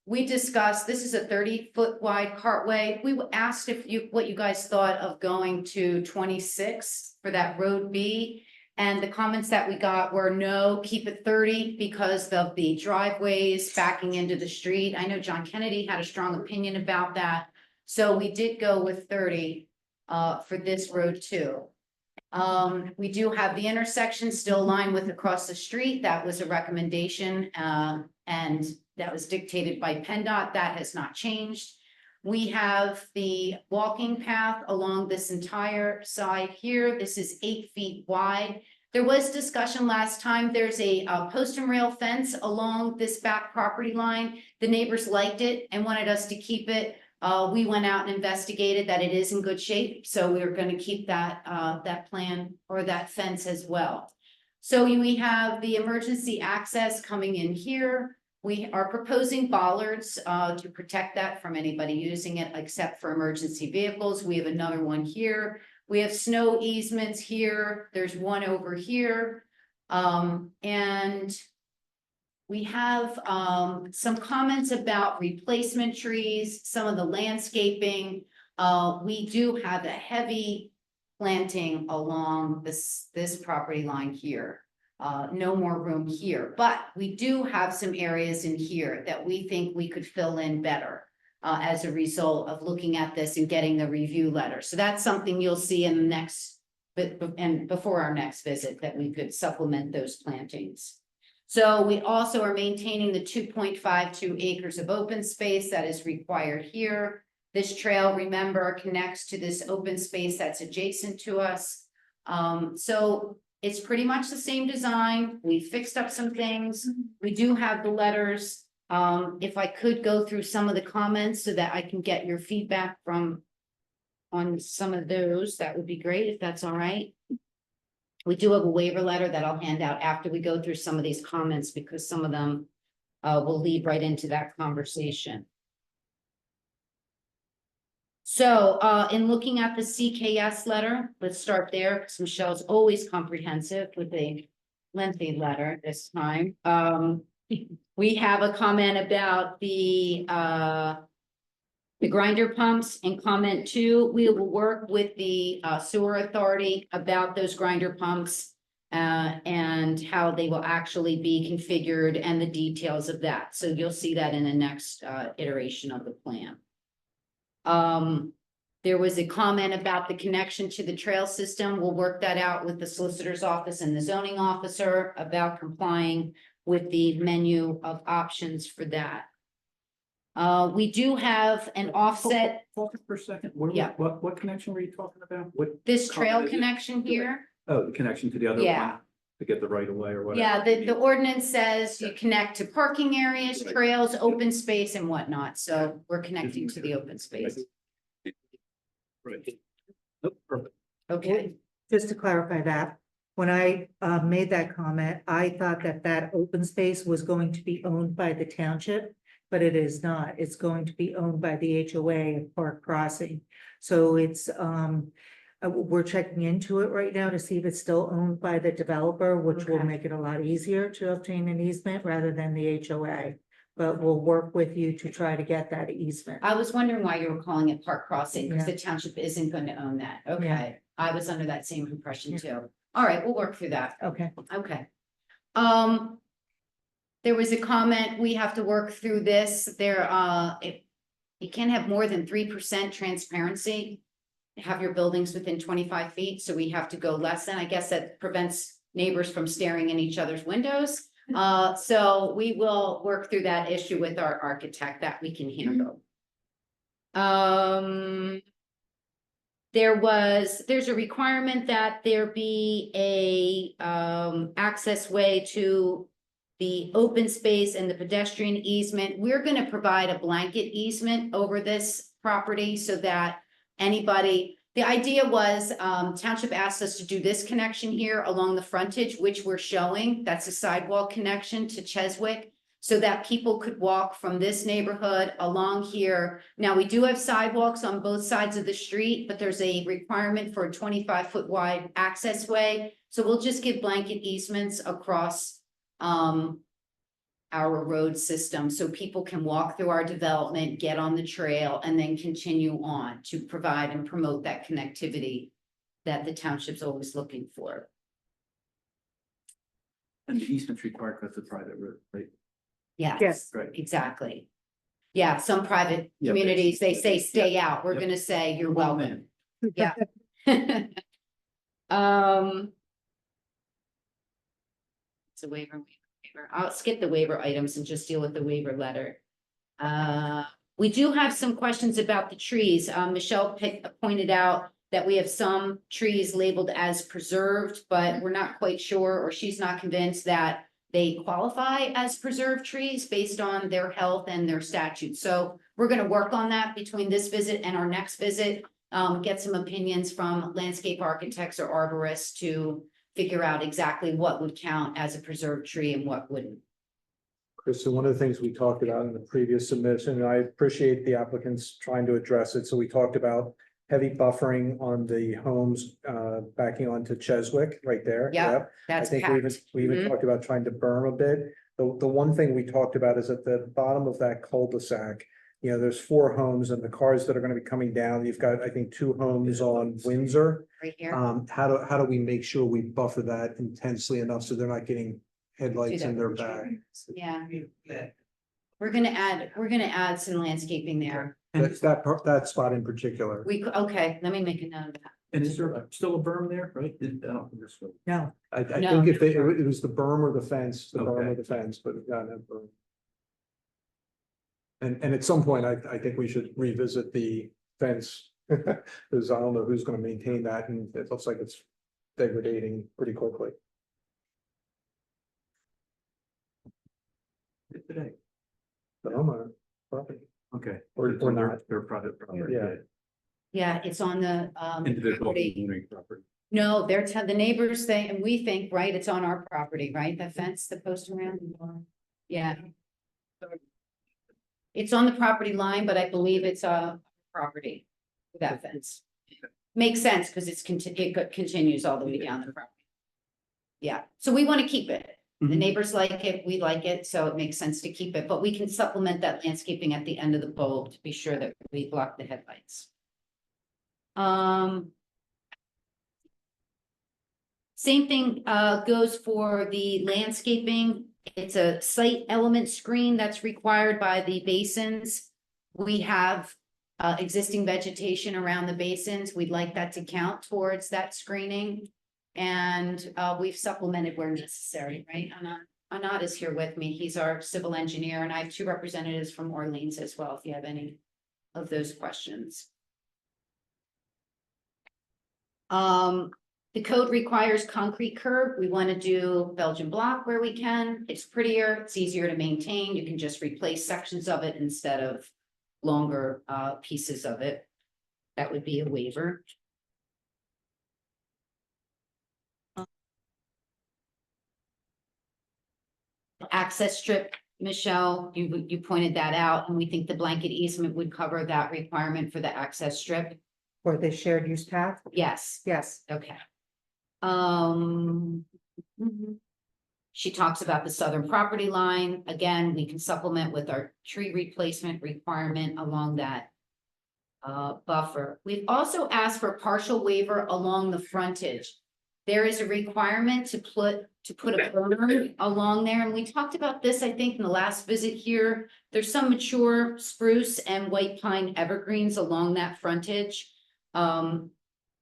we discussed, this is a 30-foot wide cartway. We asked what you guys thought of going to 26 for that road B. And the comments that we got were no, keep it 30 because of the driveways backing into the street. I know John Kennedy had a strong opinion about that. So we did go with 30 for this road too. We do have the intersection still aligned with across the street. That was a recommendation and that was dictated by PennDOT. That has not changed. We have the walking path along this entire side here. This is 8 feet wide. There was discussion last time. There's a post and rail fence along this back property line. The neighbors liked it and wanted us to keep it. We went out and investigated that it is in good shape. So we're going to keep that, that plan or that fence as well. So we have the emergency access coming in here. We are proposing bollards to protect that from anybody using it except for emergency vehicles. We have another one here. We have snow easements here. There's one over here. And we have some comments about replacement trees, some of the landscaping. We do have a heavy planting along this property line here. No more room here, but we do have some areas in here that we think we could fill in better as a result of looking at this and getting the review letter. So that's something you'll see in the next, and before our next visit, that we could supplement those plantings. So we also are maintaining the 2.52 acres of open space that is required here. This trail, remember, connects to this open space that's adjacent to us. So it's pretty much the same design. We fixed up some things. We do have the letters. If I could go through some of the comments so that I can get your feedback from on some of those, that would be great if that's all right. We do have a waiver letter that I'll hand out after we go through some of these comments because some of them will lead right into that conversation. So in looking at the CKS letter, let's start there because Michelle's always comprehensive with a lengthy letter this time. We have a comment about the grinder pumps. In comment 2, we will work with the sewer authority about those grinder pumps and how they will actually be configured and the details of that. So you'll see that in the next iteration of the plan. There was a comment about the connection to the trail system. We'll work that out with the solicitor's office and the zoning officer about complying with the menu of options for that. We do have an offset.
Focus for a second.
Yeah.
What connection were you talking about? What?
This trail
comment is it?
connection here.
Oh, the connection to the other
Yeah.
one to get the right of way or whatever.
Yeah, the ordinance says you connect to parking areas, trails, open space and whatnot. So we're connecting to the open space.
Right. Nope, perfect.
Okay.
Just to clarify that, when I made that comment, I thought that that open space was going to be owned by the township, but it is not. It's going to be owned by the HOA of Park Crossing. So it's, we're checking into it right now to see if it's still owned by the developer, which will
Okay.
make it a lot easier to obtain an easement rather than the HOA. But we'll work with you to try to get that easement.
I was wondering why you were calling it Park Crossing because the township isn't going to own that. Okay.
Yeah.
I was under that same impression too. All right, we'll work through that.
Okay.
Okay. There was a comment, we have to work through this. There, you can't have more than 3% transparency. Have your buildings within 25 feet, so we have to go less than, I guess that prevents neighbors from staring in each other's windows. So we will work through that issue with our architect that we can handle. There's a requirement that there be a access way to the open space and the pedestrian easement. We're going to provide a blanket easement over this property so that anybody The idea was, township asked us to do this connection here along the frontage, which we're showing. That's a sidewalk connection to Cheswick. So that people could walk from this neighborhood along here. Now, we do have sidewalks on both sides of the street, but there's a requirement for a 25-foot wide access way. So we'll just give blanket easements across, our road system, so people can walk through our development, get on the trail, and then continue on to provide and promote that connectivity that the township's always looking for.
And the easement's required because it's a private road, right?
Yes,
Right.
exactly. Yeah, some private
Yeah,
communities, they say,
yeah.
stay out. We're
Yep.
gonna say, you're
Well,
welcome.
man.
Yeah. It's a waiver. I'll skip the waiver items and just deal with the waiver letter. We do have some questions about the trees. Michelle pointed out that we have some trees labeled as preserved, but we're not quite sure, or she's not convinced that they qualify as preserved trees based on their health and their statutes. So we're gonna work on that between this visit and our next visit. Get some opinions from landscape architects or arborists to figure out exactly what would count as a preserved tree and what wouldn't.
Kristen, one of the things we talked about in the previous submission, and I appreciate the applicants trying to address it. So we talked about heavy buffering on the homes, backing onto Cheswick right there.
Yeah,
Yep. I
That's
think
packed.
we even
Mhm.
talked about trying to berm a bit. The one thing we talked about is at the bottom of that cul-de-sac, there's 4 homes and the cars that are gonna be coming down, you've got, I think, 2 homes on Windsor.
Right here.
How do we make sure we buffer that intensely enough so they're not getting headlights in their back?
Yeah. We're gonna add some landscaping there.
That spot in particular.
Okay, let me make a note of that.
And is there still a berm there, right? I don't think there's still-
No,
I
No.
think if it was the berm or the fence, the berm or
Okay.
the fence, but we've got that berm. And at some point, I think we should revisit the fence. Because I don't know who's gonna maintain that, and it looks like it's degrading pretty quickly.
Today,
The homeowner property,
okay.
Or-
It's
or
on their-
not.
Their private property.
Yeah.
Yeah, it's on the
Individual
property.
owning property.
No, the neighbors think, and we think, right, it's on our property, right? The fence, the post around. Yeah. It's on the property line, but I believe it's property, that fence. Makes sense, because it continues all the way down the property. Yeah, so we want to keep it. The
Mhm.
neighbors like it, we like it, so it makes sense to keep it, but we can supplement that landscaping at the end of the bulb to be sure that we block the headlights. Same thing goes for the landscaping. It's a site element screen that's required by the basins. We have existing vegetation around the basins. We'd like that to count towards that screening. And we've supplemented where necessary, right? Anand is here with me. He's our civil engineer, and I have 2 representatives from Orleans as well, if you have any of those questions. The code requires concrete curb. We want to do Belgian block where we can. It's prettier, it's easier to maintain. You can just replace sections of it instead of longer pieces of it. That would be a waiver. Access strip, Michelle, you pointed that out, and we think the blanket easement would cover that requirement for the access strip.
for the shared use path,
Yes.
yes.
Okay. She talks about the southern property line. Again, we can supplement with our tree replacement requirement along that buffer. We've also asked for partial waiver along the frontage. There is a requirement to put a berm along there, and we talked about this, I think, in the last visit here. There's some mature spruce and white pine evergreens along that frontage.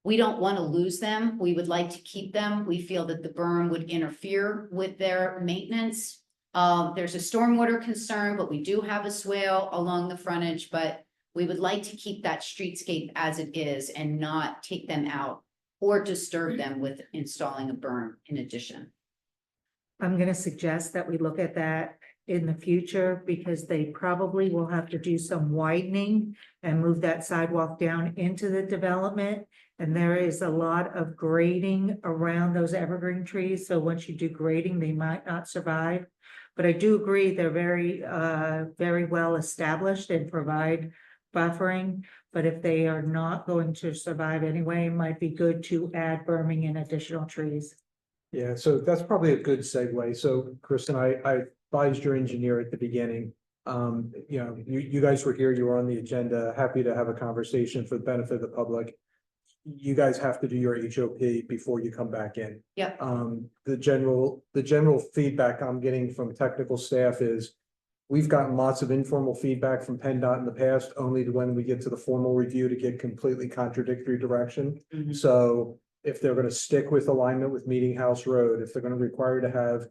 We don't want to lose them. We would like to keep them. We feel that the berm would interfere with their maintenance. There's a stormwater concern, but we do have a swale along the frontage, but we would like to keep that streetscape as it is and not take them out or disturb them with installing a berm in addition.
I'm gonna suggest that we look at that in the future because they probably will have to do some widening and move that sidewalk down into the development. And there is a lot of grading around those evergreen trees, so once you do grading, they might not survive. But I do agree, they're very well established and provide buffering. But if they are not going to survive anyway, it might be good to add berming and additional trees.
Yeah, so that's probably a good segue. So Kristen, I advised your engineer at the beginning. You guys were here, you were on the agenda, happy to have a conversation for the benefit of the public. You guys have to do your HOP before you come back in.
Yep.
The general feedback I'm getting from technical staff is we've gotten lots of informal feedback from PennDOT in the past, only to when we get to the formal review to get completely contradictory direction.
Mhm.
So if they're gonna stick with alignment with Meeting House Road, if they're gonna require to have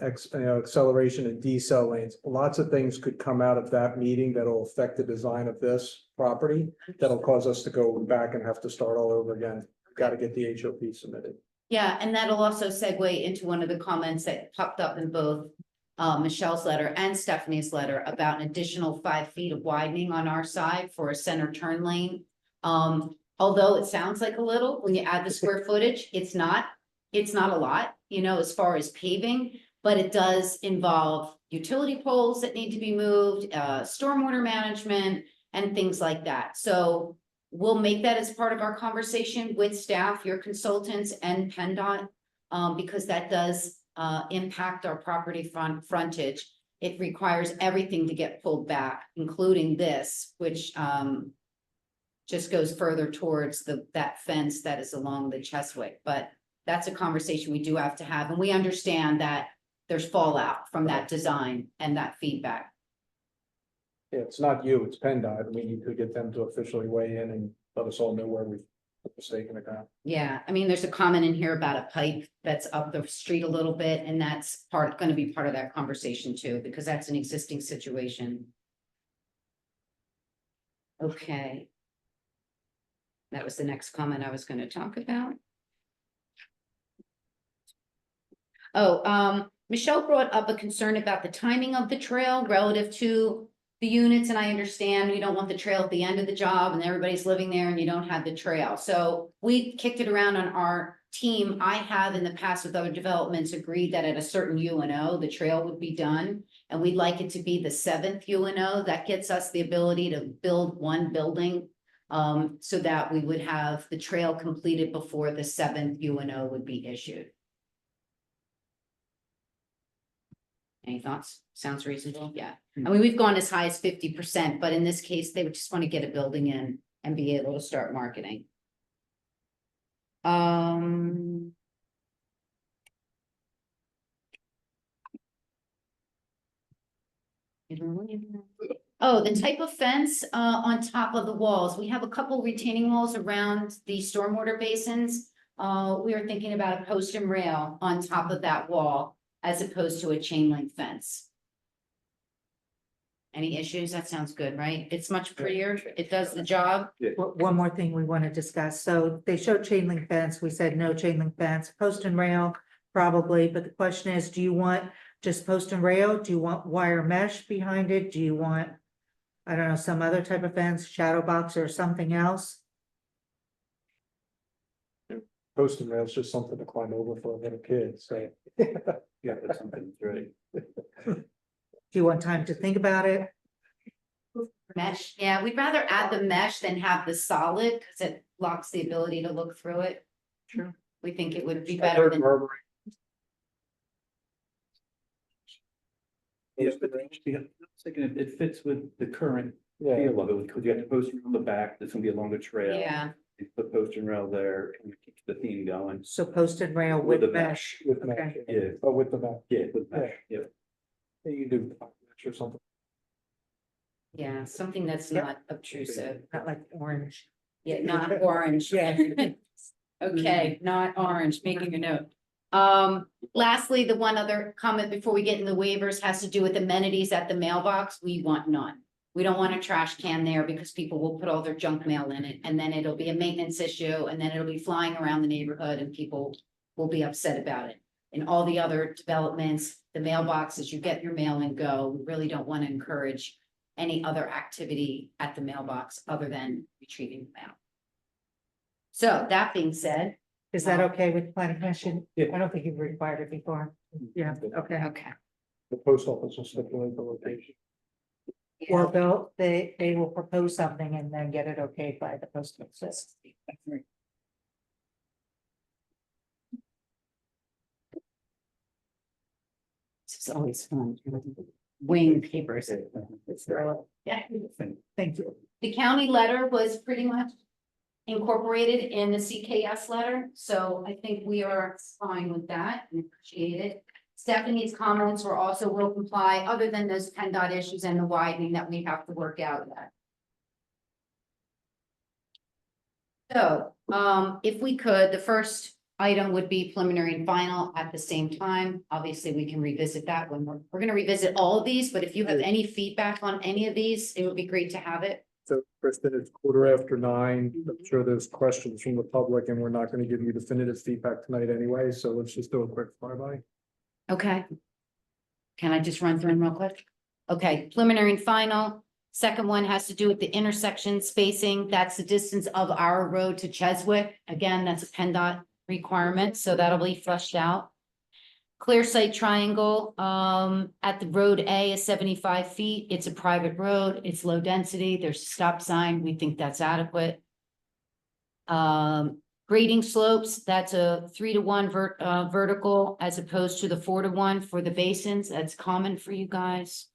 acceleration and decel lanes, lots of things could come out of that meeting that'll affect the design of this property. That'll cause us to go back and have to start all over again. Got to get the HOP submitted.
Yeah, and that'll also segue into one of the comments that popped up in both Michelle's letter and Stephanie's letter about an additional 5 feet of widening on our side for a center turn lane. Although it sounds like a little, when you add the square footage, it's not a lot, as far as paving, but it does involve utility poles that need to be moved, stormwater management and things like that. So we'll make that as part of our conversation with staff, your consultants and PennDOT, because that does impact our property frontage. It requires everything to get pulled back, including this, which just goes further towards that fence that is along the Cheswick. But that's a conversation we do have to have, and we understand that there's fallout from that design and that feedback.
Yeah, it's not you, it's PennDOT. We need to get them to officially weigh in and let us all know where we've put the stake in the ground.
Yeah, I mean, there's a comment in here about a pipe that's up the street a little bit, and that's going to be part of that conversation too, because that's an existing situation. Okay. That was the next comment I was going to talk about. Oh, Michelle brought up a concern about the timing of the trail relative to the units, and I understand you don't want the trail at the end of the job and everybody's living there and you don't have the trail. So we kicked it around on our team. I have in the past with other developments agreed that at a certain UNO, the trail would be done. And we'd like it to be the 7th UNO. That gets us the ability to build one building so that we would have the trail completed before the 7th UNO would be issued. Any thoughts? Sounds reasonable? Yeah. I mean, we've gone as high as 50%, but in this case, they would just want to get a building in and be able to start marketing. Oh, the type of fence on top of the walls. We have a couple retaining walls around the stormwater basins. We are thinking about a post and rail on top of that wall as opposed to a chain link fence. Any issues? That sounds good, right? It's much prettier. It does the job.
One more thing we want to discuss. So they showed chain link fence. We said no chain link fence, post and rail, probably. But the question is, do you want just post and rail? Do you want wire mesh behind it? Do you want, I don't know, some other type of fence, shadow box or something else?
Post and rail is just something to climb over for a little kid, so.
Yeah, that's something, right.
Do you want time to think about it?
Mesh, yeah, we'd rather add the mesh than have the solid because it blocks the ability to look through it.
Sure.
We think it would be
I
better
heard
than.
murmuring.
Yes, but it fits with the current
Yeah,
feel of it, because you have the poster on the back, there's gonna be a longer trail.
Yeah,
You put post and rail there, and you keep the theme going.
So post and rail with
the
mesh.
with
Okay.
mesh,
Yeah,
but with the mesh,
yeah, with mesh, yeah.
you do mesh or something.
yeah, something that's
Yep.
not obtrusive.
Not like orange.
Yeah, not orange.
Yeah.
Okay, not orange, making a note. Lastly, the one other comment before we get in the waivers has to do with amenities at the mailbox. We want none. We don't want a trash can there because people will put all their junk mail in it and then it'll be a maintenance issue and then it'll be flying around the neighborhood and people will be upset about it. in all the other developments, the mailboxes, you get your mail and go. We really don't want to encourage any other activity at the mailbox other than retrieving the mail. So that being said,
Is that okay with planning commission? I don't think you've required it before. Yeah, okay.
okay.
The post office will stipulate the location.
Well, they will propose something and then get it okayed by the post office.
It's always fun. Wing papers. Yeah.
Thank you.
The county letter was pretty much incorporated in the CKS letter, so I think we are fine with that and appreciate it. Stephanie's comments were also will comply, other than those PennDOT issues and the widening that we have to work out yet. So, if we could, the first item would be preliminary and final at the same time. Obviously, we can revisit that when we're gonna revisit all of these, but if you have any feedback on any of these, it would be great to have it.
So Kristen, it's 9:15. I'm sure there's questions from the public and we're not going to give you definitive feedback tonight anyway, so let's just do a quick flyby.
Okay. Can I just run through them real quick? Okay, preliminary and final. Second one has to do with the intersection spacing. That's the distance of our road to Cheswick. Again, that's a PennDOT requirement, so that'll be fleshed out. Clear site triangle, at the road A is 75 feet. It's a private road. It's low density. There's a stop sign. We think that's adequate. Grading slopes, that's a 3-to-1 vertical as opposed to the 4-to-1 for the basins. That's common for you guys.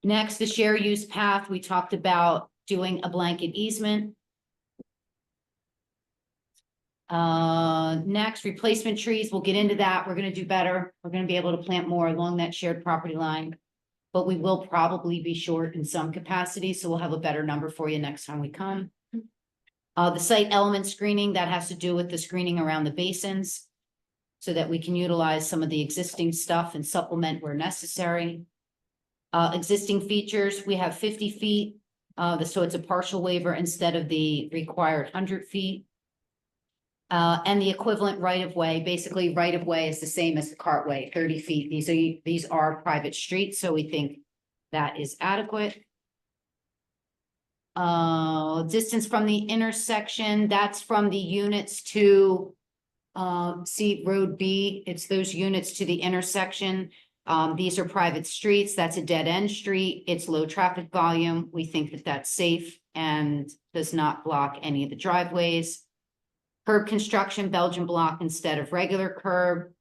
Next, the share use path, we talked about doing a blanket easement. Next, replacement trees, we'll get into that. We're gonna do better. We're gonna be able to plant more along that shared property line. But we will probably be short in some capacity, so we'll have a better number for you next time we come. The site element screening, that has to do with the screening around the basins, so that we can utilize some of the existing stuff and supplement where necessary. Existing features, we have 50 feet, so it's a partial waiver instead of the required 100 feet. And the equivalent right of way, basically right of way is the same as the cartway, 30 feet. These are private streets, so we think that is adequate. Distance from the intersection, that's from the units to see Road B, it's those units to the intersection. These are private streets, that's a dead end street, it's low traffic volume. We think that that's safe and does not block any of the driveways. Curb construction, Belgian block instead of regular curb.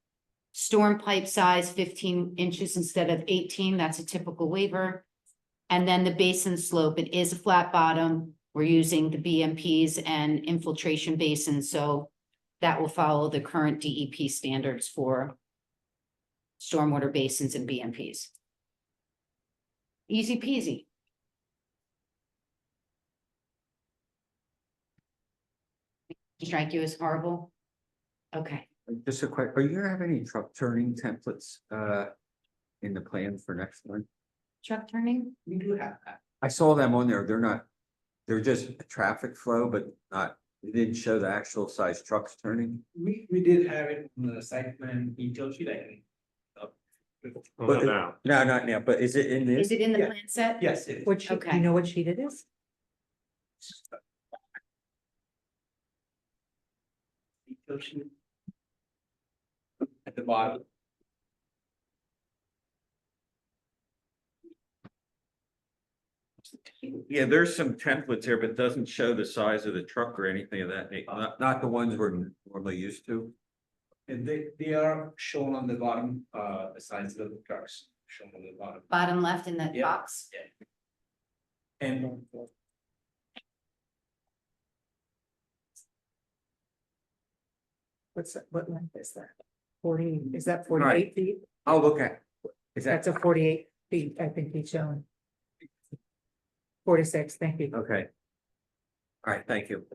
Storm pipe size 15 inches instead of 18, that's a typical waiver. And then the basin slope, it is a flat bottom. We're using the BMPs and infiltration basins, so that will follow the current DEP standards for stormwater basins and BMPs. Easy peasy. Strike you as horrible? Okay.
Just a quick, are you gonna have any truck turning templates in the plan for next one?
Truck turning?
We do have that.
I saw them on there. They're just a traffic flow, but not, they didn't show the actual size trucks turning.
We did have it on the site plan detail sheet, I think.
Well, not now.
No, not now, but is it in this?
Is it in the
Yeah.
plan set?
Yes, it is.
What sheet, do
Okay.
you know what sheet it is?
Detail sheet. At the bottom.
Yeah, there's some templates here, but it doesn't show the size of the truck or anything of that, not the ones we're normally used to.
And they are shown on the bottom, the size of the trucks shown on the bottom.
Bottom left in that
Yeah.
box?
And
What's that, what length is that? 40, is that 48 feet?
I'll look at. Is that,
That's a 48 feet, I think he's showing. 46, thank you.
okay. All right, thank you.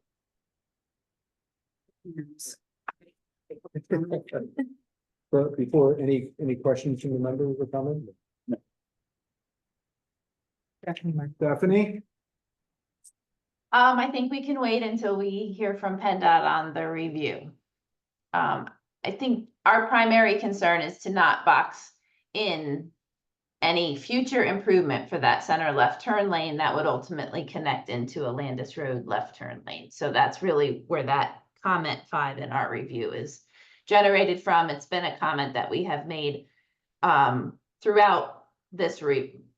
But before, any questions from the members or comments? Stephanie?
I think we can wait until we hear from PennDOT on the review. I think our primary concern is to not box in any future improvement for that center left turn lane that would ultimately connect into a Landis Road left turn lane. So that's really where that comment 5 in our review is generated from. It's been a comment that we have made throughout this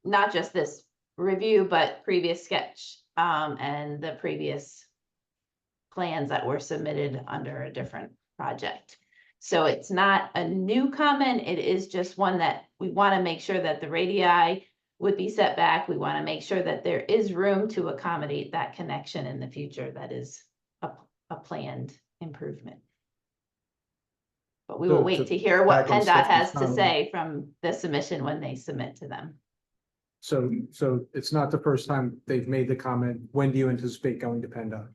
not just this review, but previous sketch and the previous plans that were submitted under a different project. So it's not a new comment. It is just one that we want to make sure that the radii would be set back. We want to make sure that there is room to accommodate that connection in the future. That is a planned improvement. But we will
So
wait
to
to hear what
back on
PennDOT has
Stephanie's
to say from the submission when they submit to them.
So it's not the first time they've made the comment. When do you anticipate going to PennDOT?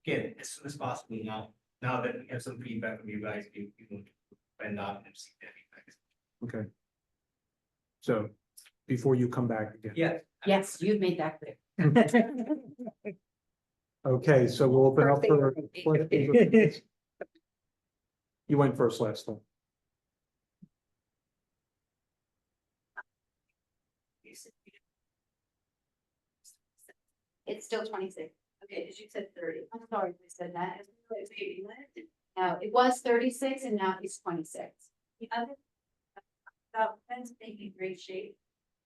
Again, as soon as possible now that we have some feedback from you guys, we will find out and see that feedback.
Okay. So before you come back again.
Yeah.
Yes, you've made that clear.
Okay, so we'll open up for. You went first last time.
It's still 26. Okay, because you said 30. I'm sorry, we said that. No, it was 36 and now it's 26.
The other, about fence being in great shape,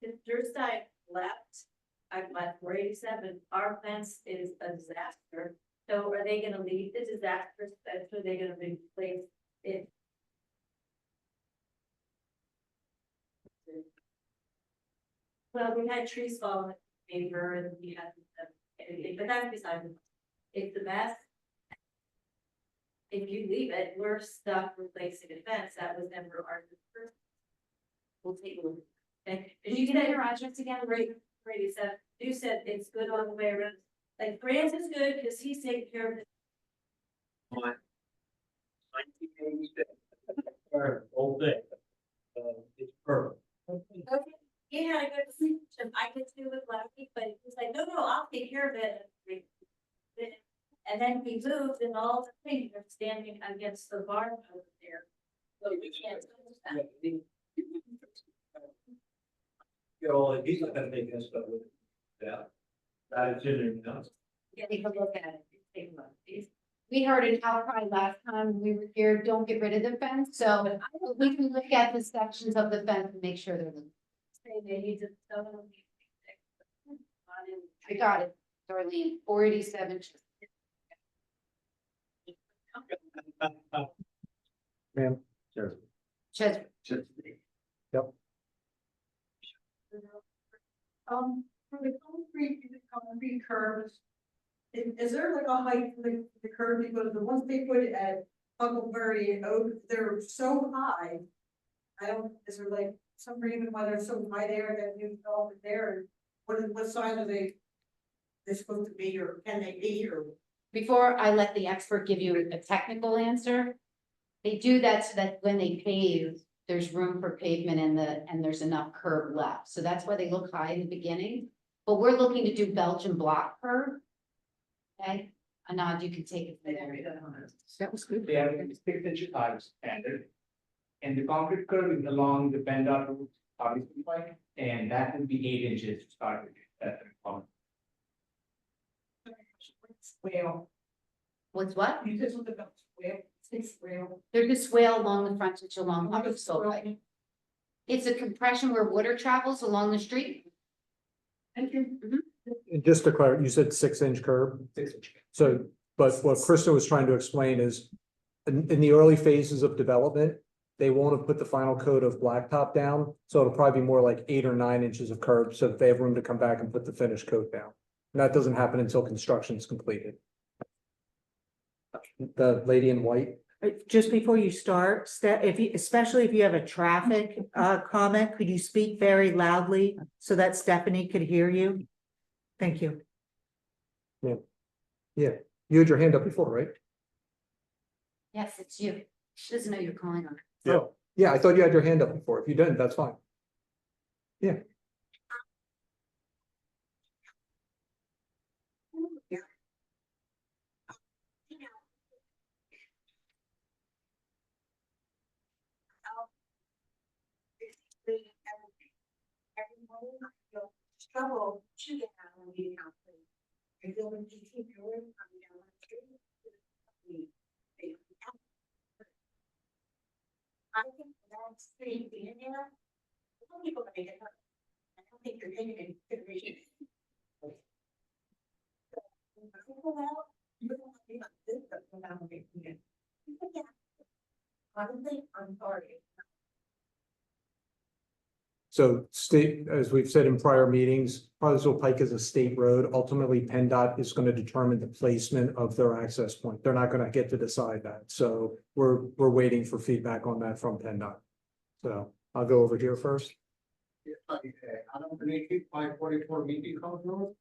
if your side left, I've left 487, our fence is a disaster. So are they gonna leave the disaster fence, or are they gonna replace it? Well, we had trees fall in neighbor and we had everything, but that's beside the, it's the mess. If you leave it, we're stuck replacing a fence that was never our first. We'll take a look. Okay, and you get your address again, right? You said, you said it's good all the way around. Like Grant is good because he's taking care of it.
Whole thing. It's perfect.
Okay, he had a good sleep, I could do it last week, but he was like, no, I'll take care of it. And then we moved and all the things are standing against the barn over there. So we can't touch that.
He's not gonna make us stuff with it. Yeah. That's in there now.
Yeah, take a look at it. Take a look. We heard an outcry last time we were here, don't get rid of the fence, so we can look at the sections of the fence and make sure they're.
Say they need to.
I got it, Darlene, 487.
Ma'am.
Chesney.
Yep.
For the concrete curves, is there like a height for the curve, because the ones they put at Huckleberry and Oak, they're so high. Is there like some reason why they're so high there that you develop it there, and what size are they're supposed to be, or can they be, or?
Before I let the expert give you a technical answer, they do that so that when they pave, there's room for pavement and there's enough curb left. So that's why they look high in the beginning. But we're looking to do Belgian block curb. Okay, Anand, you can take it from there.
That was good.
They have 6 inch high standard. And the concrete curve is along the PennDOT route, obviously, and that will be 8 inches to start with. That's the requirement.
Swale.
What's what?
You said something about swale, swale.
There's a swale along the frontage along Hubbardsville Pike. It's a compression where water travels along the street.
Thank you.
And just to clarify, you said 6-inch curb.
6 inch.
So, but what Krista was trying to explain is in the early phases of development, they won't have put the final coat of blacktop down. So it'll probably be more like 8 or 9 inches of curb so that they have room to come back and put the finished coat down. And that doesn't happen until construction is completed. The lady in white.
Just before you start, especially if you have a traffic comment, could you speak very loudly so that Stephanie could hear you? Thank you.
Yeah, you had your hand up before, right?
Yes, it's you. She doesn't know you're calling on her.
Yeah. Yeah, I thought you had your hand up before. If you didn't, that's fine. Yeah.
trouble to get out of the house. I feel like you keep going, coming down the street. I think that's pretty being there. Some people make it, I don't think they're taking into consideration. People out, you don't want to be like this, but without making it. Yeah. Honestly, I'm sorry.
So state, as we've said in prior meetings, Harleysville Pike is a state road. Ultimately, PennDOT is going to determine the placement of their access point. They're not going to get to decide that. So we're waiting for feedback on that from PennDOT. So I'll go over here first.
I don't believe 544 meeting house road.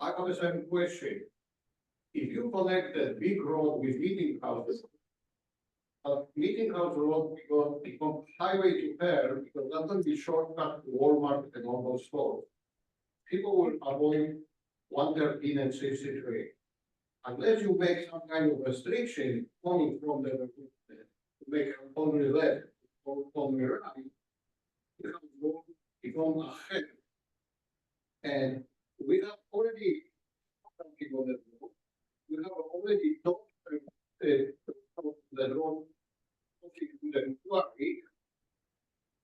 I have a second question. If you connect the big road with meeting houses, meeting house road will become highway to pair because that will be shortcut to Walmart and all those stores. People will avoid 113 and 63. Unless you make some kind of restriction coming from the to make a only left or only right, it will become ahead. And we have already people that we have already talked the road the inquiry.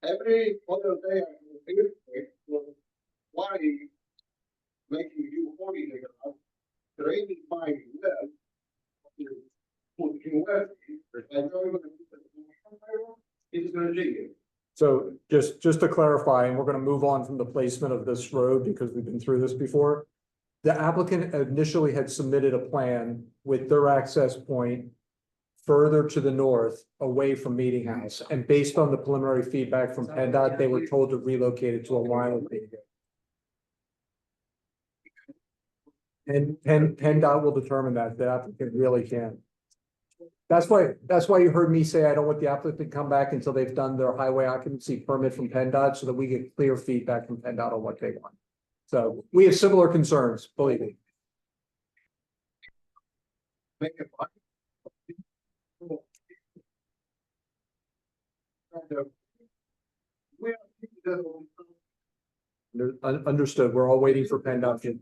Every other day I will worry making you holding the ground, training my well, putting well, and it's going to change it.
So just to clarify, and we're going to move on from the placement of this road because we've been through this before. The applicant initially had submitted a plan with their access point further to the north, away from Meeting House, and based on the preliminary feedback from PennDOT, they were told to relocate it to a line of Meeting. And PennDOT will determine that the applicant really can. That's why you heard me say I don't want the applicant to come back until they've done their highway occupancy permit from PennDOT, so that we get clear feedback from PennDOT on what they want. So we have similar concerns, believe me. Understood. We're all waiting for PennDOT to.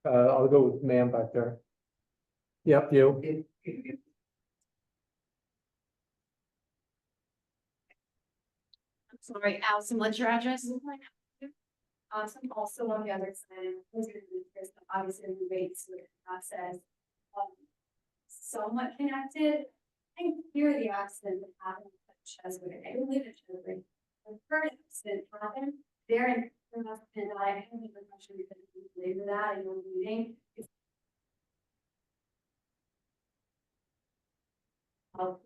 I'll go with ma'am back there. Yep, you.
I'm sorry, Allison, what's your address? Awesome, also on the other side, obviously the rates with the process. Somewhat connected. I hear the accident that happened at Cheswick. I live in Cheswick. The first accident happened there in and I have a question because later that in your meeting. Of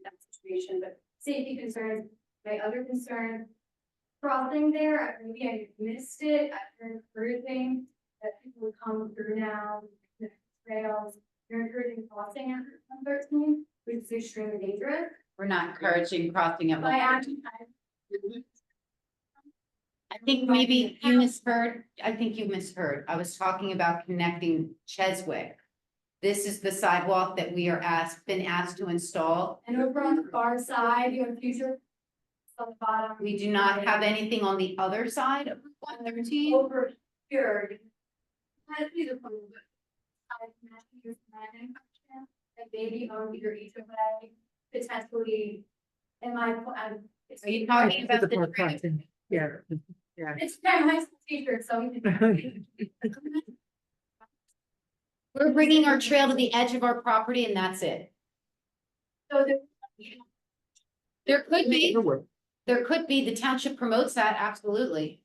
that situation, but safety concerns, my other concern. Crossing there, maybe I missed it. I've heard encouraging that people would come through now, the trails. You're encouraging crossing at 113, which is extremely dangerous.
We're not encouraging crossing at
By
113. I think maybe you misheard. I think you misheard. I was talking about connecting Cheswick. This is the sidewalk that we are been asked to install.
And over on the far side, you have future. On the bottom.
We do not have anything on the other side of 113.
Over here. I see the point, but I imagine you're planning. and maybe on your HOA, potentially. In my,
Are you talking about the
park
trail?
parking? Yeah, yeah.
it's I'm a high school teacher, so.
We're bringing our trail to the edge of our property and that's it.
So
There could be, the township promotes that, absolutely.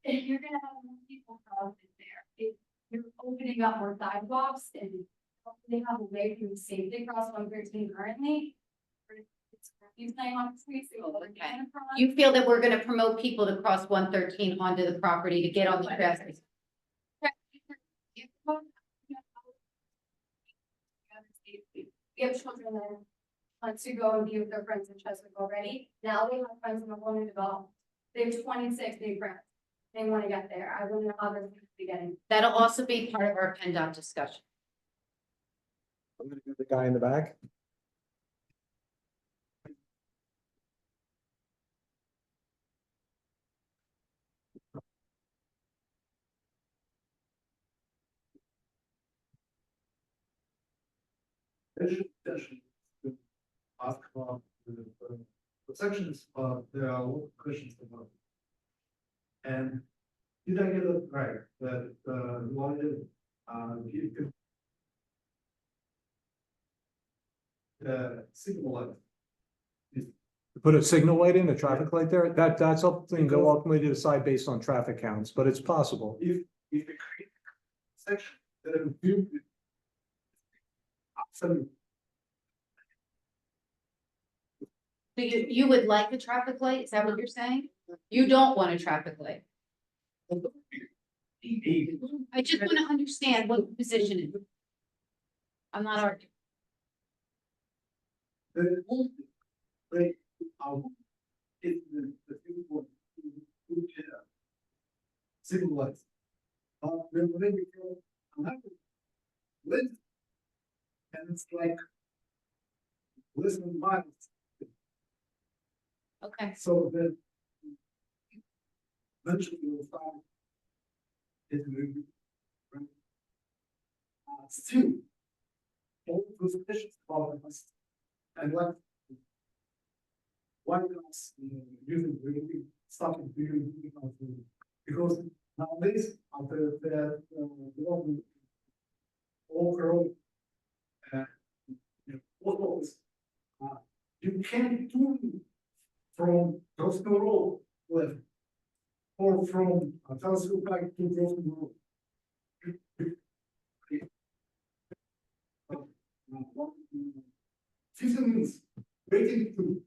if you're gonna have more people crossing there, if you're opening up more sidewalks and they have a way to safely cross 113 currently. You saying on the streets, they will again across.
You feel that we're gonna promote people to cross 113 onto the property to get on the trail?
We have children that want to go and be with their friends in Cheswick already. Now they have friends in the whole new development. They have 26 new friends. They want to get there. I wouldn't know how they're going to be getting.
That'll also be part of our PennDOT discussion.
I'm gonna do the guy in the back.
Ask about the sections, there are a lot of questions about. And did I get it right, that, wanted, you could. Signal light.
Put a signal light in, a traffic light there, that's something they'll ultimately decide based on traffic counts, but it's possible.
If we create a section that would do. Absolutely.
So you would like a traffic light? Is that what you're saying? You don't want a traffic light? I just want to understand what the position is. I'm not arguing.
The only way is the people who signal lights. When you go, and it's like less than miles.
Okay.
So that eventually you'll find it will be still all those questions about us and what else using really started doing because nowadays after the development overall you can't do from Dosco Road left or from Telescope back to Dosco Road. Citizens waiting to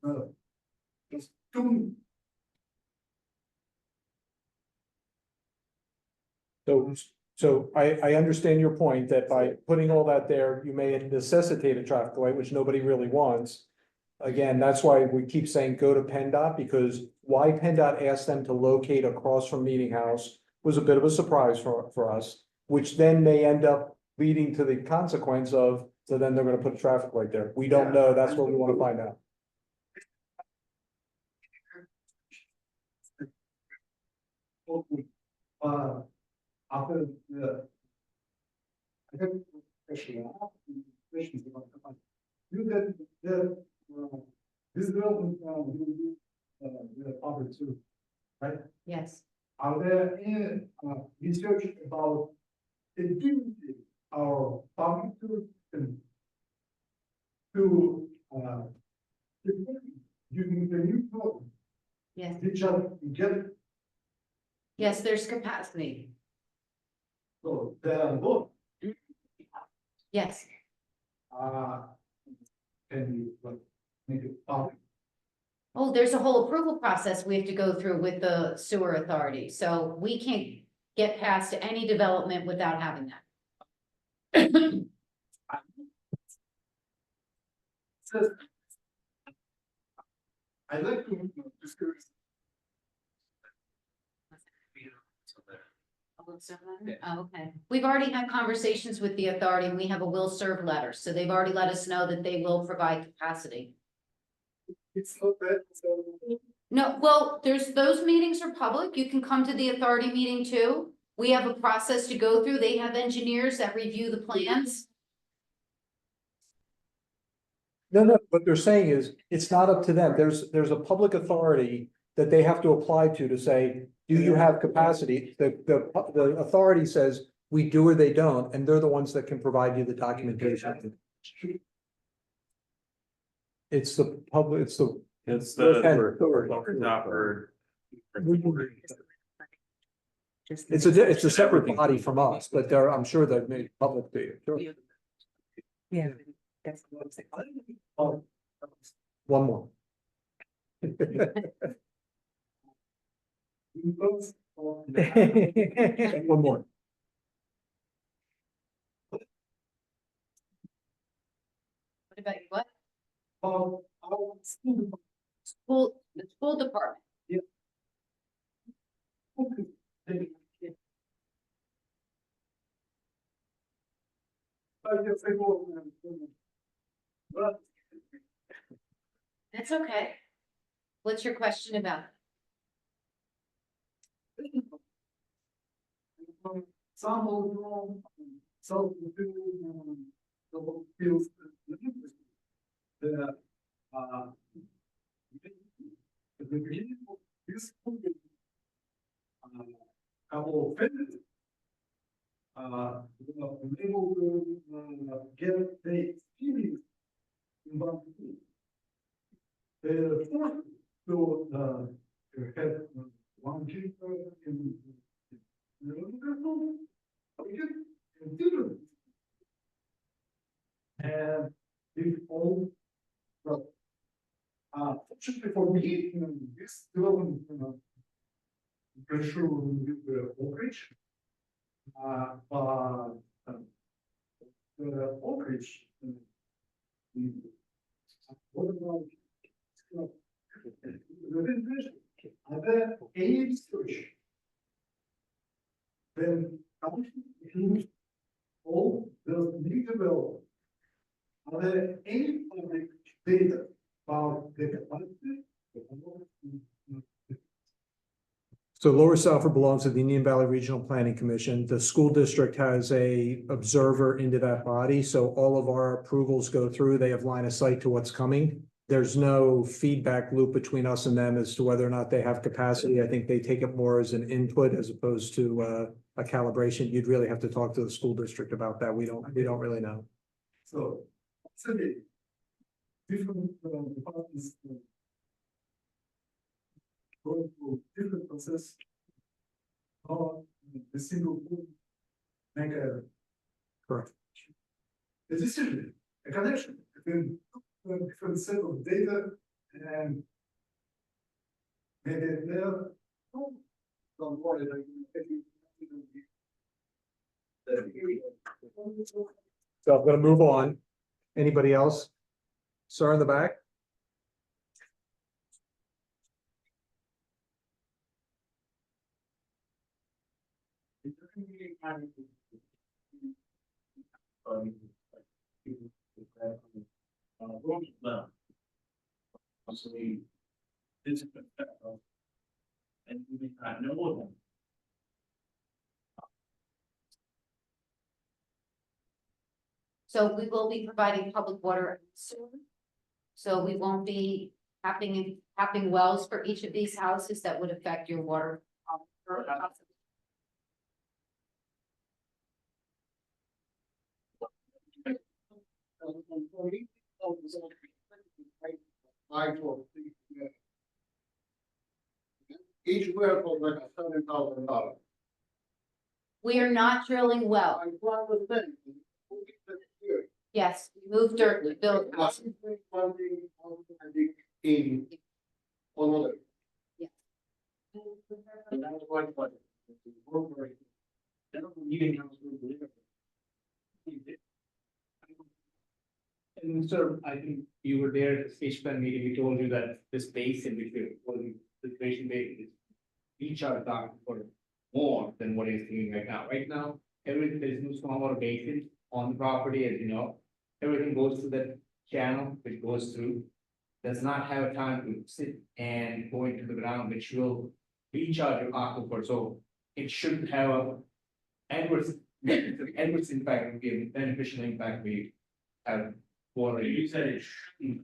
just do.
So I understand your point that by putting all that there, you may necessitate a traffic light, which nobody really wants. Again, that's why we keep saying go to PennDOT, because why PennDOT asked them to locate across from Meeting House was a bit of a surprise for us, which then may end up leading to the consequence of, so then they're gonna put a traffic light there. We don't know, that's what we wanna find out.
After the. I have questions about you that this development will be the public too, right?
Yes.
Are there any research about educating our public to using the new program?
Yes.
Which are get
Yes, there's capacity.
so the both
Yes.
can be like make it public.
Oh, there's a whole approval process we have to go through with the sewer authority, so we can't get past any development without having that.
I like to discuss.
Oh, okay. We've already had conversations with the authority and we have a will serve letter, so they've already let us know that they will provide capacity.
It's not bad, so.
No, well, those meetings are public. You can come to the authority meeting too. We have a process to go through. They have engineers that review the plans.
No, what they're saying is, it's not up to them. There's a public authority that they have to apply to say, do you have capacity? The authority says, we do or they don't, and they're the ones that can provide you the documentation. It's the public, it's the.
It's
It's a separate body from us, but I'm sure they've made public to you. Sure.
Yeah.
One more. One more.
What about you, what? The school department. That's okay. What's your question about?
Couple of fences. Able to get the feelings in one. The fourth to have one keeper in and if all well fortunately for me this development pressure with the operation but the operation what about the age search then includes all the new development. Are there any public data about the capacity?
So Lower Salford belongs to the Indian Valley Regional Planning Commission. The school district has a observer into that body, so all of our approvals go through. They have line of sight to what's coming. There's no feedback loop between us and them as to whether or not they have capacity. I think they take it more as an input as opposed to a calibration. You'd really have to talk to the school district about that. We don't really know.
So, actually, different departments go through different process. How the single group make a
Correct.
a decision, a connection between a different set of data and maybe there. Don't worry,
So I'm gonna move on. Anybody else? Sir in the back?
Possibly. And we may not know of them.
So we will be providing public water and sewer. So we won't be tapping wells for each of these houses that would affect your water.
Each well for like $7,000.
We are not drilling well. Yes, we moved dirt, we built. houses. Yes.
And sir, I think you were there at the stage plan meeting, we told you that this basin which we're calling filtration basin is recharge down for more than what it's doing right now. Right now, everything, there is no stormwater basin on the property, as you know. Everything goes through that channel, which goes through, does not have a time to sit and go into the ground, which will recharge your aquifer, so it shouldn't have a adverse impact, would be a beneficial impact we have water, you said it shouldn't.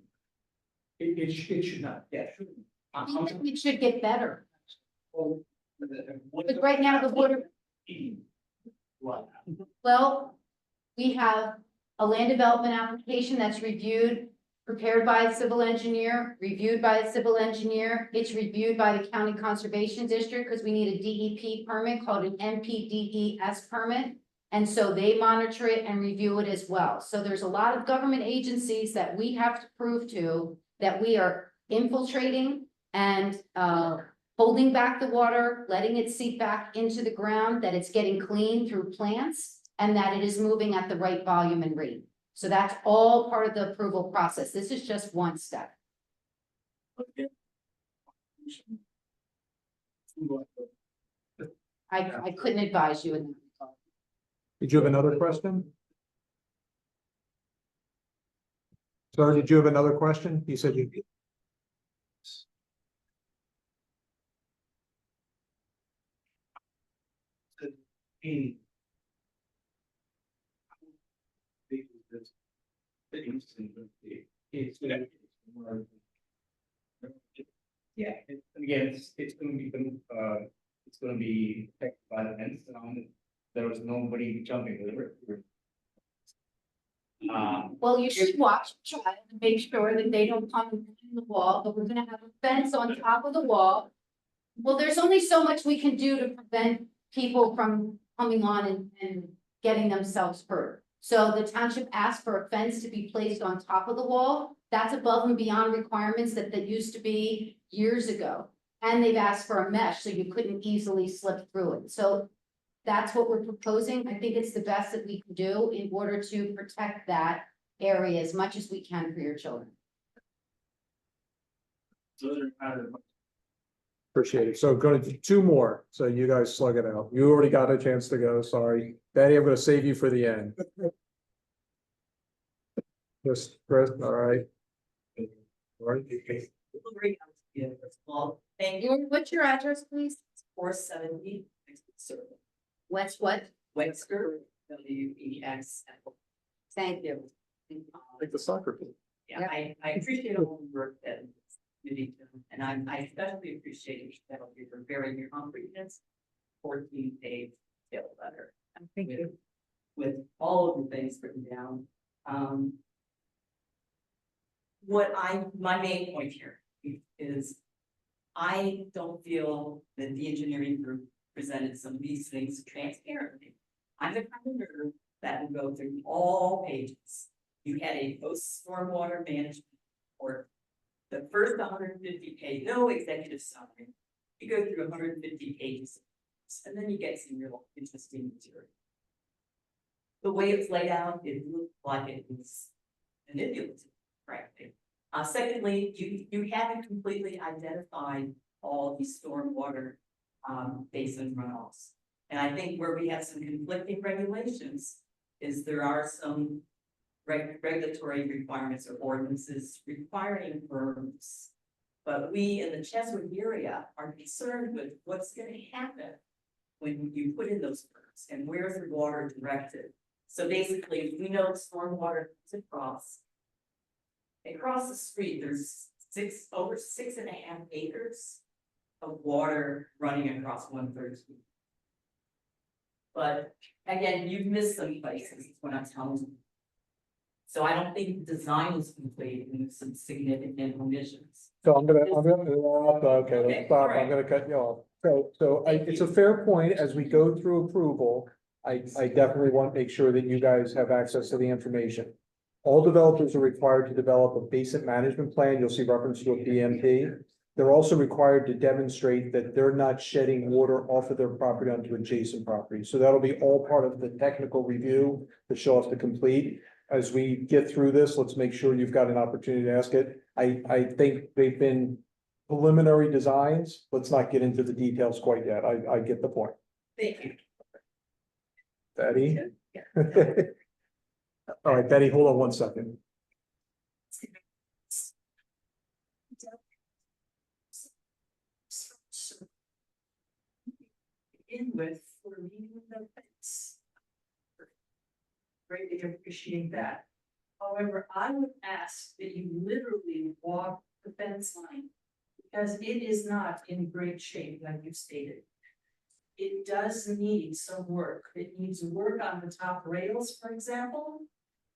It should not, yeah, it shouldn't.
I think it should get better,
Well,
but right now the water,
What?
well, we have a land development application that's reviewed, prepared by a civil engineer, reviewed by a civil engineer. It's reviewed by the county conservation district because we need a DEP permit called an NPDES permit. And so they monitor it and review it as well. So there's a lot of government agencies that we have to prove to that we are infiltrating and holding back the water, letting it seep back into the ground, that it's getting clean through plants, and that it is moving at the right volume and rate. So that's all part of the approval process. This is just one step. I couldn't advise you in that regard.
Did you have another question? Sir, did you have another question? You said you.
Yeah, and again, it's gonna be affected by the fence around it. There was nobody jumping over it.
Well, you should watch the child and make sure that they don't come in the wall, but we're gonna have a fence on top of the wall. Well, there's only so much we can do to prevent people from coming on and getting themselves hurt. So the township asked for a fence to be placed on top of the wall. That's above and beyond requirements that used to be years ago. And they've asked for a mesh, so you couldn't easily slip through it. So that's what we're proposing. I think it's the best that we can do in order to protect that area as much as we can for your children.
Appreciate it. So going to do two more. So you guys slug it out. You already got a chance to go. Sorry. Betty, I'm going to save you for the end. Just Chris, all right. All right.
Yeah, first of all, thank you.
What's your address, please?
470 Circle,
West what?
Wexford, WEX.
Thank you.
Like the soccer team.
Yeah, I appreciate all the work that you did, and I especially appreciate that for very comprehensive 14-page detailed letter.
Thank you.
With all of the things written down. My main point here is I don't feel that the engineering group presented some of these things transparently. I'm the kind of nerd that will go through all pages. You had a post stormwater management report. The first 150 page, no executive summary. You go through 150 pages, and then you get some real interesting material. The way it's laid out, it looked like it was manipulative, frankly. Secondly, you haven't completely identified all these stormwater basin runoffs. And I think where we have some conflicting regulations is there are some regulatory requirements or ordinances requiring berms. But we in the Cheswick area are concerned with what's going to happen when you put in those berms and where's the water directed. So basically, we know stormwater comes across the street, there's over 6.5 acres of water running across 1/3. But again, you've missed some places, is what I'm telling you. So I don't think the design was complete and there's some significant omissions.
So okay, let's stop.
all right.
I'm gonna cut you off. It's a fair point. As we go through approval, I definitely want to make sure that you guys have access to the information. All developers are required to develop a basin management plan. You'll see reference to a BMP. They're also required to demonstrate that they're not shedding water off of their property onto adjacent property. So that'll be all part of the technical review that she'll have to complete. As we get through this, let's make sure you've got an opportunity to ask it. I think they've been preliminary designs. Let's not get into the details quite yet. I get the point.
Thank you.
Betty? All right, Betty, hold on one second.
Begin with for meeting the fence. Greatly appreciate that.
However, I would ask that you literally walk the fence line. Because it is not in great shape, like you stated. It does need some work. It needs work on the top rails, for example.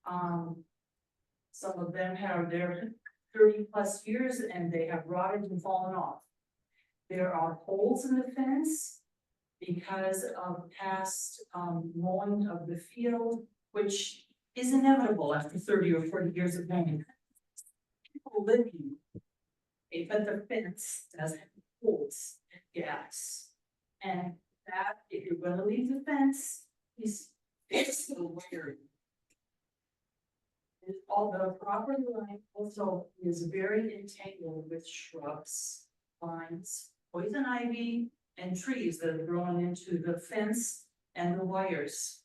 Some of them have their 30+ years and they have rotted and fallen off. There are holes in the fence because of past mowing of the field, which is inevitable after 30 or 40 years of mowing. People live in. But the fence does have holes and gaps. And that, if you're gonna leave the fence, is fix the wiring. And all the property line also is very entangled with shrubs, vines, poison ivy, and trees that have grown into the fence and the wires.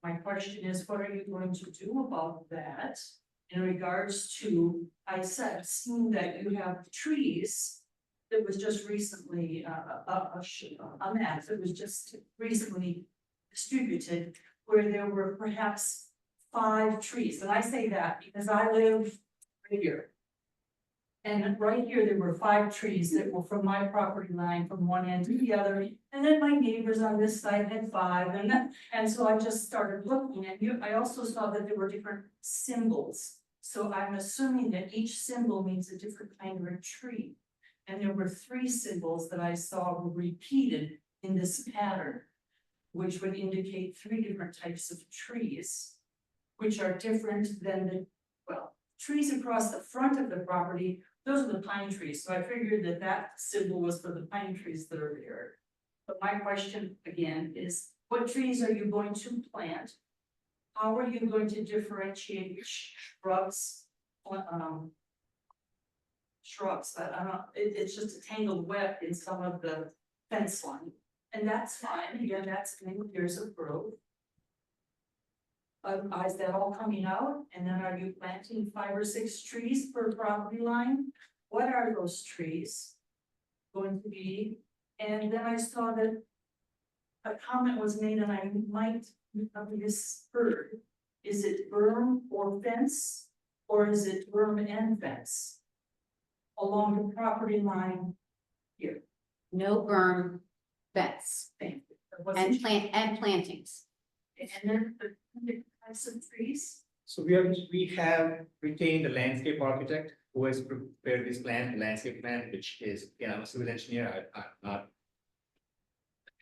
My question is, what are you going to do about that? In regards to, I said, seeing that you have trees that was just recently, a map that was just recently distributed, where there were perhaps 5 trees, and I say that because I live right here. And right here, there were 5 trees that were from my property line from one end to the other, and then my neighbors on this side had 5, and so I just started looking, and I also saw that there were different symbols. So I'm assuming that each symbol means a different kind of a tree. And there were 3 symbols that I saw were repeated in this pattern, which would indicate 3 different types of trees, which are different than the, well, trees across the front of the property. Those are the pine trees, so I figured that that symbol was for the pine trees that are there. But my question again is, what trees are you going to plant? How are you going to differentiate shrubs? Shrubs, I don't know, it's just a tangled web in some of the fence line. And that's fine, again, that's many years of growth. Is that all coming out? And then are you planting 5 or 6 trees per property line? What are those trees going to be? And then I saw that a comment was made, and I might have misheard. Is it berm or fence? Or is it berm and fence? Along the property line here.
No berm, fence,
Thank you.
and plantings.
And then the types of trees.
So we have retained a landscape architect who has prepared this plan, the landscape plan, which is, I'm a civil engineer, I'm not an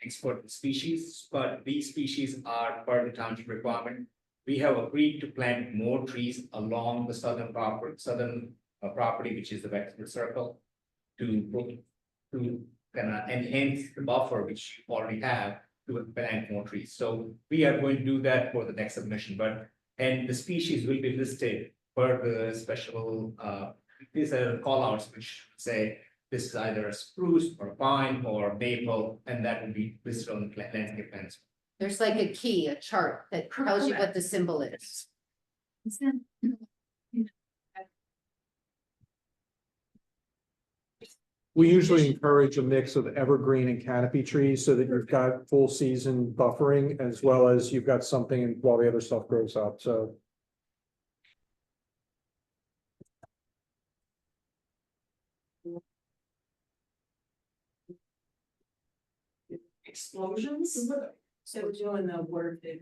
expert in species, but these species are part of the township requirement. We have agreed to plant more trees along the southern property, which is the vector circle, to kind of enhance the buffer, which you already have, to plant more trees. So we are going to do that for the next submission, and the species will be listed per the special, these are call-outs which say this is either a spruce or a pine or maple, and that will be listed on the landscape plans.
There's like a key, a chart that tells you what the symbol is.
We usually encourage a mix of evergreen and canopy trees so that you've got full season buffering as well as you've got something while the other stuff grows up, so.
Explosions. So doing the work that.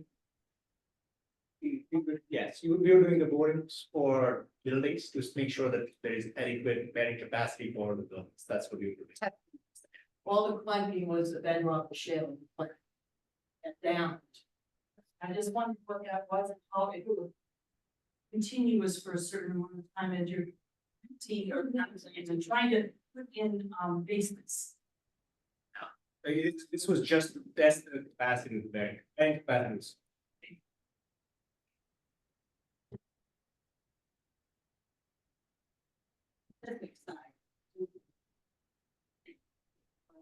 Yes, we are doing the borings for buildings to make sure that there is adequate bearing capacity for the buildings. That's what we're doing.
All the clunking was the bedrock shale. And down. I just wanted to look at wasn't how it was continuous for a certain amount of time as you're or and trying to put in basements.
This was just to test the capacity of the bearing capacities.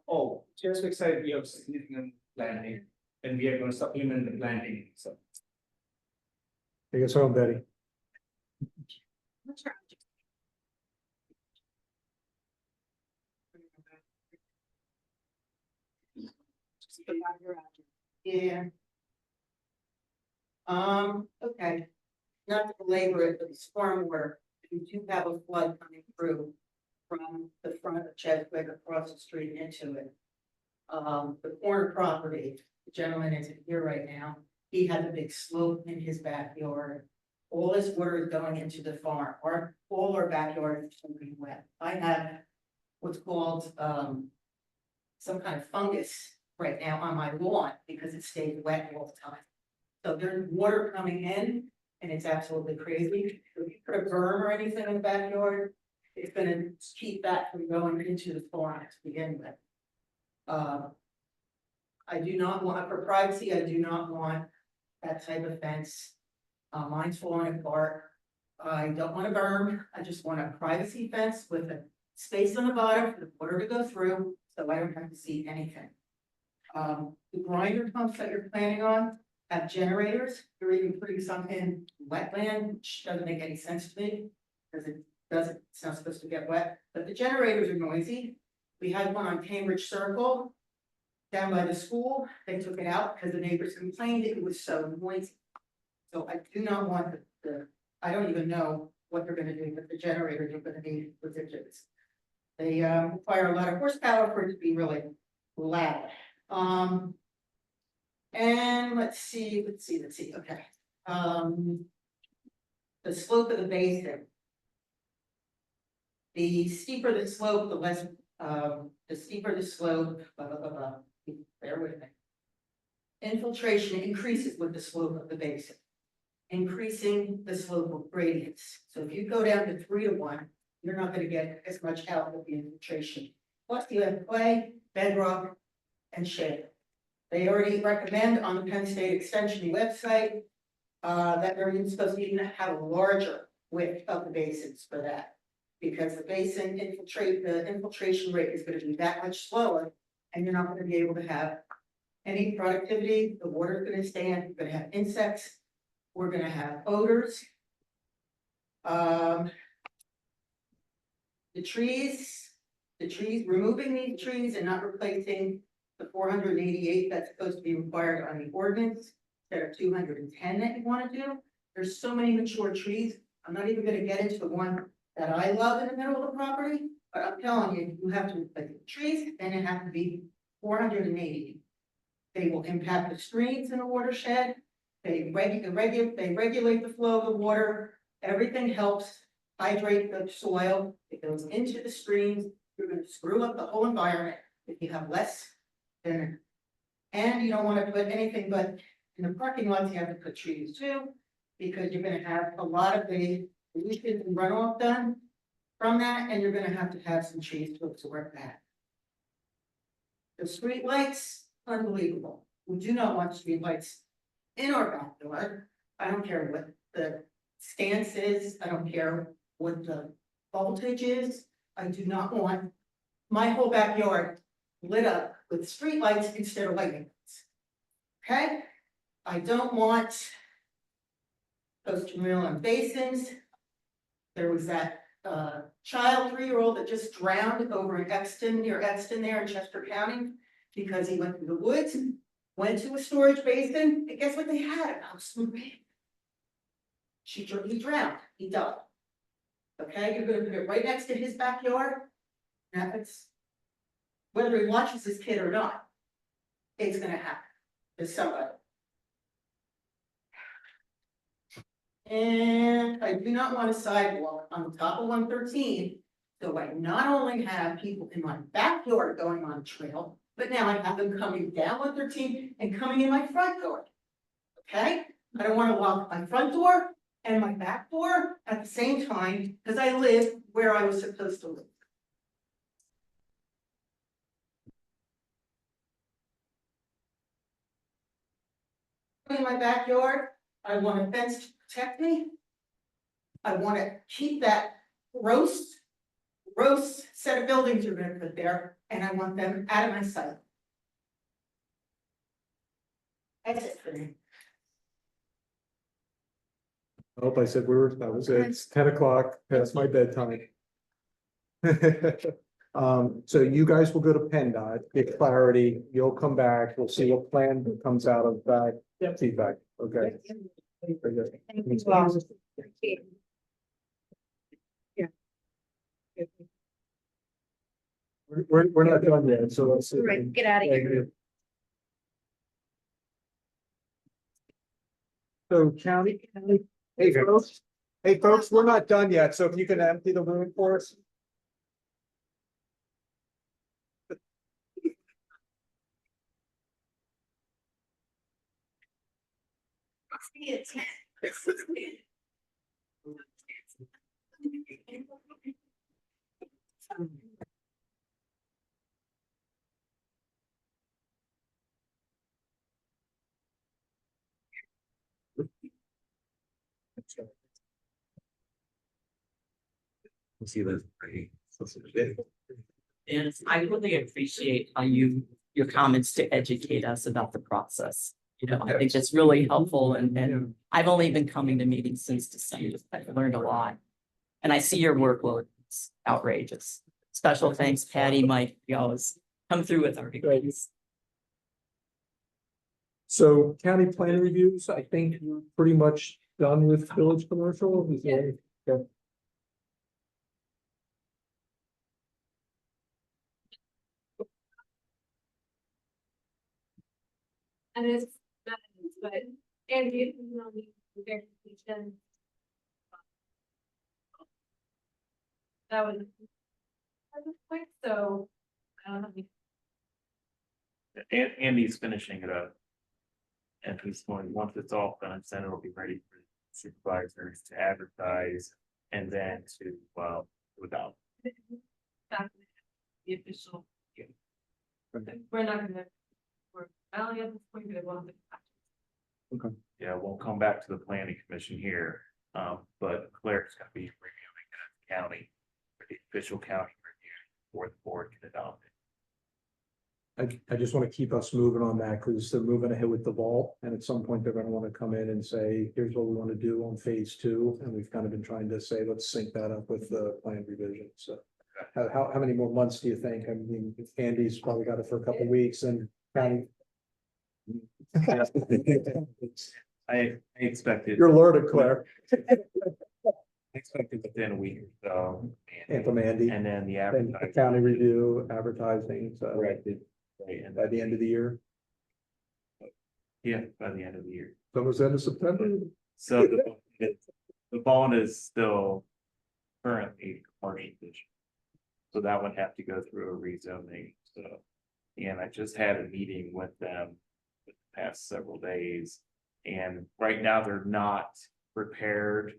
Oh, just excited, we have significant planting, and we are going to supplement the planting, so.
Take us home, Betty.
Yeah. Okay. not to belabor it, but the stormwater, you do have a flood coming through from the front of Cheswick across the street into it. The corner property, the gentleman isn't here right now, he has a big slope in his backyard. All this water is going into the farm, all our backyard is becoming wet. I have what's called, some kind of fungus right now on my lawn because it stays wet all the time. So there's water coming in and it's absolutely crazy. If you put a berm or anything in the backyard, it's gonna keep that from going into the farm to begin with. I do not want, for privacy, I do not want that type of fence. Mine's falling apart. I don't want a berm. I just want a privacy fence with a space on the bottom for the water to go through, so I don't have to see anything. The grinder pumps that you're planning on have generators. You're even putting some in wetland, which doesn't make any sense to me, because it's not supposed to get wet, but the generators are noisy. We had one on Cambridge Circle down by the school. They took it out because the neighbors complained it was so noisy. So I do not want I don't even know what they're gonna do, but the generators are gonna be ridiculous. They require a lot of horsepower for it to be really loud. And let's see, okay. The slope of the basin. The steeper the slope, the less, the steeper the slope, blah, blah, blah, blah. Bear with me. Infiltration increases with the slope of the basin, increasing the slope of gradients. So if you go down to 3 to 1, you're not going to get as much out of the infiltration. Plus you have clay, bedrock, and shale. They already recommend on the Penn State Extension website that they're even supposed to even have a larger width of the basins for that. Because the basin the infiltration rate is going to be that much slower, and you're not going to be able to have any productivity. The water is going to stand, you're going to have insects, we're going to have odors. The trees, removing these trees and not replacing the 488 that's supposed to be required on the ordinance, instead of 210 that you want to do. There's so many mature trees. I'm not even going to get into the one that I love in the middle of the property, but I'm telling you, you have to replace the trees, and it has to be 480. They will impact the streams in the watershed. They regulate the flow of the water. Everything helps hydrate the soil. It goes into the streams. You're going to screw up the whole environment if you have less than. And you don't want to put anything but in the parking lots. You have to put trees too, because you're going to have a lot of the pollution and runoff done from that, and you're going to have some trees to absorb that. The street lights, unbelievable. We do not want street lights in our backyard. I don't care what the stance is. I don't care what the voltage is. I do not want my whole backyard lit up with street lights instead of lighting lights. Okay? I don't want post-mill and basins. There was that child 3-year-old that just drowned over in Exton, near Exton there in Chester County, because he went through the woods, went to a storage basin, and guess what they had? A house movie. He drowned, he died. Okay, you're gonna put it right next to his backyard. Now it's whether he watches his kid or not, it's gonna happen to somebody. And I do not want a sidewalk on the top of 113. So I not only have people in my backyard going on a trail, but now I have them coming down 113 and coming in my front door. Okay? I don't want to lock my front door and my back door at the same time because I live where I was supposed to live. In my backyard, I want a fence to protect me. I want to keep that gross set of buildings you're going to put there, and I want them out of my sight. That's it for me.
I hope I said that was it. It's 10 o'clock, past my bedtime. So you guys will go to PennDOT, get clarity, you'll come back, we'll see what plan comes out of that feedback, okay? Very good.
Thank you all.
We're not done yet, so let's.
All right, get out of here.
So county, hey folks, we're not done yet, so if you can empty the room for us.
See those.
And I really appreciate how your comments to educate us about the process. You know, I think that's really helpful and I've only been coming to meetings since December. I've learned a lot. And I see your workload is outrageous. Special thanks, Patty, Mike, you always come through with our degrees.
So county plan reviews, I think you're pretty much done with village commercial. Is there- okay.
And it's, but, and you know, the verification. That was. At this point, so, I don't know.
Andy's finishing it up. And he's going, once it's all done, then it'll be ready for supervisors to advertise and then to, without.
The official. We're not gonna, I only at this point, we want to.
Yeah, we'll come back to the planning commission here, but Claire's gonna be reviewing the county, for the official county review, before the board can adopt it.
I just want to keep us moving on that because they're moving ahead with the vault. And at some point, they're going to want to come in and say, here's what we want to do on phase 2. And we've kind of been trying to say, let's sync that up with the plan revision. So how many more months do you think? I mean, Andy's probably got it for a couple of weeks and county.
I expected.
You're alerted, Claire.
I expected within a week or so.
And from Andy.
And then the
And the
advertising.
county review, advertising, so
Right, and
by the end of the year.
yeah, by the end of the year.
Almost end of September.
So the bond is still currently commercial vision. So that would have to go through a rezoning, so. And I just had a meeting with them the past several days. And right now they're not prepared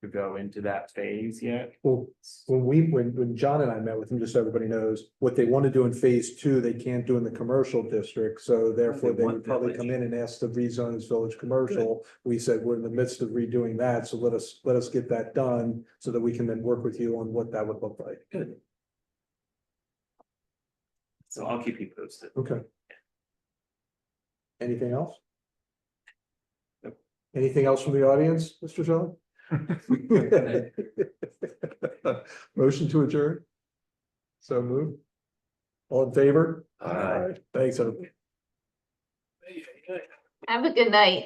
to go into that phase yet.
Well, when John and I met with him, just so everybody knows, what they want to do in phase 2, they can't do in the commercial district. So therefore, they would probably come in and ask to rezone as village commercial. We said, we're in the midst of redoing that, so let us get that done so that we can then work with you on what that would look like.
Good. So I'll keep you posted.
Okay. Anything else?
Nope.
Anything else from the audience, Mr. Shaw? Motion to adjourn. So moved. All in favor?
Aye.
Thanks, everybody.
Have a good night.